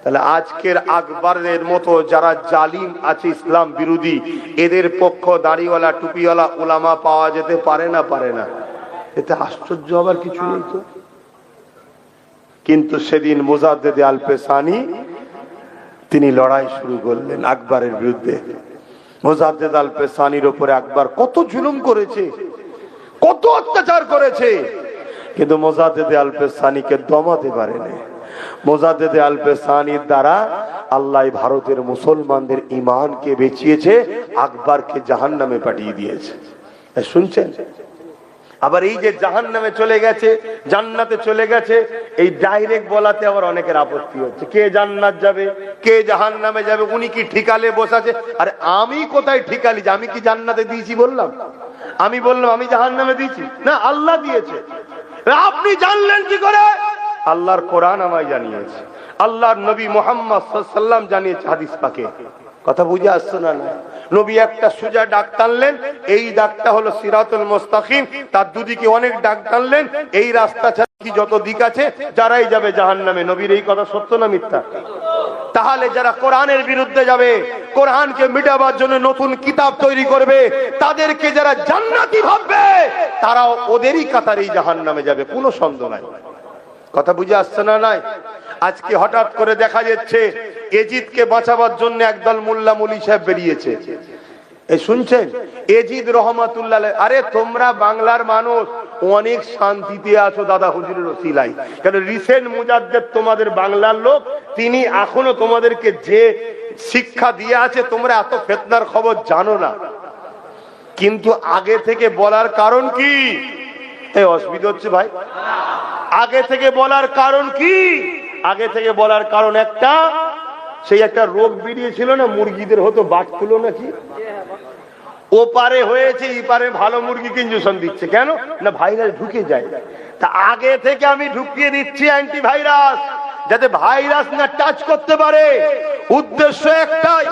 A: তাহলে আজকের আকবরের মতো যারা জালিম আছে, ইসলাম বিরোধী, এদের পক্ষ দাড়িওয়ালা টুপিওয়ালা উলামা পাওয়া যেতে পারে না? পারে না? এতে আশ্চর্য হবার কিছু নেই তো। কিন্তু সেদিন মুজাদ্দেদ আল পেসানি তিনি লড়াই শুরু করলেন আকবরের বিরুদ্ধে। মুজাদ্দেদ আল পেসানির উপরে আকবর কত জুলুম করেছে, কত অত্যাচার করেছে, কিন্তু মুজাদ্দেদ আল পেসানিকে দমাতে পারেনি। মুজাদ্দেদ আল পেসানির দ্বারা আল্লাহ ভারতের মুসলমানদের ঈমানকে বাঁচিয়েছে, আকবরকে জাহান্নামে পাঠিয়ে দিয়েছে। শুনছেন? আবার এই যে জাহান্নামে চলে গেছে, জান্নাতে চলে গেছে, এই ডাইরেক্ট বলাতে আবার অনেকের আপত্তি হচ্ছে। কে জান্নাত যাবে, কে জাহান্নামে যাবে, উনি কি ঠিকালে বসাছে? আরে আমি কোথায় ঠিকালি? আমি কি জান্নাতে দিয়েছি বললাম? আমি বললাম আমি জাহান্নামে দিয়েছি? না, আল্লাহ দিয়েছে। আপনি জানলেন কি করে? আল্লাহর কোরআন আমায় জানিয়েছে, আল্লাহর নবী মুহাম্মদ সাল্লাল্লাহু আলাইহি ওয়াসাল্লাম জানিয়েছে হাদিস পাকে। কথা বুঝে আসছে না? না, নবী একটা সোজা ডাক টানলেন, এই ডাকটা হলো সিরাতুল মুস্তাকিম, তার দুদিকে অনেক ডাক টানলেন, এই রাস্তা ছাড়া কি যত দিক আছে যারাই যাবে জাহান্নামে। নবীর এই কথা সত্য না মিথ্যা? তাহলে যারা কোরআনের বিরুদ্ধে যাবে, কোরআনকে মিটাবার জন্য নতুন কিতাব তৈরি করবে, তাদেরকে যারা জান্নাতি ভাববে, তারাও ওদেরই কাতারেই জাহান্নামে যাবে, কোনো সন্দেহ নাই। কথা বুঝে আসছে না? নাই। আজকে হঠাৎ করে দেখা যাচ্ছে এজিদকে বাঁচাবার জন্য একদল মোল্লা মুলি সাহেব বেরিয়েছে। এই শুনছেন, এজিদ রহমাতুল্লাহ। আরে তোমরা বাংলার মানুষ অনেক শান্তিতে আছো দাদা হুজুরের ওসিলায়। কেন রিসেন্ট মুজাদ্দেদ তোমাদের বাংলার লোক, তিনি এখনো তোমাদেরকে যে শিক্ষা দিয়ে আছে তোমরা এত ফিতনার খবর জানো না। কিন্তু আগে থেকে বলার কারণ কি? এই অসুবিধা হচ্ছে ভাই। আগে থেকে বলার কারণ কি? আগে থেকে বলার কারণ একটা, সেই একটা রোগ বেরিয়েছিল না, মুরগিদের হতো বাট ফুলো নাকি, ও পারে হয়েছে, এই পারে ভালো মুরগিকে ইঞ্জেকশন দিচ্ছে। কেন না ভাইরাস ঢুকে যায়। তা আগে থেকে আমি ঢুকিয়ে দিচ্ছি অ্যান্টিভাইরাস, যাতে ভাইরাস না টাচ করতে পারে। উদ্দেশ্য একটাই,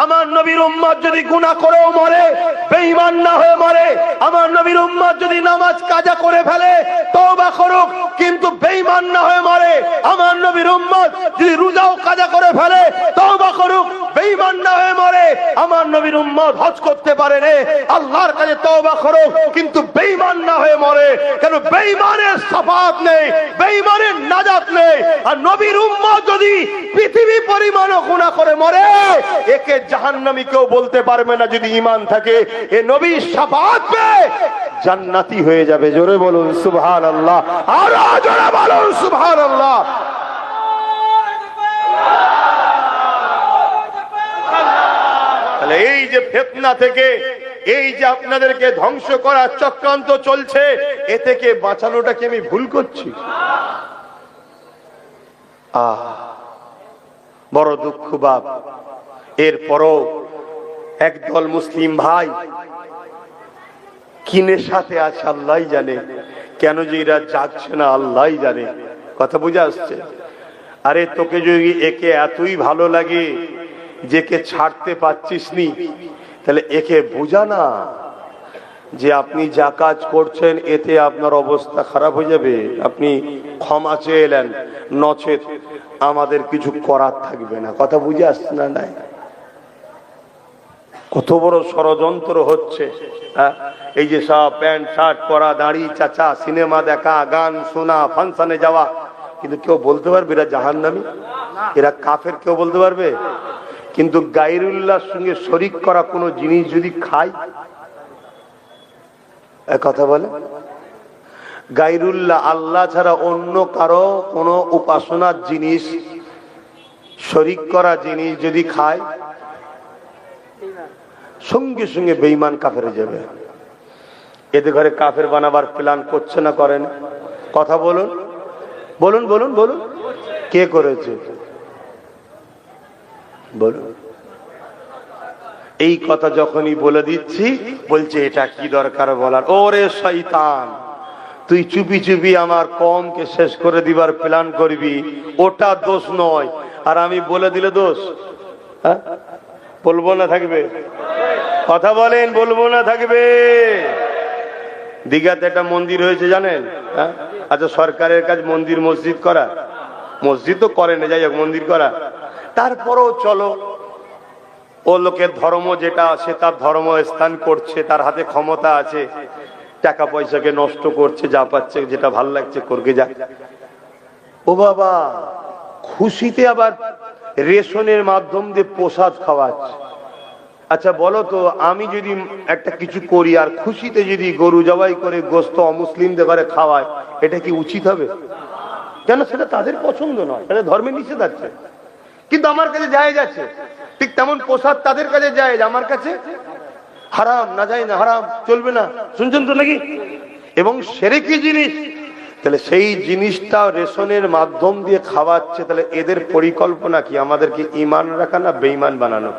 A: আমার নবীর উম্মত যদি গুনাহ করেও মরে, বেঈমান না হয়ে মরে। আমার নবীর উম্মত যদি নামাজ কাজা করে ফেলে, তওবা করুক, কিন্তু বেঈমান না হয়ে মরে। আমার নবীর উম্মত যদি রোজাও কাজা করে ফেলে, তওবা করুক, বেঈমান না হয়ে মরে। আমার নবীর উম্মত হজ করতে পারে না, আল্লাহর কাছে তওবা করুক, কিন্তু বেঈমান না হয়ে মরে। কেন? বেঈমানের শাফাত নেই, বেঈমানের নাজাত নেই। আর নবীর উম্মত যদি পৃথিবী পরিমাণও গুনাহ করে মরে, একে জাহান্নামী কেউ বলতে পারবে না যদি ঈমান থাকে। এ নবীর শাফাআত পেয়ে জান্নাতি হয়ে যাবে। জোরে বলুন সুবহানাল্লাহ, আর জোরে বলুন সুবহানাল্লাহ। তাহলে এই যে ফিতনা থেকে, এই যে আপনাদেরকে ধ্বংস করার চক্রান্ত চলছে, এ থেকে বাঁচানোটা কি আমি ভুল করছি? বড় দুঃখ বাপ। এরপরও একদল মুসলিম ভাই কিনের সাথে আছে আল্লাহ জানে, কেন যে এরা যাচ্ছে না আল্লাহ জানে। কথা বুঝে আসছে? আরে তোকে যদি একে এতই ভালো লাগে যে কে ছাড়তে পারছিস নি, তাহলে একে বুঝা না যে আপনি যা কাজ করছেন এতে আপনার অবস্থা খারাপ হয়ে যাবে। আপনি ক্ষমা চেয়ে এলেন, নচেত আমাদের কিছু করার থাকবে না। কথা বুঝে আসছে না? নাই, কত বড় ষড়যন্ত্র হচ্ছে। এই যে সব প্যান্ট শার্ট পরা, দাড়ি চাচা, সিনেমা দেখা, গান শোনা, ফাংশনে যাওয়া, কিন্তু কেউ বলতে পারবে এরা জাহান্নামী, এরা কাফের? কেউ বলতে পারবে? কিন্তু গায়রুল্লাহর সঙ্গে শরীক করা কোনো জিনিস যদি খায়, কথা বলে গায়রুল্লাহ, আল্লাহ ছাড়া অন্য কারো কোনো উপাসনার জিনিস, শরীক করা জিনিস যদি খায়, সঙ্গে সঙ্গে বেঈমান কাফের হয়ে যাবে। এদের ঘরে কাফের বানাবার প্ল্যান করছে না করেন? কথা বলুন, বলুন বলুন বলুন, কে করেছে বলুন? এই কথা যখনই বলে দিচ্ছি, বলছে এটা কি দরকার বলার? ওরে শয়তান, তুই চুপি চুপি আমার কওমকে শেষ করে দিবার প্ল্যান করবি, ওটা দোষ নয়। আর আমি বলে দিলে দোষ? হ্যাঁ, বলবো না থাকবে? কথা বলেন, বলবো না থাকবে? দীঘাতে একটা মন্দির হয়েছে জানেন? হ্যাঁ, আচ্ছা, সরকারের কাজ মন্দির মসজিদ করা, মসজিদ তো করে না, যাই হোক মন্দির করা। তারপরেও চলো, ও লোকের ধর্ম যেটা আছে তার ধর্ম স্থান করছে, তার হাতে ক্ষমতা আছে, টাকা পয়সাকে নষ্ট করছে, যা পাচ্ছে যেটা ভাল লাগছে করবে, যা। ও বাবা, খুশিতে আবার রেশনের মাধ্যম দিয়ে প্রসাদ খাওয়াচ্ছে। আচ্ছা বলো তো, আমি যদি একটা কিছু করি আর খুশিতে যদি গরু জবাই করে গোস্ত অমুসলিমদের ঘরে খাওয়ায়, এটা কি উচিত হবে? কেন? সেটা তাদের পছন্দ নয়, সেটা ধর্মে নিষেধ আছে, কিন্তু আমার কাছে জায়েজ আছে। ঠিক তেমন প্রসাদ তাদের কাছে জায়েজ, আমার কাছে হারাম। না যায় না, হারাম, চলবে না। শুনছেন তো নাকি? এবং শিরকি জিনিস, তাহলে সেই জিনিসটা রেশনের মাধ্যম দিয়ে খাওয়াচ্ছে, তাহলে এদের পরিকল্পনা কি? আমাদেরকে ঈমান রাখা না বেঈমান বানানো?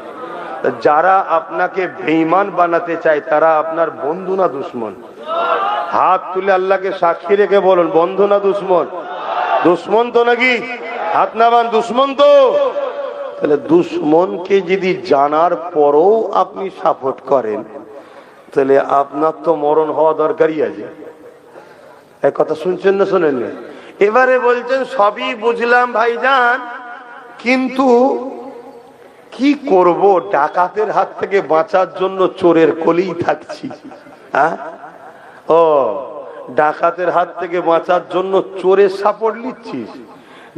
A: যারা আপনাকে বেঈমান বানাতে চায় তারা আপনার বন্ধু না দুশমন? হাত তুলে আল্লাহকে সাক্ষী রেখে বলুন, বন্ধু না দুশমন? দুশমন তো নাকি? হাত নামান, দুশমন তো। তাহলে দুশমনকে যদি জানার পরও আপনি সাপোর্ট করেন, তাহলে আপনার তো মরণ হওয়া দরকারই আছে। এক কথা শুনছেন না শোনেন না? এবারে বলছেন সবই বুঝলাম ভাইজান, কিন্তু কি করব, ডাকাতের হাত থেকে বাঁচার জন্য চোরের কোলেই থাকছি। হ্যাঁ, ও ডাকাতের হাত থেকে বাঁচার জন্য চোরের সাপোর্ট নিচ্ছিস?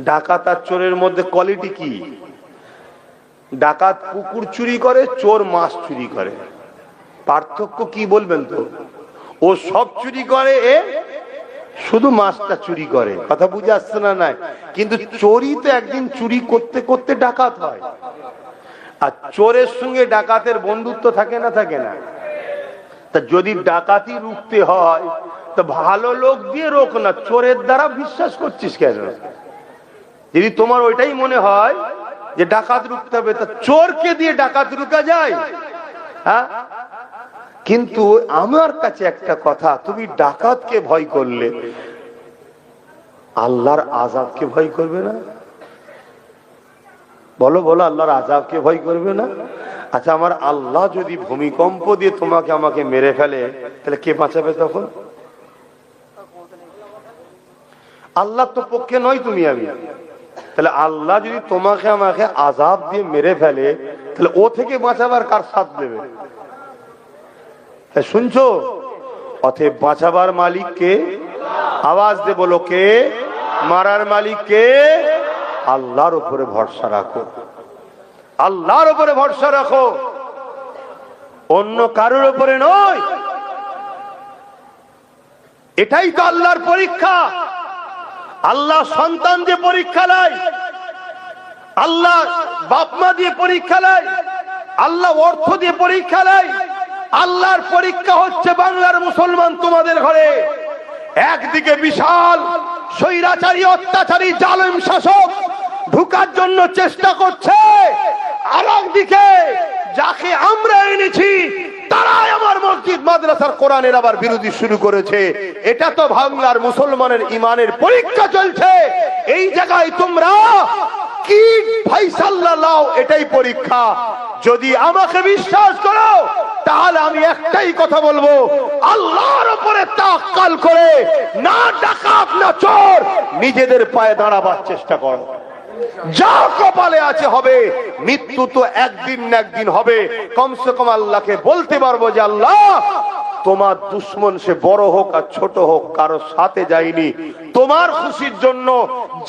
A: ডাকাত আর চোরের মধ্যে কোয়ালিটি কি? ডাকাত কুকুর চুরি করে, চোর মাছ চুরি করে। পার্থক্য কি বলবেন তো? ও সব চুরি করে, এ শুধু মাছটা চুরি করে। কথা বুঝে আসছে না? নাই। কিন্তু চোরই তো একদিন চুরি করতে করতে ডাকাত হয়। আর চোরের সঙ্গে ডাকাতের বন্ধুত্ব থাকে না? থাকে না? তা যদি ডাকাতি রুখতে হয় তো ভালো লোক দিয়ে রোক না, চোরের দ্বারা বিশ্বাস করছিস কেন? যদি তোমার ওইটাই মনে হয় যে ডাকাত রুখতে হবে, তা চোরকে দিয়ে ডাকাত রুকা যায়? হ্যাঁ, কিন্তু আমার কাছে একটা কথা, তুমি ডাকাতকে ভয় করলে আল্লাহর আযাবকে ভয় করবে না? বলো বলো, আল্লাহর আযাবকে ভয় করবে না? আচ্ছা, আমার আল্লাহ যদি ভূমিকম্প দিয়ে তোমাকে আমাকে মেরে ফেলে, তাহলে কে বাঁচাবে তখন? আল্লাহ তো পক্ষে নয় তুমি আমি। তাহলে আল্লাহ যদি তোমাকে আমাকে আযাব দিয়ে মেরে ফেলে, তাহলে ও থেকে বাঁচাবার কার সাথ দেবে? শুনছো? অতএব বাঁচাবার মালিক কে? আওয়াজ দে বলো, কে? মারার মালিক কে? আল্লাহর উপরে ভরসা রাখো, আল্লাহর উপরে ভরসা রাখো, অন্য কারোর উপরে নয়। এটাই তো আল্লাহর পরীক্ষা। আল্লাহ সন্তান দিয়ে পরীক্ষা নেয়, আল্লাহ বাপ মা দিয়ে পরীক্ষা নেয়, আল্লাহ অর্থ দিয়ে পরীক্ষা নেয়। আল্লাহর পরীক্ষা হচ্ছে বাংলার মুসলমান তোমাদের ঘরে। একদিকে বিশাল স্বৈরাচারী অত্যাচারী জালেম শাসক ঢুকার জন্য চেষ্টা করছে, আর একদিকে যাকে আমরা এনেছি তারাই আমার মসজিদ মাদ্রাসার কোরআনের আবার বিরোধী শুরু করেছে। এটা তো বাংলার মুসলমানের ইমানের পরীক্ষা চলছে। এই জায়গায় তোমরা কি ফায়সালা লাও, এটাই পরীক্ষা। যদি আমাকে বিশ্বাস করো তাহলে আমি একটাই কথা বলবো, আল্লাহর উপরে তাওয়াক্কুল করে না ডাকাত না চোর, নিজেদের পায়ে দাঁড়াবার চেষ্টা করো। যা কপালে আছে হবে, মৃত্যু তো একদিন না একদিন হবে। কমসে কম আল্লাহকে বলতে পারবো যে আল্লাহ, তোমার দুশ্মন সে বড় হোক আর ছোট হোক কারো সাথে যায়নি, তোমার খুশির জন্য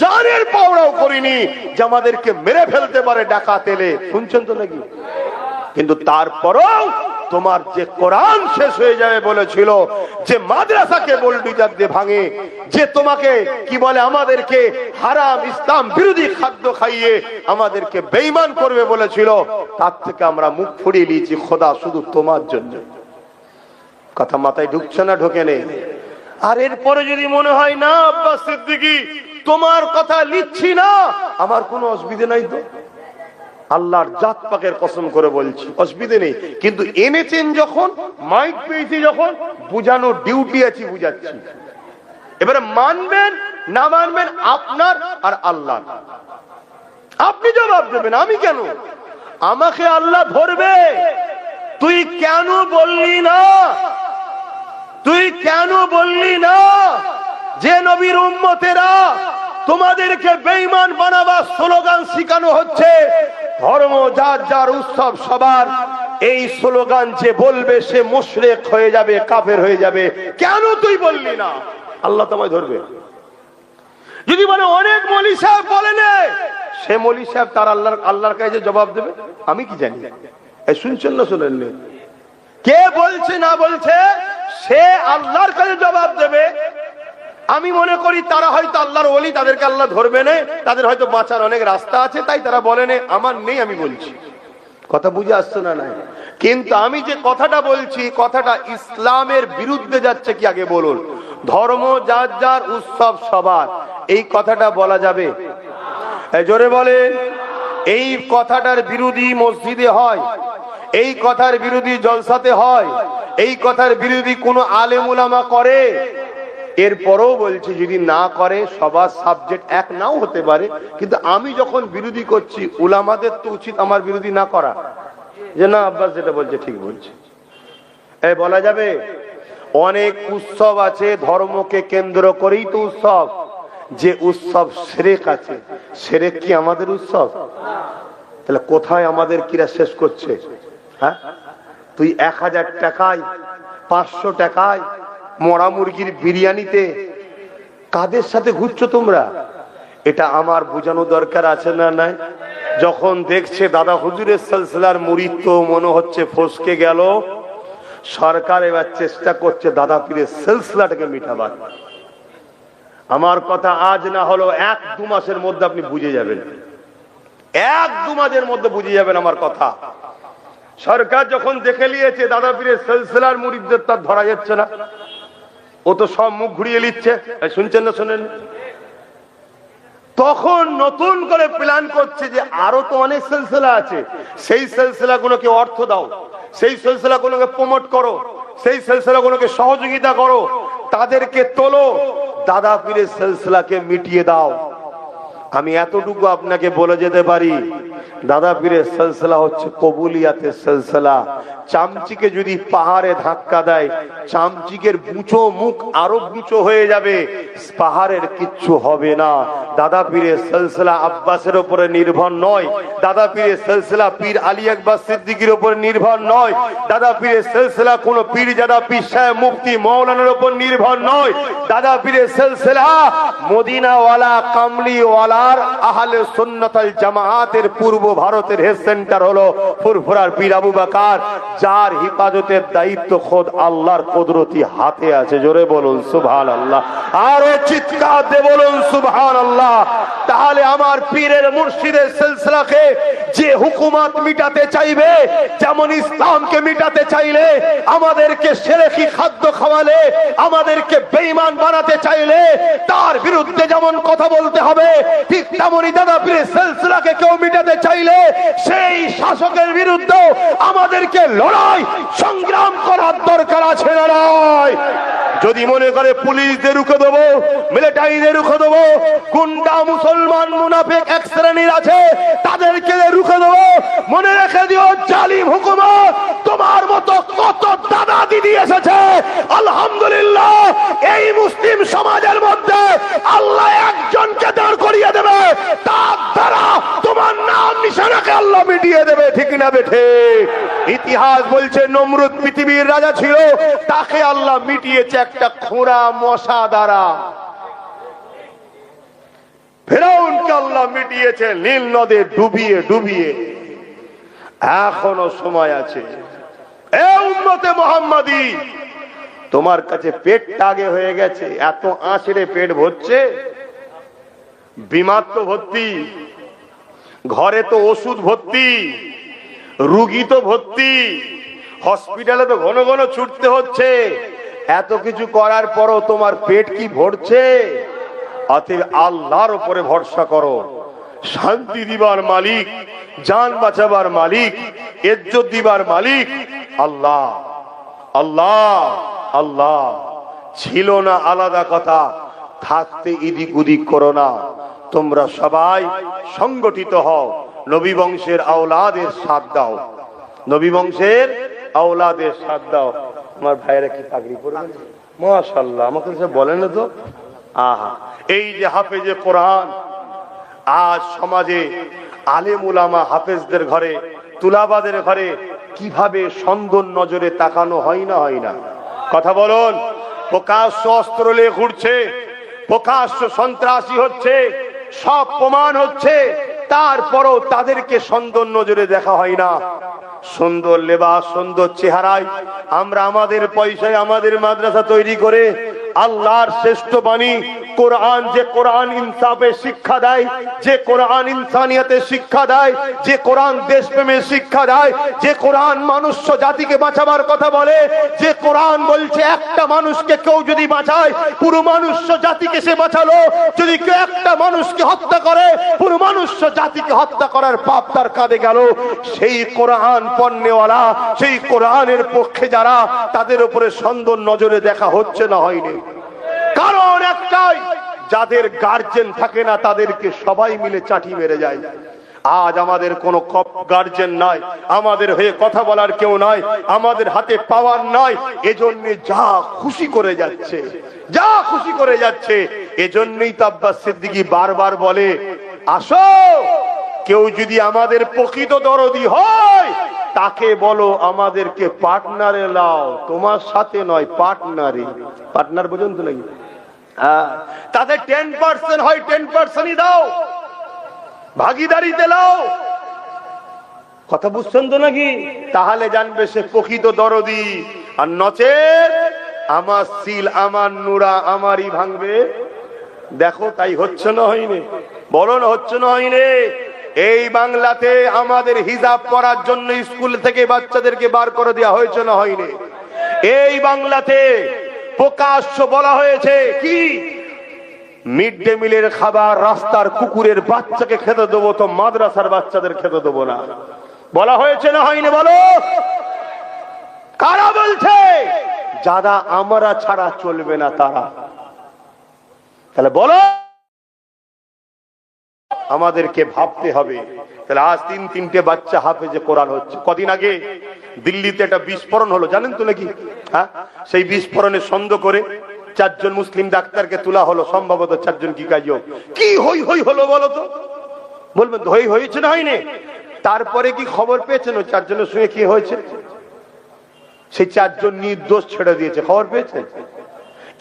A: জানের পাওড়াও করিনি যে আমাদেরকে মেরে ফেলতে পারে ডাকাত এলে। শুনছেন তো নাকি? কিন্তু তারপরেও তোমার যে কোরআন শেষ হয়ে যাবে বলেছিল, যে মাদ্রাসাকে বোল্ডুজার দিয়ে ভাঙে, যে তোমাকে কি বলে আমাদেরকে হারাম ইসলাম বিরোধী খাদ্য খাইয়ে আমাদেরকে বেঈমান করবে বলেছিল, তার থেকে আমরা মুখ ফুরিয়ে নিয়েছি খোদা শুধু তোমার জন্য। কথা মাথায় ঢুকছে না? ঢোকে নেই। আর এরপরে যদি মনে হয় না আব্বাস সিদ্দিকী তোমার কথা লিখছি না, আমার কোনো অসুবিধা নাই তো। আল্লাহর জাত পাকের কসম করে বলছি, অসুবিধা নেই। কিন্তু এনেছেন যখন, মাইক পেয়েছি যখন, বুঝানো ডিউটি আছে, বুঝাচ্ছি। এবারে মানবেন না মানবেন আপনার আর আল্লাহ। আপনি জবাব দেবেন, আমি কেন? আমাকে আল্লাহ ধরবে। তুই কেন বললি না, তুই কেন বললি না যে নবীর উম্মতেরা তোমাদেরকে বেঈমান বানাবার স্লোগান শিখানো হচ্ছে, ধর্ম যার যার উৎসব সবার, এই স্লোগান যে বলবে সে মুশরিক হয়ে যাবে, কাফের হয়ে যাবে। কেন তুই বললি না? আল্লাহ তোমায় ধরবে। যদি মানে অনেক মৌলী সাহেব বলেন, সে মৌলী সাহেব তার আল্লাহর কাছে জবাব দেবে, আমি কি জানি? এই শুনছেন না শুনেন? কে বলছে না বলছে সে আল্লাহর কাছে জবাব দেবে। আমি মনে করি তারা হয়তো আল্লাহর ওলি, তাদেরকে আল্লাহ ধরবে না, তাদের হয়তো বাঁচার অনেক রাস্তা আছে, তাই তারা বলে না। আমার নেই, আমি বলছি। কথা বুঝে আসছে না? নাই। কিন্তু আমি যে কথাটা বলছি, কথাটা ইসলামের বিরুদ্ধে যাচ্ছে কি? আগে বলুন। ধর্ম যার যার, উৎসব সবার, এই কথাটা বলা যাবে? জোরে বলেন। এই কথাটার বিরোধী মসজিদে হয়, এই কথার বিরোধী জলসাতে হয়, এই কথার বিরোধী কোন আলেম উলামা করে। এরপরও বলছি, যদি না করে, সবার সাবজেক্ট এক নাও হতে পারে, কিন্তু আমি যখন বিরোধী করছি, উলামাদের তো উচিত আমার বিরোধী না করা, যে না আব্বাস যেটা বলছে ঠিক বলছে। এই বলা যাবে? অনেক উৎসব আছে ধর্মকে কেন্দ্র করেই তো উৎসব। যে উৎসব শিরক আছে, শিরক কি আমাদের উৎসব? তাহলে কোথায় আমাদের কিরা শেষ করছে? হ্যাঁ, তুই 1000 টাকায় 500 টাকায় মরা মুরগির বিরিয়ানিতে কাদের সাথে ঘুরছো তোমরা? এটা আমার বোঝানো দরকার আছে না নাই? যখন দেখছে দাদা হুজুরের সিলসিলার মুরিদ তো মনে হচ্ছে ফসকে গেল, সরকার এবার চেষ্টা করছে দাদা পীরের সিলসিলাটাকে মিটাবার। আমার কথা আজ না হলো 1-2 মাসের মধ্যে আপনি বুঝে যাবেন, 1-2 মাসের মধ্যে বুঝে যাবেন আমার কথা। সরকার যখন দেখে নিয়েছে দাদা পীরের সিলসিলার মুরিদদের তার ধরা যাচ্ছে না, ও তো সব মুখ ঘুরিয়ে নিচ্ছে, শুনছেন না শোনেন, তখন নতুন করে প্ল্যান করছে যে আরো তো অনেক সিলসিলা আছে, সেই সিলসিলাগুলোকে অর্থ দাও, সেই সিলসিলাগুলোকে প্রমোট করো, সেই সিলসিলাগুলোকে সহযোগিতা করো, তাদেরকে তোলো, দাদা পীরের সিলসিলাকে মিটিয়ে দাও। আমি এতটুকু আপনাকে বলে যেতে পারি, দাদা পীরের সিলসিলা হচ্ছে কবুলিয়াতের সিলসিলা। চামচিকে যদি পাহাড়ে ধাক্কা দেয়, চামচিকের বুচো মুখ আরো বুচো হয়ে যাবে, পাহাড়ের কিচ্ছু হবে না। দাদা পীরের সিলসিলা আব্বাসের উপরে নির্ভর নয়, দাদা পীরের সিলসিলা পীর আলী আকবর সিদ্দিকীর উপরে নির্ভর নয়, দাদা পীরের সিলসিলা কোন পীর জাদা পীর সাহেব মুফতি মাওলানার উপর নির্ভর নয়, দাদা পীরের সিলসিলা মদিনাওয়ালা কামলিওয়ালার আহলে সুন্নাত ওয়াল জামাআতের পূর্ব ভারতের হেড সেন্টার হলো ফুরফুরার পীর আবু বকর, যার হিফাজতের দায়িত্ব খোদ আল্লাহর কুদরতি হাতে আছে। জোরে বলুন সুবহানাল্লাহ, আরো চিৎকার দিয়ে বলুন সুবহানাল্লাহ। তাহলে আমার পীরের মুর্শিদের সিলসিলাকে যে হুকুমত মিটাতে চাইবে, যেমন ইসলামকে মিটাতে চাইলে, আমাদেরকে শিরকি খাদ্য খাওয়ালে, আমাদেরকে বেঈমান বানাতে চাইলে তার বিরুদ্ধে যেমন কথা বলতে হবে, ঠিক তেমনি দাদা পীরের সিলসিলাকে কেউ মিটাতে চাইলে সেই শাসকের বিরুদ্ধে আমাদেরকে লড়াই সংগ্রাম করার দরকার আছে না নাই? যদি মনে করে পুলিশদের রুখে দেবো, মিলিটারিদের রুখে দেবো, গুন্ডা মুসলমান মুনাফিক এক শ্রেণীর আছে তাদেরকে রুখে দেবো, মনে রেখে দিও জালিম হুকুমত তোমার মতো কত দাদা দিদি এসেছে, আলহামদুলিল্লাহ এই মুসলিম সমাজের মধ্যে আল্লাহ একজনকে দাঁড় করিয়ে দেবে, তার দ্বারা তোমার নাম নিশানাকে আল্লাহ মিটিয়ে দেবে। ঠিক না বেঠে? ইতিহাস বলছে নমরুদ পৃথিবীর রাজা ছিল, তাকে আল্লাহ মিটিয়েছে একটা খোঁড়া মশা দ্বারা। ফেরাউনকে আল্লাহ মিটিয়েছে নীল নদে ডুবিয়ে ডুবিয়ে। এখনো সময় আছে। এ উম্মতে মুহাম্মাদি, তোমার কাছে পেট টাগে হয়ে গেছে, এত আঁচড়ে পেট ভরছে, বিমার তো ভর্তি, ঘরে তো ওষুধ ভর্তি, রুগী তো ভর্তি, হসপিটালে তো ঘন ঘন ছুটতে হচ্ছে, এত কিছু করার পরও তোমার পেট কি ভরছে? অতএব আল্লাহর উপরে ভরসা করো। শান্তি দিবার মালিক, জান বাঁচাবার মালিক, ইজ্জত দিবার মালিক আল্লাহ। আল্লাহ আল্লাহ ছিল না আলাদা কথা, থাকতে ইদিক উদিক করো না। তোমরা সবাই সংগঠিত হও, নবী বংশের আওলাদের সাথ দাও, নবী বংশের আওলাদের সাথ দাও। আমার ভাইরা কি পাগড়ি পরবেন? মাশাআল্লাহ, আমাকে বলেন না তো। আহা, এই যে হাফেজে কোরআন, আজ সমাজে আলেম উলামা হাফেজদের ঘরে, তুলাবাদের ঘরে কিভাবে সুন্দর নজরে তাকানো হয় না হয় না? কথা বলুন। প্রকাশ্য অস্ত্র নিয়ে ঘুরছে, প্রকাশ্য সন্ত্রাসী হচ্ছে, সব প্রমাণ হচ্ছে, তারপরও তাদেরকে সুন্দর নজরে দেখা হয় না। সুন্দর লেবাস, সুন্দর চেহারায় আমরা আমাদের পয়সায় আমাদের মাদ্রাসা তৈরি করে আল্লাহর শ্রেষ্ঠ বাণী কোরআন, যে কোরআন ইনসাফের শিক্ষা দেয়, যে কোরআন ইনসানিয়তের শিক্ষা দেয়, যে কোরআন দেশপ্রেমের শিক্ষা দেয়, যে কোরআন মনুষ্য জাতিকে বাঁচাবার কথা বলে, যে কোরআন বলছে একটা মানুষকে কেউ যদি বাঁচায় পুরো মনুষ্য জাতিকে সে বাঁচালো, যদি কেউ একটা মানুষকে হত্যা করে পুরো মনুষ্য জাতিকে হত্যা করার পাপ তার কাঁধে গেল। সেই কোরআন পণ্যওয়ালা, সেই কোরআনের পক্ষে যারা, তাদের উপরে সুন্দর নজরে দেখা হচ্ছে না হয়নি? কারণ একটাই, যাদের গার্জেন থাকে না তাদেরকে সবাই মিলে চাটি মেরে যায়। আজ আমাদের কোনো গার্জেন নাই, আমাদের হয়ে কথা বলার কেউ নাই, আমাদের হাতে পাওয়ার নাই, এজন্য যা খুশি করে যাচ্ছে, যা খুশি করে যাচ্ছে। এজন্যই তো আব্বাস সিদ্দিকী বারবার বলে, আসো, কেউ যদি আমাদের প্রকৃত দরদি হয় তাকে বলো আমাদেরকে পার্টনারে লাও, তোমার সাথে নয়, পার্টনারে। পার্টনার পর্যন্ত নাকি? তাতে 10% হয়, 10%ই দাও, ভাগিদারিতে লাও। কথা বুঝছেন তো নাকি? তাহলে জানবে সে প্রকৃত দরদি। আর নচেত আমার সিল আমার নুরা আমারই ভাঙবে। দেখো তাই হচ্ছে না হয়নি? বলো না হচ্ছে না হয়নি? এই বাংলাতে আমাদের হিজাব পরার জন্য স্কুল থেকে বাচ্চাদেরকে বার করে দেওয়া হয়েছে না হয়নি? এই বাংলাতে প্রকাশ্য বলা হয়েছে কি মিড ডে মিলের খাবার রাস্তার কুকুরের বাচ্চাকে খেতে দেবো, তো মাদ্রাসার বাচ্চাদের খেতে দেবো না। বলা হয়েছে না হয়নি? বলো কারা বলছে? যারা আমরা ছাড়া চলবে না তারা। তাহলে বলো আমাদেরকে ভাবতে হবে। তাহলে আজ তিনটে বাচ্চা হাফেজে কোরআন হচ্ছে। কদিন আগে দিল্লিতে একটা বিস্ফোরণ হলো, জানেন তো নাকি? হ্যাঁ, সেই বিস্ফোরণে সন্দেহ করে 4 জন মুসলিম ডাক্তারকে তোলা হলো, সম্ভবত 4 জন কি কাজ কি হই হই হলো বলো তো? বলবেন তো হই হয়েছে না হয়নি? তারপরে কি খবর পেয়েছেন ওই 4 জনের সঙ্গে কি হয়েছে? সেই 4 জন নির্দোষ ছেড়ে দিয়েছে, খবর পেয়েছেন?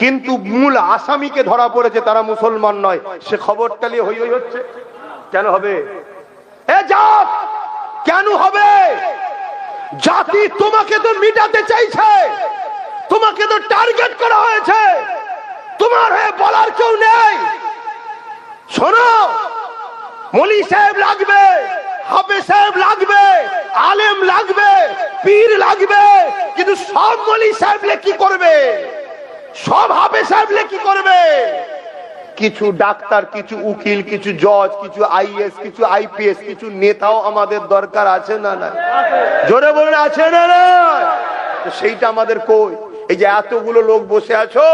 A: কিন্তু মূল আসামিকে ধরা পড়েছে, তারা মুসলমান নয়। সে খবরটা নিয়ে হই হই হচ্ছে কেন হবে? কেন হবে? জাতি তোমাকে তো মিটাতে চাইছে, তোমাকে তো টার্গেট করা হয়েছে, তোমার হয়ে বলার কেউ নেই। শোনো, মলি সাহেব লাগবে, হাফেজ সাহেব লাগবে, আলেম লাগবে, পীর লাগবে, কিন্তু সব মলি সাহেব কি করবে? সব হাফেজ সাহেব কি করবে? কিছু ডাক্তার, কিছু উকিল, কিছু জজ, কিছু আইএস, কিছু আইপিএস, কিছু নেতাও আমাদের দরকার আছে না? না জোরে বলুন, আছে না? না সেইটা আমাদের কই? এই যে এতগুলো লোক বসে আছো,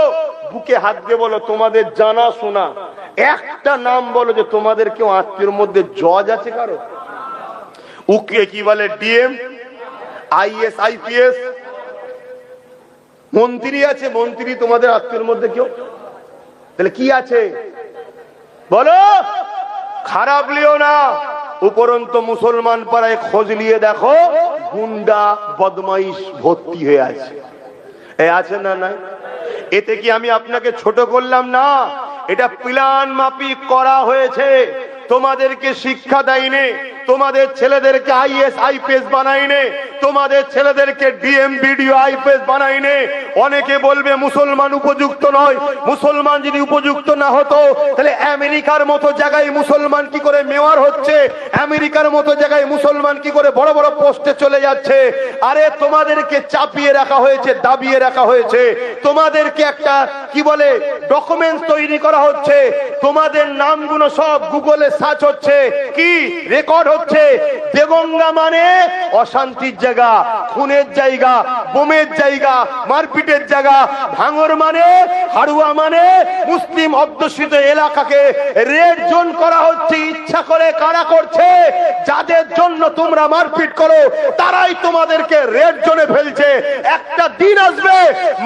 A: বুকে হাত দিয়ে বলো তোমাদের জানা শোনা একটা নাম বলো যে তোমাদের কেউ আত্মীয়র মধ্যে জজ আছে কারো? উকিল কি বলে? ডিএম, আইএস, আইপিএস, মন্ত্রী আছে? মন্ত্রী তোমাদের আত্মীয়র মধ্যে কেউ? তাহলে কি আছে বলো? খারাপ লিও না। উপরন্ত মুসলমান পাড়ায় খোঁজ নিয়ে দেখো, গুন্ডা বদমাইশ ভর্তি হয়ে আছে। আছে না? নাই? এতে কি আমি আপনাকে ছোট করলাম? না, এটা প্ল্যান মাফিক করা হয়েছে। তোমাদেরকে শিক্ষা দেয়নি, তোমাদের ছেলেদেরকে আইএস আইপিএস বানাইনে, তোমাদের ছেলেদেরকে ডিএম বিডিও আইপিএস বানাইনে। অনেকে বলবে মুসলমান উপযুক্ত নয়। মুসলমান যদি উপযুক্ত না হতো তাহলে আমেরিকার মতো জায়গায় মুসলমান কি করে মেয়র হচ্ছে? আমেরিকার মতো জায়গায় মুসলমান কি করে বড় বড় পোস্টে চলে যাচ্ছে? আরে তোমাদেরকে চাপিয়ে রাখা হয়েছে, দাবিয়ে রাখা হয়েছে। তোমাদেরকে একটা কি বলে ডকুমেন্টস তৈরি করা হচ্ছে। তোমাদের নামগুলো সব গুগলে সার্চ হচ্ছে, কি রেকর্ড হচ্ছে। দেগঙ্গা মানে অশান্তির জায়গা, খুনের জায়গা, বোমের জায়গা, মারপিটের জায়গা। ভাঙর মানে, হাড়ুয়া মানে মুসলিম অধ্যুষিত এলাকাকে রেড জোন করা হচ্ছে। ইচ্ছা করে কারা করছে? যাদের জন্য তোমরা মারপিট করো তারাই তোমাদেরকে রেড জোনে ফেলছে। একটা দিন আসবে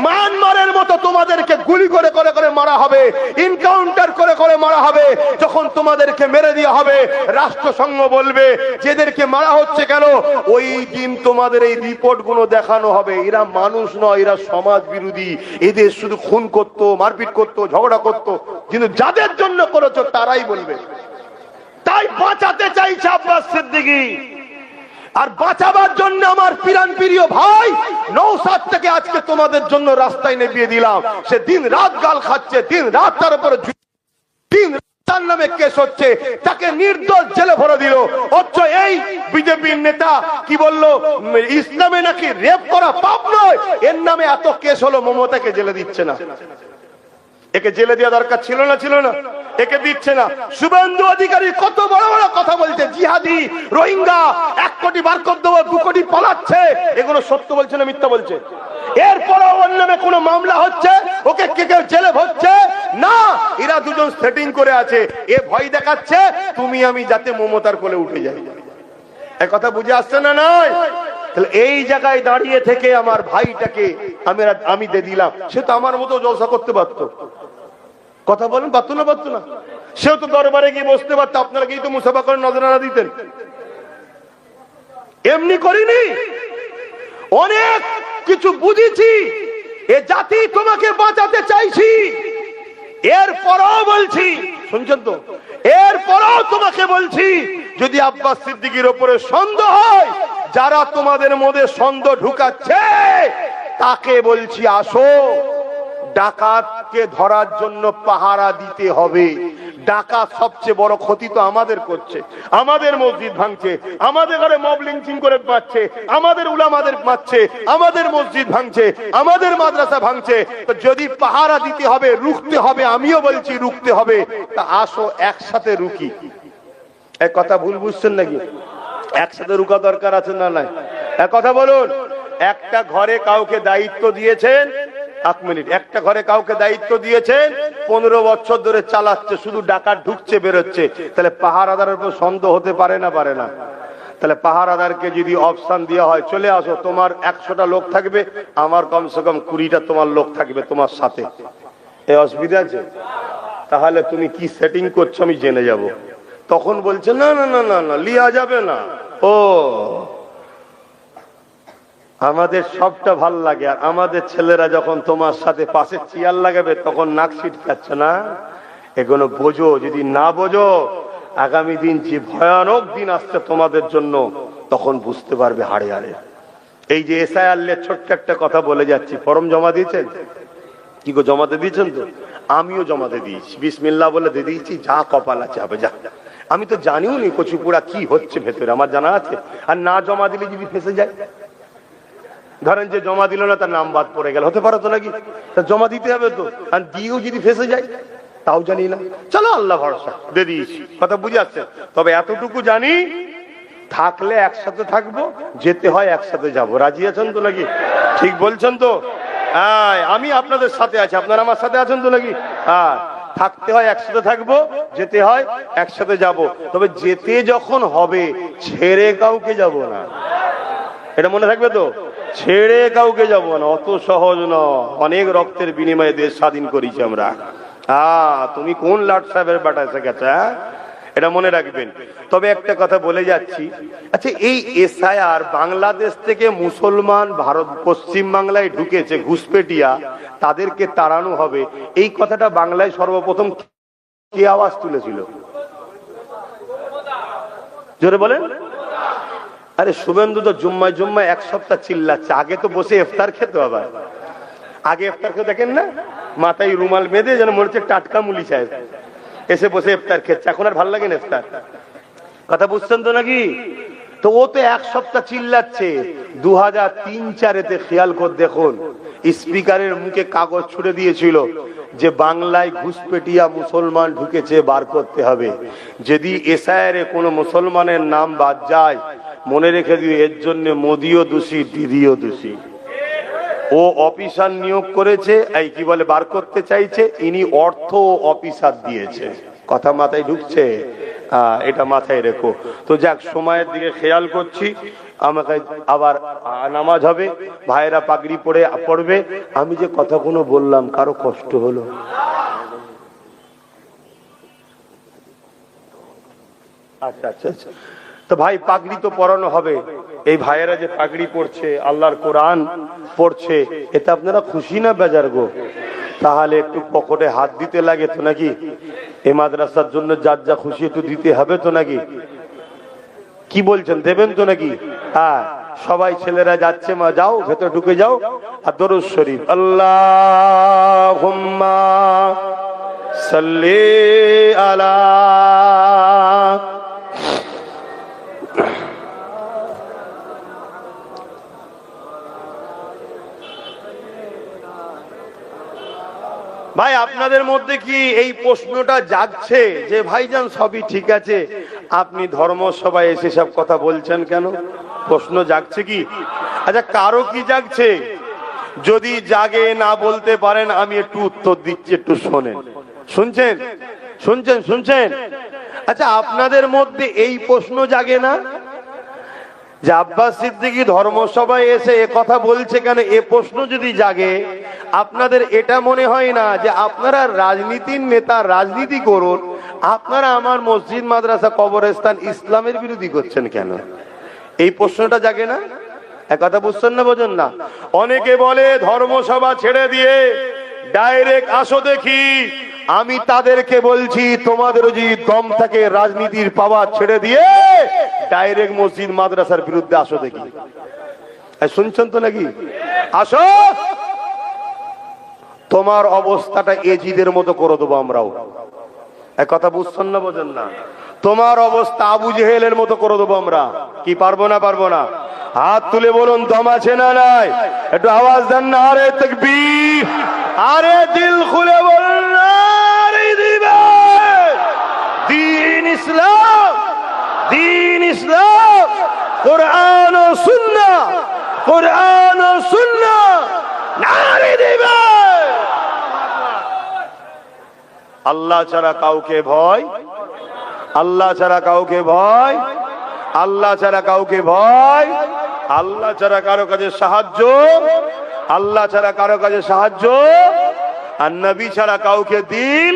A: মায়ানমারের মতো তোমাদেরকে গুলি করে করে করে মারা হবে, এনকাউন্টার করে করে মারা হবে। যখন তোমাদেরকে মেরে দেওয়া হবে, রাষ্ট্রসংঘ বলবে যেদেরকে মারা হচ্ছে কেন, ওই দিন তোমাদের এই রিপোর্ট গুলো দেখানো হবে। এরা মানুষ নয়, এরা সমাজ বিরোধী। এদের শুধু খুন করতো, মারপিট করতো, ঝগড়া করতো, কিন্তু যাদের জন্য করেছো তারাই বলবে। তাই বাঁচাতে চাইছে আব্বাস সিদ্দিকী। আর বাঁচাবার জন্য আমার পিরান প্রিয় ভাই নওশাদ থেকে আজকে তোমাদের জন্য রাস্তায় নেমিয়ে দিলাম। সে দিন রাত গাল খাচ্ছে, দিন রাত তার উপরে দিন তার নামে কেস হচ্ছে, তাকে নির্দোষ জেলে ভরে দিল। অথচ এই বিজেপির নেতা কি বললো, ইসলামে নাকি রেপ করা পাপ নয়, এর নামে এত কেস হলো, মমতাকে জেলে দিচ্ছে না। একে জেলে দেওয়া দরকার ছিল না? ছিল না? একে দিচ্ছে না। শুভেন্দু অধিকারী কত বড় বড় কথা বলছে, জিহাদি, রোহিঙ্গা, 1 কোটি বার করে দেবো, 2 কোটি পালাচ্ছে। এগুলো সত্য বলছে না মিথ্যা বলছে? এরপরে ওর নামে কোনো মামলা হচ্ছে, ওকে কে কেউ জেলে ভরছে না। এরা দুজন সেটিং করে আছে, এ ভয় দেখাচ্ছে তুমি আমি যাতে মমতার কোলে উঠে যাই। এক কথা বুঝে আসছে না? নয়? তাহলে এই জায়গায় দাঁড়িয়ে থেকে আমার ভাইটাকে আমি দিয়ে দিলাম। সে তো আমার মতো জলসা করতে পারতো। কথা বলেন, পারতো না? পারতো না? সেও তো দরবারে গিয়ে বসতে পারতো। আপনারা গিয়ে তো মুসাফা করে নজরানা দিতেন। এমনি করিনি, অনেক কিছু বুঝেছি। এ জাতি তোমাকে বাঁচাতে চাইছি। এরপরও বলছি শুনছেন তো? এরপরও তোমাকে বলছি, যদি আব্বাস সিদ্দিকীর উপরে সন্দেহ হয়, যারা তোমাদের মধ্যে সন্দেহ ঢুকাচ্ছে তাকে বলছি আসো, ডাকাতকে ধরার জন্য পাহারা দিতে হবে। ডাকাত সবচেয়ে বড় ক্ষতি তো আমাদের করছে, আমাদের মসজিদ ভাঙছে, আমাদের ঘরে মব লিঞ্চিং করে পাচ্ছে, আমাদের উলামাদের মারছে, আমাদের মসজিদ ভাঙছে, আমাদের মাদ্রাসা ভাঙছে। তো যদি পাহারা দিতে হবে, রুখতে হবে, আমিও বলছি রুখতে হবে, তা আসো একসাথে রুকি। এক কথা ভুল বুঝছেন নাকি? একসাথে রুকা দরকার আছে না নাই? এক কথা বলুন। একটা ঘরে কাউকে দায়িত্ব দিয়েছেন, 1 মিনিট, একটা ঘরে কাউকে দায়িত্ব দিয়েছেন, 15 বছর ধরে চালাচ্ছে, শুধু ডাকাত ঢুকছে বেরোচ্ছে, তাহলে পাহারাদারের উপর সন্দেহ হতে পারে না? পারে না? তাহলে পাহারাদারকে যদি অপশন দেওয়া হয়, চলে আসো, তোমার 100টা লোক থাকবে, আমার কমসে কম 20টা তোমার লোক থাকবে তোমার সাথে, এই অসুবিধা আছে? তাহলে তুমি কি সেটিং করছো আমি জেনে যাব। তখন বলছে না না না না না, লিয়া যাবে না। ও, আমাদের সবটা ভাল লাগে, আর আমাদের ছেলেরা যখন তোমার সাথে পাশে চেয়ার লাগাবে তখন নাক ছিটকাচ্ছে না। এগুলো বোঝো, যদি না বোঝো আগামী দিন যে ভয়ানক দিন আসছে তোমাদের জন্য, তখন বুঝতে পারবে হাড়ে হাড়ে। এই যে এসআইআর ছোট্ট একটা কথা বলে যাচ্ছি, ফর্ম জমা দিয়েছেন? কি গো, জমাতে দিয়েছেন তো? আমিও জমাতে দিয়েছি, বিসমিল্লাহ বলে দিয়ে দিয়েছি, যা কপাল আছে হবে যা। আমি তো জানিও নি কচুপুরা কি হচ্ছে ভেতরে, আমার জানা আছে। আর না জমা দিলে যদি ফেসে যায়, ধরেন যে জমা দিল না, তার নাম বাদ পড়ে গেল, হতে পারে তো নাকি? জমা দিতে হবে তো, আর দিয়েও যদি ফেসে যায় তাও জানি না। চলো আল্লাহ ভরসা, দিয়ে দিয়েছি, কথা বুঝে আসছে। তবে এতটুকু জানি, থাকলে একসাথে থাকবো, যেতে হয় একসাথে যাব। রাজি আছেন তো নাকি? ঠিক বলছেন তো? হ্যাঁ, আমি আপনাদের সাথে আছি, আপনারা আমার সাথে আছেন তো নাকি? হ্যাঁ, থাকতে হয় একসাথে থাকবো, যেতে হয় একসাথে যাব। তবে যেতে যখন হবে ছেড়ে কাউকে যাব না, এটা মনে থাকবে তো? ছেড়ে কাউকে যাব না, অত সহজ নয়। অনেক রক্তের বিনিময়ে দেশ স্বাধীন করেছি আমরা। তুমি কোন লাট সাহেবের বাটা এসে গেছে, এটা মনে রাখবেন। তবে একটা কথা বলে যাচ্ছি, আচ্ছা এই এসআইআর বাংলাদেশ থেকে মুসলমান ভারত পশ্চিম বাংলায় ঢুকেছে, ঘুষপেটিয়া, তাদেরকে তাড়ানো হবে, এই কথাটা বাংলায় সর্বপ্রথম কে আওয়াজ তুলেছিল? জোরে বলেন। আরে শুভেন্দু তো জুম্মায় জুম্মায় 1 সপ্তাহ চিল্লাচ্ছে, আগে তো বসে ইফতার খেত। আবার আগে ইফতার খেতে দেখেন না, মাথায় রুমাল বেঁধে যেন মনে হচ্ছে টাটকা মুলি সাহেব এসে বসে ইফতার খেচ্ছে। এখন আর ভালো লাগে না ইফতার, কথা বুঝছেন তো নাকি? তো ও তো 1 সপ্তাহ চিল্লাচ্ছে। 2003-04-এ খেয়াল করে দেখুন, স্পিকারের মুখে কাগজ ছুড়ে দিয়েছিল যে বাংলায় ঘুষপেটিয়া মুসলমান ঢুকেছে, বার করতে হবে। যদি এসআইআর কোনো মুসলমানের নাম বাদ যায়, মনে রেখে দিও, এর জন্য মোদিও দোষী, দিদিও দোষী। ও অফিসার নিয়োগ করেছে, এই কি বলে, বার করতে চাইছে, ইনি অর্থ অফিসার দিয়েছে। কথা মাথায় ঢুকছে? এটা মাথায় রেখো। তো যাক, সময়ের দিকে খেয়াল করছি, আমাকে আবার নামাজ হবে, ভাইয়েরা পাগড়ি পড়বে। আমি যে কথাগুলো বললাম কারো কষ্ট হলো? আচ্ছা আচ্ছা আচ্ছা, তো ভাই পাগড়ি তো পরানো হবে। এই ভাইয়েরা যে পাগড়ি পড়ছে, আল্লাহর কোরআন পড়ছে, এতে আপনারা খুশি না বেজার গো? তাহলে একটু পকেটে হাত দিতে লাগে তো নাকি? এই মাদ্রাসার জন্য যার যা খুশি একটু দিতে হবে তো নাকি? কি বলছেন, দেবেন তো নাকি? হ্যাঁ, সবাই ছেলেরা যাচ্ছে, মা যাও ভেতরে ঢুকে যাও, আর দরুদ শরীফ, আল্লাহুম্মা সাল্লি আলা। ভাই আপনাদের মধ্যে কি এই প্রশ্নটা জাগছে যে ভাইজান সবই ঠিক আছে, আপনি ধর্মসভায় এসে সব কথা বলছেন কেন? প্রশ্ন জাগছে কি? আচ্ছা, কারো কি জাগছে? যদি জাগে, না বলতে পারেন, আমি একটু উত্তর দিচ্ছি, একটু শোনেন। শুনছেন শুনছেন শুনছেন? আচ্ছা, আপনাদের মধ্যে এই প্রশ্ন জাগে না যে আব্বাস সিদ্দিকী ধর্মসভায় এসে এ কথা বলছে কেন? এ প্রশ্ন যদি জাগে, আপনাদের এটা মনে হয় না যে আপনারা রাজনীতির নেতা, রাজনীতি করুন, আপনারা আমার মসজিদ, মাদ্রাসা, কবরস্থান, ইসলামের বিরোধী করছেন কেন? এই প্রশ্নটা জাগে না? এক কথা বুঝছেন না, বোঝেন না? অনেকে বলে ধর্মসভা ছেড়ে দিয়ে ডাইরেক্ট আসো দেখি আমি তাদেরকে বলছি তোমাদের যদি দম থাকে রাজনীতির পাওয়ার ছেড়ে দিয়ে ডাইরেক্ট মসজিদ মাদ্রাসার বিরুদ্ধে আসো দেখি। শুনছেন তো নাকি? আসো, তোমার অবস্থাটা এজিদের মতো করে দেবো আমরাও। এক কথা বুঝছেন না, বোঝেন না? তোমার অবস্থা আবু জেহেলের মতো করে দেবো আমরা। কি পারবো না? পারবো না? হাত তুলে বলুন দম আছে না নাই? একটু আওয়াজ দেন না। আরে তাকবীর, আরে দিল খুলে বলুন নারে দিবেন। দ্বীন ইসলাম, দ্বীন ইসলাম, কোরআন ও সুন্নাহ, কোরআন ও সুন্নাহ, নারে দিবেন। আল্লাহ ছাড়া কাউকে ভয়, আল্লাহ ছাড়া কাউকে ভয়, আল্লাহ ছাড়া কাউকে ভয়, আল্লাহ ছাড়া কারো কাছে সাহায্য, আল্লাহ ছাড়া কারো কাছে সাহায্য, আর নবী ছাড়া কাউকে দিল,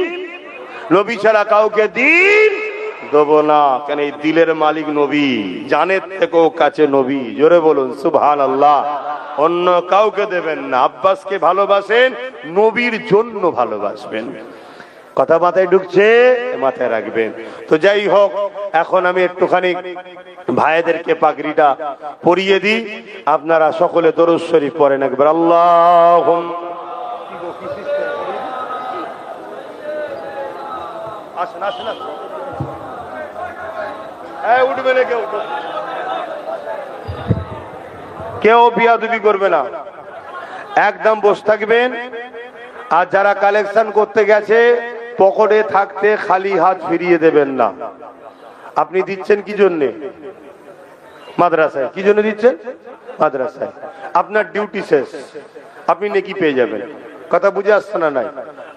A: নবী ছাড়া কাউকে দিল দেব না। কেন? এই দিলের মালিক নবী, জানের থেকেও কাছে নবী। জোরে বলুন সুবহানাল্লাহ। অন্য কাউকে দেবেন না। আব্বাসকে ভালোবাসেন, নবীর জন্য ভালোবাসবেন। কথা মাথায় ঢুকছে? মাথায় রাখবেন। তো যাই হোক, এখন আমি একটুখানি ভাইদেরকে পাগড়িটা পরিয়ে দিই। আপনারা সকলে দরুদ শরীফ পড়েন একবার। আল্লাহুম্মা আসেন আসেন আসেন। এই উঠবে না কেউ, কেউ বিয়াদবি করবে না, একদম বসে থাকবেন। আর যারা কালেকশন করতে গেছে পকেটে থাকতে খালি হাত ফিরিয়ে দেবেন না। আপনি দিচ্ছেন কি জন্য? মাদ্রাসায়। কি জন্য দিচ্ছেন? মাদ্রাসায়। আপনার ডিউটি শেষ, আপনি নেকি পেয়ে যাবেন। কথা বুঝে আসছে না? নাই,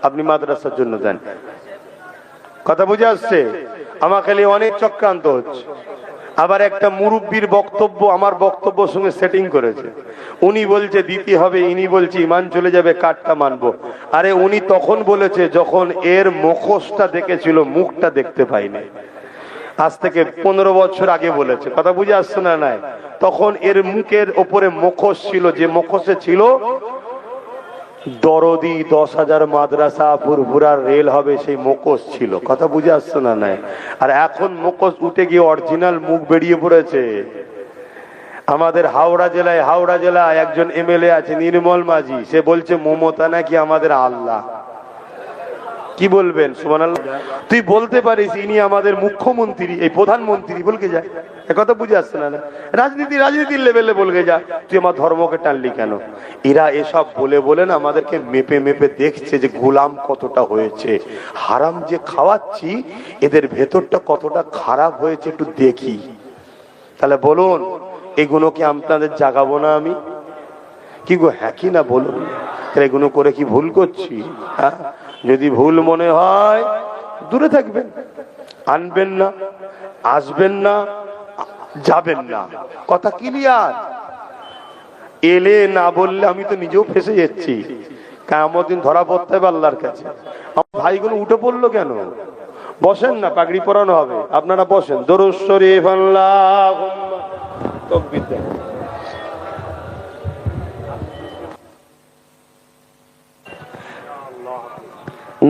A: আপনি মাদ্রাসার জন্য দেন। কথা বুঝে আসছে? আমার খালি অনেক চক্রান্ত হচ্ছে। আবার একটা মুরব্বীর বক্তব্য আমার বক্তব্যের সঙ্গে সেটিং করেছে। উনি বলছে দিতে হবে, ইনি বলছে ইমান চলে যাবে, কাটটা মানবো। আরে উনি তখন বলেছে যখন এর মুখোশটা দেখেছিল, মুখটা দেখতে পাইনি। আজ থেকে 15 বছর আগে বলেছে। কথা বুঝে আসছে না? নাই, তখন এর মুখের ওপরে মুখোশ ছিল, যে মুখোশে ছিল দরদি 10,000 মাদ্রাসা ফুরফুরার রেল হবে, সেই মুখোশ ছিল। কথা বুঝে আসছে না? নাই। আর এখন মুখোশ উঠে গিয়ে অরিজিনাল মুখ বেরিয়ে পড়েছে। আমাদের হাওড়া জেলায় একজন এমএলএ আছে, নির্মল মাঝি। সে বলছে মমতা নাকি আমাদের আল্লাহ। কি বলবেন? সুবহানাল্লাহ। তুই বলতে পারিস ইনি আমাদের মুখ্যমন্ত্রী, এই প্রধানমন্ত্রী বলকে যায়। কথা বুঝে আসছে না? রাজনীতির লেভেলে বলকে যা। তুই আমার ধর্মকে টানলি কেন? এরা এসব বলে বলে না আমাদেরকে মেপে মেপে দেখছে যে গোলাম কতটা হয়েছে। হারাম যে খাওয়াচ্ছি, এদের ভেতরটা কতটা খারাপ হয়েছে একটু দেখি। তাহলে বলুন, এগুলো কি আপনাদের জাগাবো না আমি? কি গো, হ্যাঁ কি না বলুন? এগুলো করে কি ভুল করছি? হ্যাঁ, যদি ভুল মনে হয় দূরে থাকবেন, আনবেন না, আসবেন না, যাবেন না। কথা ক্লিয়ার? এলে না বললে আমি তো নিজেও ফেসে যাচ্ছি। কিয়ামত দিন ধরা পড়তে হবে আল্লাহর কাছে। আমার ভাইগুলো উঠে পড়লো কেন? বসেন না, পাগড়ি পরানো হবে। আপনারা বসেন। দরুদ শরীফ। আল্লাহুম্মা তাকবীর দেন।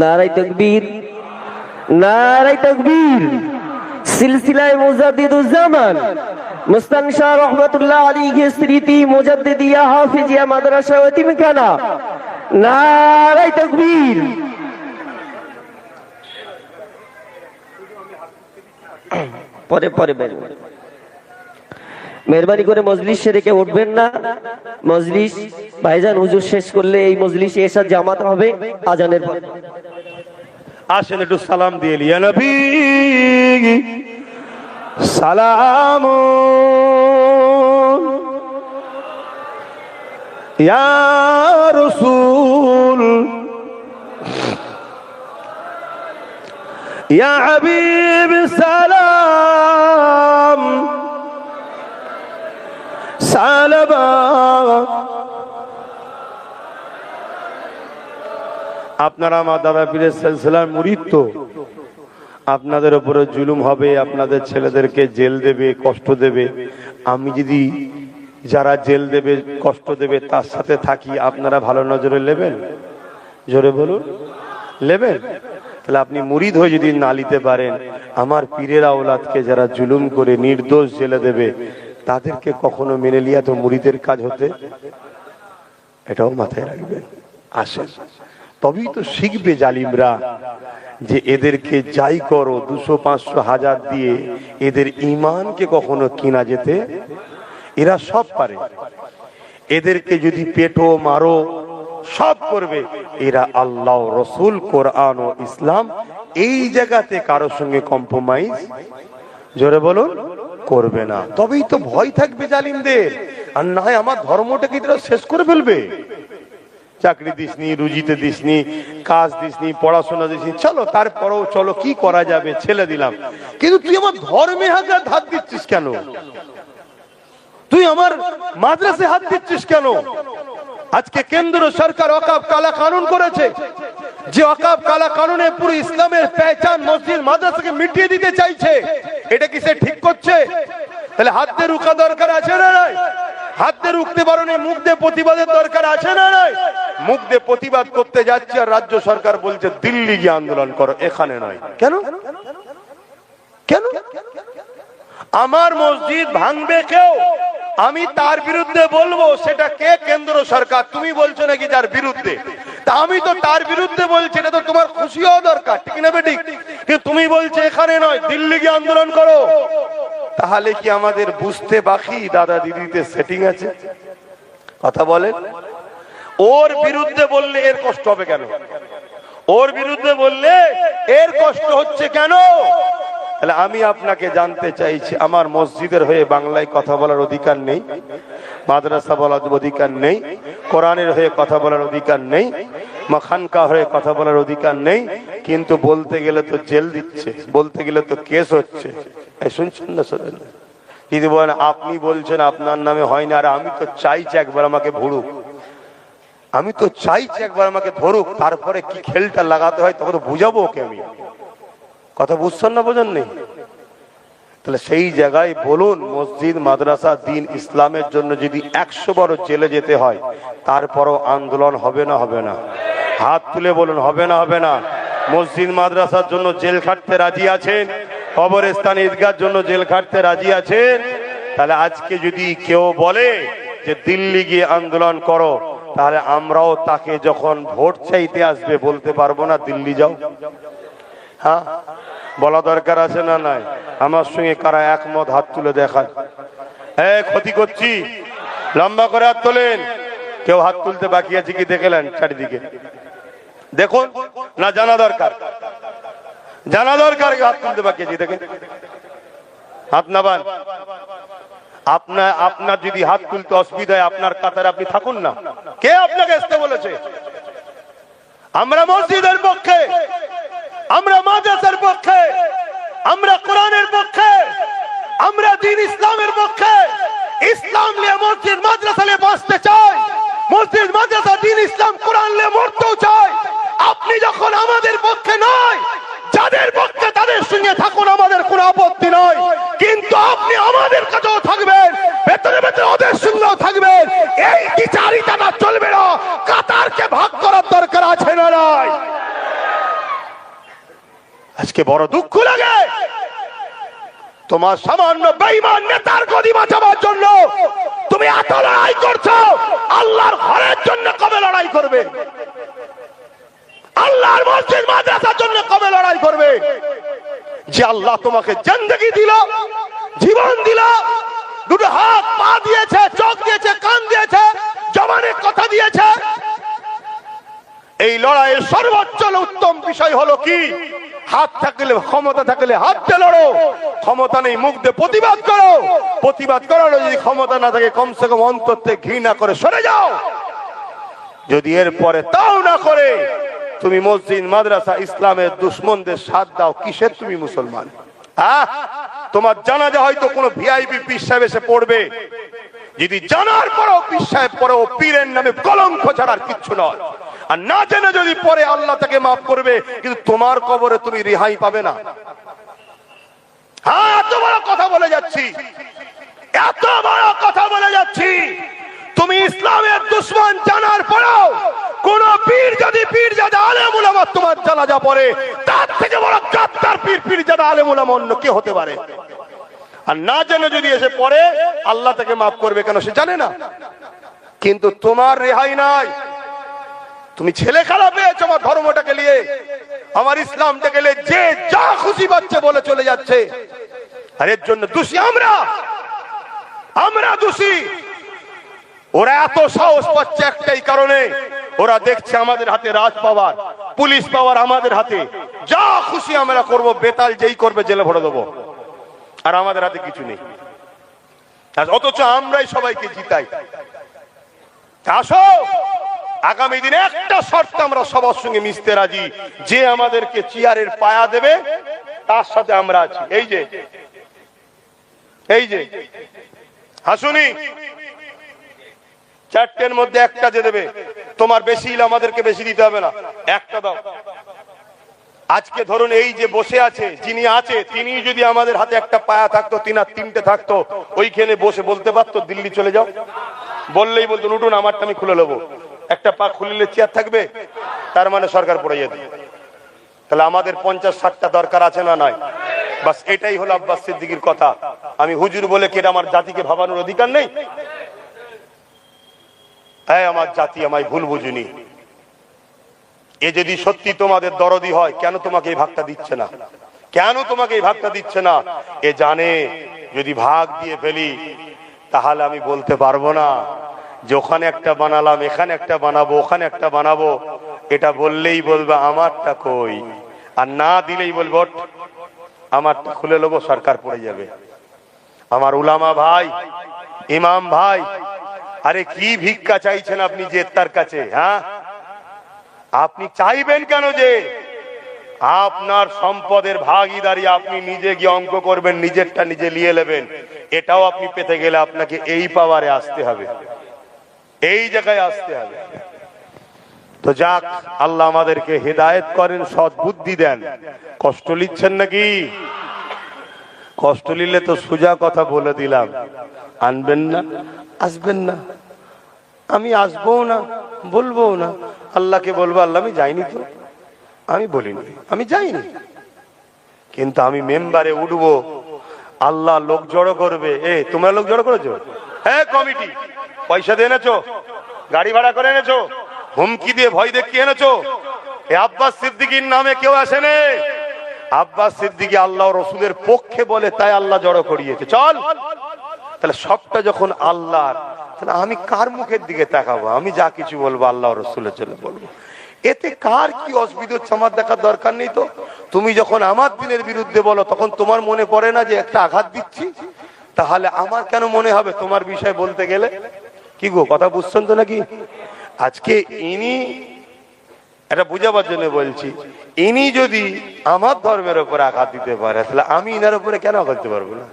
B: নারে তাকবীর, নারে তাকবীর। সিলসিলায়ে মুজাদ্দিদুজ্জামান মুস্তান শাহ রহমাতুল্লাহ আলাইহি স্মৃতি মুজাদ্দিদিয়া হাফিজিয়া মাদ্রাসা ও এতিমখানা। নারে তাকবীর। পরে পরে বের মেহরবানি করে মজলিস সেরে কেউ উঠবেন না। মজলিস ভাইজান হুজুর শেষ করলে এই মজলিসে এসে জামাত হবে আজানের পর।
A: আসেন একটু সালাম দিয়ে ইয়া নবী সালাম, ইয়া রাসূল, ইয়া হাবিব সালাম, সালামা। আপনারা আমার দাদা পীরের সিলসিলার মুরিদ তো, আপনাদের উপরে জুলুম হবে, আপনাদের ছেলেদেরকে জেল দেবে, কষ্ট দেবে। আমি যদি যারা জেল দেবে, কষ্ট দেবে তার সাথে থাকি, আপনারা ভালো নজরে নেবেন? জোরে বলুন, নেবেন? তাহলে আপনি মুরিদ হয়ে যদি না নিতে পারেন, আমার পীরের আওলাদকে যারা জুলুম করে নির্দোষ জেলে দেবে তাদেরকে কখনো মেনে লিয়া তো মুরিদের কাজ হতে, এটাও মাথায় রাখবেন। আসেন, তবেই তো শিখবে জালিমরা যে এদেরকে যাই করো 200, 500, 1000 দিয়ে এদের ঈমানকে কখনো কিনা যেতে, এরা সব পারে। এদেরকে যদি পেটো মারো সব করবে, এরা আল্লাহ, রসুল, কোরআন ও ইসলাম এই জায়গাতে কারো সঙ্গে কম্প্রোমাইজ, জোরে বলুন, করবে না। তবেই তো ভয় থাকবে জালিমদের। আর না হয় আমার ধর্মটাকে তারা শেষ করে ফেলবে। চাকরি দিসনি, রুজিতে দিসনি, কাজ দিসনি, পড়াশোনা দিসনি, চলো তারপরেও চলো কি করা যাবে, ছেলে দিলাম, কিন্তু তুই আমার ধর্মে হাত দিচ্ছিস কেন? তুই আমার মাদ্রাসায় হাত দিচ্ছিস কেন? আজকে কেন্দ্র সরকার ওয়াকফ কালা কানুন করেছে, যে ওয়াকফ কালা কানুনে পুরো ইসলামের পেহচান মসজিদ মাদ্রাসাকে মিটিয়ে দিতে চাইছে। এটা কি সে ঠিক করছে? তাহলে হাত দিয়ে রুখা দরকার আছে না নাই? হাত দিয়ে রুখতে পারো না, মুখ দিয়ে প্রতিবাদের দরকার আছে না নাই? মুখ দিয়ে প্রতিবাদ করতে যাচ্ছে আর রাজ্য সরকার বলছে দিল্লি গিয়ে আন্দোলন করো, এখানে নয়। কেন? কেন? আমার মসজিদ ভাঙবে কেউ, আমি তার বিরুদ্ধে বলবো, সেটা কে? কেন্দ্র সরকার। তুমি বলছো নাকি যার বিরুদ্ধে, তা আমি তো তার বিরুদ্ধে বলছি, এটা তো তোমার খুশি হওয়া দরকার, ঠিক না বেঠিক? কিন্তু তুমি বলছো এখানে নয়, দিল্লি গিয়ে আন্দোলন করো। তাহলে কি আমাদের বুঝতে বাকি দাদা দিদিতে সেটিং আছে? কথা বলেন। ওর বিরুদ্ধে বললে এর কষ্ট হবে কেন? ওর বিরুদ্ধে বললে এর কষ্ট হচ্ছে কেন? তাহলে আমি আপনাকে জানতে চাইছি, আমার মসজিদের হয়ে বাংলায় কথা বলার অধিকার নেই, মাদ্রাসা বলার অধিকার নেই, কোরআনের হয়ে কথা বলার অধিকার নেই, খানকা হয়ে কথা বলার অধিকার নেই, কিন্তু বলতে গেলে তো জেল দিচ্ছে, বলতে গেলে তো কেস হচ্ছে। শুনছেন না? শোনেন। যদি বলেন আপনি বলছেন আপনার নামে হয় না, আর আমি তো চাইছি একবার আমাকে ভরুক, আমি তো চাইছি একবার আমাকে ধরুক, তারপরে কি খেলটা লাগাতে হয় তখন তো বুঝাবো ওকে আমি। কথা বুঝছেন না? বোঝেন নেই? তাহলে সেই জায়গায় বলুন, মসজিদ, মাদ্রাসা, দিন ইসলামের জন্য যদি 100 বার জেলে যেতে হয় তারপরও আন্দোলন হবে না? হবে না? হাত তুলে বলুন, হবে না? হবে না? মসজিদ মাদ্রাসার জন্য জেল খাটতে রাজি আছেন? কবরস্থান, ঈদগাহর জন্য জেল খাটতে রাজি আছেন? তাহলে আজকে যদি কেউ বলে যে দিল্লি গিয়ে আন্দোলন করো, তাহলে আমরাও তাকে যখন ভোট চাইতে আসবে বলতে পারবো না দিল্লি যাও? হ্যাঁ, বলা দরকার আছে না নাই? আমার সঙ্গে কারা একমত হাত তুলে দেখান। ক্ষতি করছি? লম্বা করে হাত তোলেন। কেউ হাত তুলতে বাকি আছে কি দেখলেন? চারিদিকে দেখুন না, জানা দরকার, জানা দরকার। হাত তুলতে বাকি আছে দেখেন, হাত নাবান। আপনার যদি হাত তুলতে অসুবিধা হয় আপনার কাতারে আপনি থাকুন না। কে আপনাকে আসতে বলেছে? আমরা মসজিদের পক্ষে, আমরা মাদ্রাসার পক্ষে, আমরা কোরআনের পক্ষে, আমরা দ্বীন ইসলামের পক্ষে। ইসলাম নিয়ে, মসজিদ মাদ্রাসা নিয়ে বাঁচতে চাই, মসজিদ মাদ্রাসা, দ্বীন ইসলাম, কোরআন নিয়ে মরতেও চাই। আপনি যখন আমাদের পক্ষে নয়, যাদের পক্ষে তাদের সঙ্গে থাকুন, আমাদের কোনো আপত্তি নয়, কিন্তু আপনি আমাদের কাছেও থাকবেন, ভেতরে ভেতরে ওদের সঙ্গেও থাকবেন। এই দ্বিচারিতাটা চলবে না। কাতারকে ভাগ করার দরকার আছে না নাই? আজকে বড় দুঃখ লাগে, তোমার সামান্য বেঈমান নেতার গদি বাঁচাবার জন্য তুমি এত লড়াই করছো। আল্লাহর ঘরের জন্য কবে লড়াই করবে? আল্লাহর মসজিদ মাদ্রাসার জন্য কবে লড়াই করবে? যে আল্লাহ তোমাকে জিন্দেগি দিল, জীবন দিল, দুটো হাত পা দিয়েছে, চোখ দিয়েছে, কান দিয়েছে, জবানের কথা দিয়েছে। এই লড়াইয়ের সর্বোচ্চ উত্তম বিষয় হলো কি? হাত থাকলে, ক্ষমতা থাকলে হাত দিয়ে লড়ো, ক্ষমতা নেই মুখ দিয়ে প্রতিবাদ করো। প্রতিবাদ করার যদি ক্ষমতা না থাকে কমসে কম অন্তর থেকে ঘৃণা করে সরে যাও। যদি এরপরে তাও না করে তুমি মসজিদ, মাদ্রাসা, ইসলামের দুশ্মনদের সাথ দাও, কিসের তুমি মুসলমান? তোমার জানাজা হয়তো কোনো ভিআইপি পীর সাহেব এসে পড়বে, যদি জানার পরেও পীর সাহেব পরেও পীরের নামে কলঙ্ক ছাড়ার কিচ্ছু নয়। আর না জেনে যদি পরে আল্লাহ তাকে মাফ করবে, কিন্তু তোমার কবরে তুমি রেহাই পাবে না। হ্যাঁ, এত বড় কথা বলে যাচ্ছি, এত বড় কথা বলে যাচ্ছি। তুমি ইসলামের দুশ্মন জানার পরেও কোন পীর যদি আলেম উলামা তোমার জ্বালা নামাজা পড়ে, তার থেকে বড় গাদ্দার পীর যারা আলেম ওলামা অন্য কে হতে পারে? আর না জেনে যদি এসে পড়ে, আল্লাহ তাকে মাফ করবে কেন সে জানে না। কিন্তু তোমার রেহাই নাই। তুমি ছেলে খেলা পেয়েছো আমার ধর্মটাকে নিয়ে, আমার ইসলামটাকে নিয়ে, যে যা খুশি পাচ্ছে বলে চলে যাচ্ছে। আর এর জন্য দোষী আমরা দোষী। ওরা এত সাহস পাচ্ছে একটাই কারণে, ওরা দেখছে আমাদের হাতে রাজ পাওয়ার, পুলিশ পাওয়ার আমাদের হাতে, যা খুশি আমরা করব, বেতাল যেই করবে জেলে ভরে দেবো, আর আমাদের হাতে কিছু নেই। অথচ আমরাই সবাইকে জিতাই। আসো, আগামী দিনে একটা শর্ত আমরা সবার সঙ্গে মিশতে রাজি, যে আমাদেরকে চেয়ারের পায়া দেবে তার সাথে আমরা আছি। এই যে হাসুনি, চারটের মধ্যে একটা যে দেবে, তোমার বেশি হলে আমাদেরকে বেশি দিতে হবে না, একটা দাও। আজকে ধরুন এই যে বসে আছে, যিনি আছে, তিনি যদি আমাদের হাতে একটা পায়া থাকতো, তিনটে থাকতো, ওইখানে বসে বলতে পারতো দিল্লি চলে যাও, বললেই বলতো উঠুন আমারটা আমি খুলে নেবো। একটা পা খুললে চেয়ার থাকবে, তার মানে সরকার পড়ে যেত। তাহলে আমাদের 50-60টা দরকার আছে না নাই? বাস এটাই হলো আব্বাস সিদ্দিকীর কথা। আমি হুজুর বলে কি আমার জাতিকে ভাবানোর অধিকার নেই? আমার জাতি আমায় ভুল বুঝুনি। এ যদি সত্যি তোমাদের দরদি হয়, কেন তোমাকে এই ভাগটা দিচ্ছে না? কেন তোমাকে এই ভাগটা দিচ্ছে না? এ জানে যদি ভাগ দিয়ে ফেলি তাহলে আমি বলতে পারবো না যে ওখানে একটা বানালাম, এখানে একটা বানাবো, ওখানে একটা বানাবো। এটা বললেই বলবে আমারটা কই, আর না দিলেই বলবো আমারটা খুলে নেবো, সরকার পড়ে যাবে। আমার উলামা ভাই, ইমাম ভাই, আরে কি ভিক্ষা চাইছেন আপনি জেতার কাছে? হ্যাঁ, আপনি চাইবেন কেন যে আপনার সম্পদের ভাগীদারি আপনি নিজে গিয়ে অঙ্ক করবেন, নিজেরটা নিজে নিয়ে নেবেন? এটাও আপনি পেতে গেলে আপনাকে এই পাওয়ারে আসতে হবে, এই জায়গায় আসতে হবে। তো যাক, আল্লাহ আমাদেরকে হেদায়েত করেন, সৎ বুদ্ধি দেন। কষ্ট নিচ্ছেন নাকি? কষ্ট নিলে তো সোজা কথা বলে দিলাম, আনবেন না, আসবেন না। আমি আসবো না, বলবো না। আল্লাহকে বলবো আল্লাহ আমি যাইনি, তো আমি বলিনি, আমি যাইনি। কিন্তু আমি মেম্বারে উঠবো, আল্লাহ লোক জড়ো করবে। তোমরা লোক জড়ো করেছো? হ্যাঁ, কমিটি পয়সা দিয়ে এনেছো, গাড়ি ভাড়া করে এনেছো, হুমকি দিয়ে ভয় দেখিয়ে এনেছো। আব্বাস সিদ্দিকীর নামে কেউ আসেনি। আব্বাস সিদ্দিকী আল্লাহ রসুলের পক্ষে বলে, তাই আল্লাহ জড়ো করিয়েছে। চল, তাহলে সবটা যখন আল্লাহর, তাহলে আমি কার মুখের দিকে তাকাবো? আমি যা কিছু বলবো আল্লাহ রসুলের জন্য বলবো। এতে কার কি অসুবিধা হচ্ছে আমার দেখার দরকার নেই। তো তুমি যখন আমার দিনের বিরুদ্ধে বলো, তখন তোমার মনে পড়ে না যে একটা আঘাত দিচ্ছি? তাহলে আমার কেন মনে হবে তোমার বিষয়ে বলতে গেলে? কি গো, কথা বুঝছেন তো নাকি? আজকে ইনি, এটা বুঝাবার জন্য বলছি, ইনি যদি আমার ধর্মের উপর আঘাত দিতে পারে, তাহলে আমি ইনার উপরে কেন আঘাত দিতে পারবো না?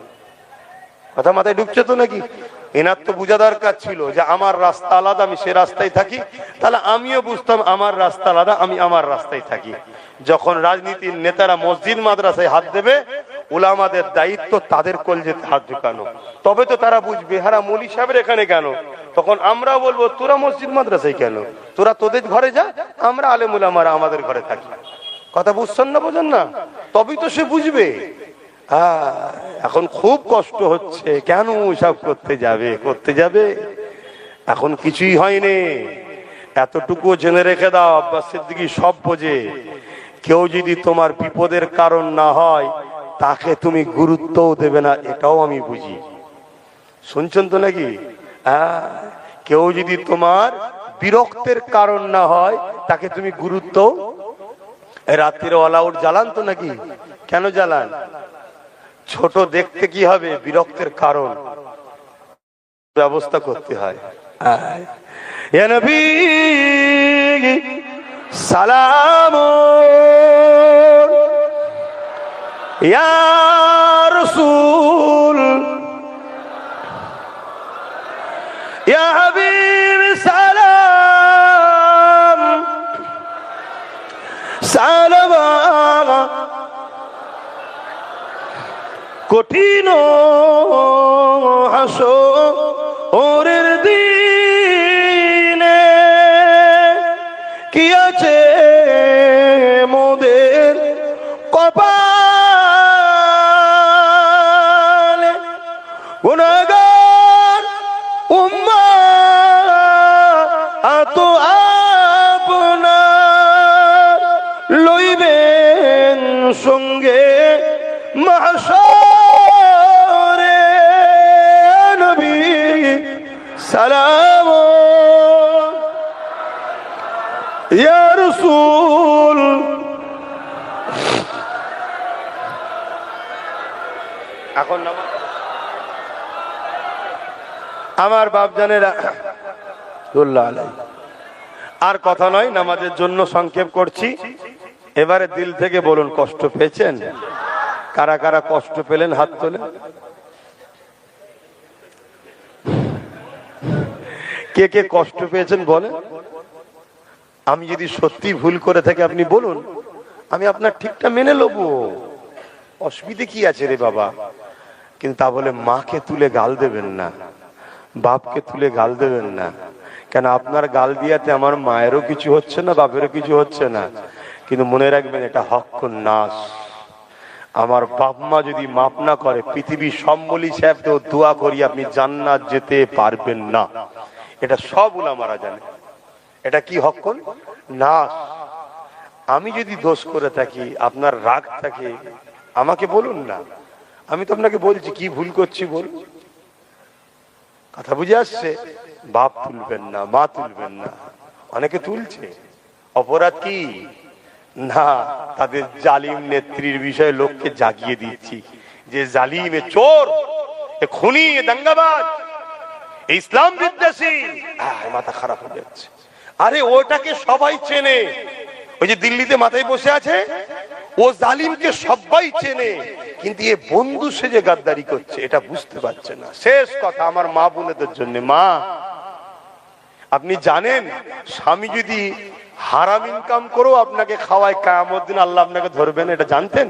A: কথা মাথায় ঢুকছে তো নাকি? এনার তো বোঝা দরকার ছিল যে আমার রাস্তা আলাদা, আমি সে রাস্তায় থাকি। তাহলে আমিও বুঝতাম আমার রাস্তা আলাদা, আমি আমার রাস্তায় থাকি। যখন রাজনীতির নেতারা মসজিদ মাদ্রাসায় হাত দেবে, উলামাদের দায়িত্ব তাদের কলজেতে হাত ঢুকানো, তবে তো তারা বুঝবে হারা মৌলী সাহেবের এখানে কেন। তখন আমরা বলবো তোরা মসজিদ মাদ্রাসায় কেন, তোরা তোদের ঘরে যা, আমরা আলেম উলামারা আমাদের ঘরে থাকি। কথা বুঝছেন না, বোঝেন না? তবেই তো সে বুঝবে। এখন খুব কষ্ট হচ্ছে, কেন সব করতে যাবে? এখন কিছুই হয়নি। এতটুকু জেনে রেখে দাও, আব্বাস সিদ্দিকী সব বোঝে। কেউ যদি তোমার বিপদের কারণ না হয়, তাকে তুমি গুরুত্বও দেবে না, এটাও আমি বুঝি। শুনছেন তো নাকি? কেউ যদি তোমার বিরক্তের কারণ না হয়, তাকে তুমি গুরুত্ব। রাত্রিরে অল আউট জ্বালান তো নাকি? কেন জ্বালান? ছোট দেখতে কি হবে, বিরক্তের কারণ ব্যবস্থা করতে হয়। ইয়া নবী সালাম, ইয়া রাসূল, ইয়া হাবিব সালাম, সালাম। কঠিন হাসরের দিনে কি আছে মোদের গুনাহগার উম্মাত আপনার লইবেন সঙ্গে মাহশরে নবী সালাম ইয়া রাসূল। এখন আমার বাপজানেরা আর কথা নয়, নামাজের জন্য সংক্ষেপ করছি। এবারে দিল থেকে বলুন, কষ্ট পেয়েছেন? কারা কারা কষ্ট পেলেন হাত তোলেন। কে কে কষ্ট পেয়েছেন বলেন। আমি যদি সত্যি ভুল করে থাকি আপনি বলুন, আমি আপনার ঠিকটা মেনে নেবো, অসুবিধে কি আছে রে বাবা। কিন্তু তা বলে মাকে তুলে গাল দেবেন না, বাপকে তুলে গাল দেবেন না। কেন আপনার গাল দিয়াতে আমার মায়েরও কিছু হচ্ছে না, বাপেরও কিছু হচ্ছে না। কিন্তু মনে রাখবেন, এটা হক নাস। আমার বাপ মা যদি মাপ না করে, পৃথিবীর সম্বলি সাহেবকেও দোয়া করি আপনি জান্নাত যেতে পারবেন না। এটা সব উলামারা জানে। এটা কি হক নাস। আমি যদি দোষ করে থাকি, আপনার রাগ থাকে, আমাকে বলুন না। আমি তো আপনাকে বলছি কি ভুল করছি বলুন। কথা বুঝে আসছে? বাপ তুলবেন না, মা তুলবেন না। অনেকে তুলছে, অপরাধ কি না, তাদের জালিম নেত্রীর বিষয়ে লোককে জাগিয়ে দিচ্ছি যে জালিম, এ চোর, এ খুনি, এ দাঙ্গাবাজ, ইসলাম বিদ্বেষী। মাথা খারাপ হয়ে যাচ্ছে। আরে ওটাকে সবাই চেনে। ওই যে দিল্লিতে মাথায় বসে আছে, ও জালিমকে সবাই চেনে, কিন্তু এ বন্ধু সেজে গাদ্দারি করছে, এটা বুঝতে পারছে না। শেষ কথা আমার মা বোনেদের জন্য, মা আপনি জানেন স্বামী যদি হারাম ইনকাম করেও আপনাকে খাওয়ায়, কিয়ামত দিন আল্লাহ আপনাকে ধরবেন, এটা জানতেন?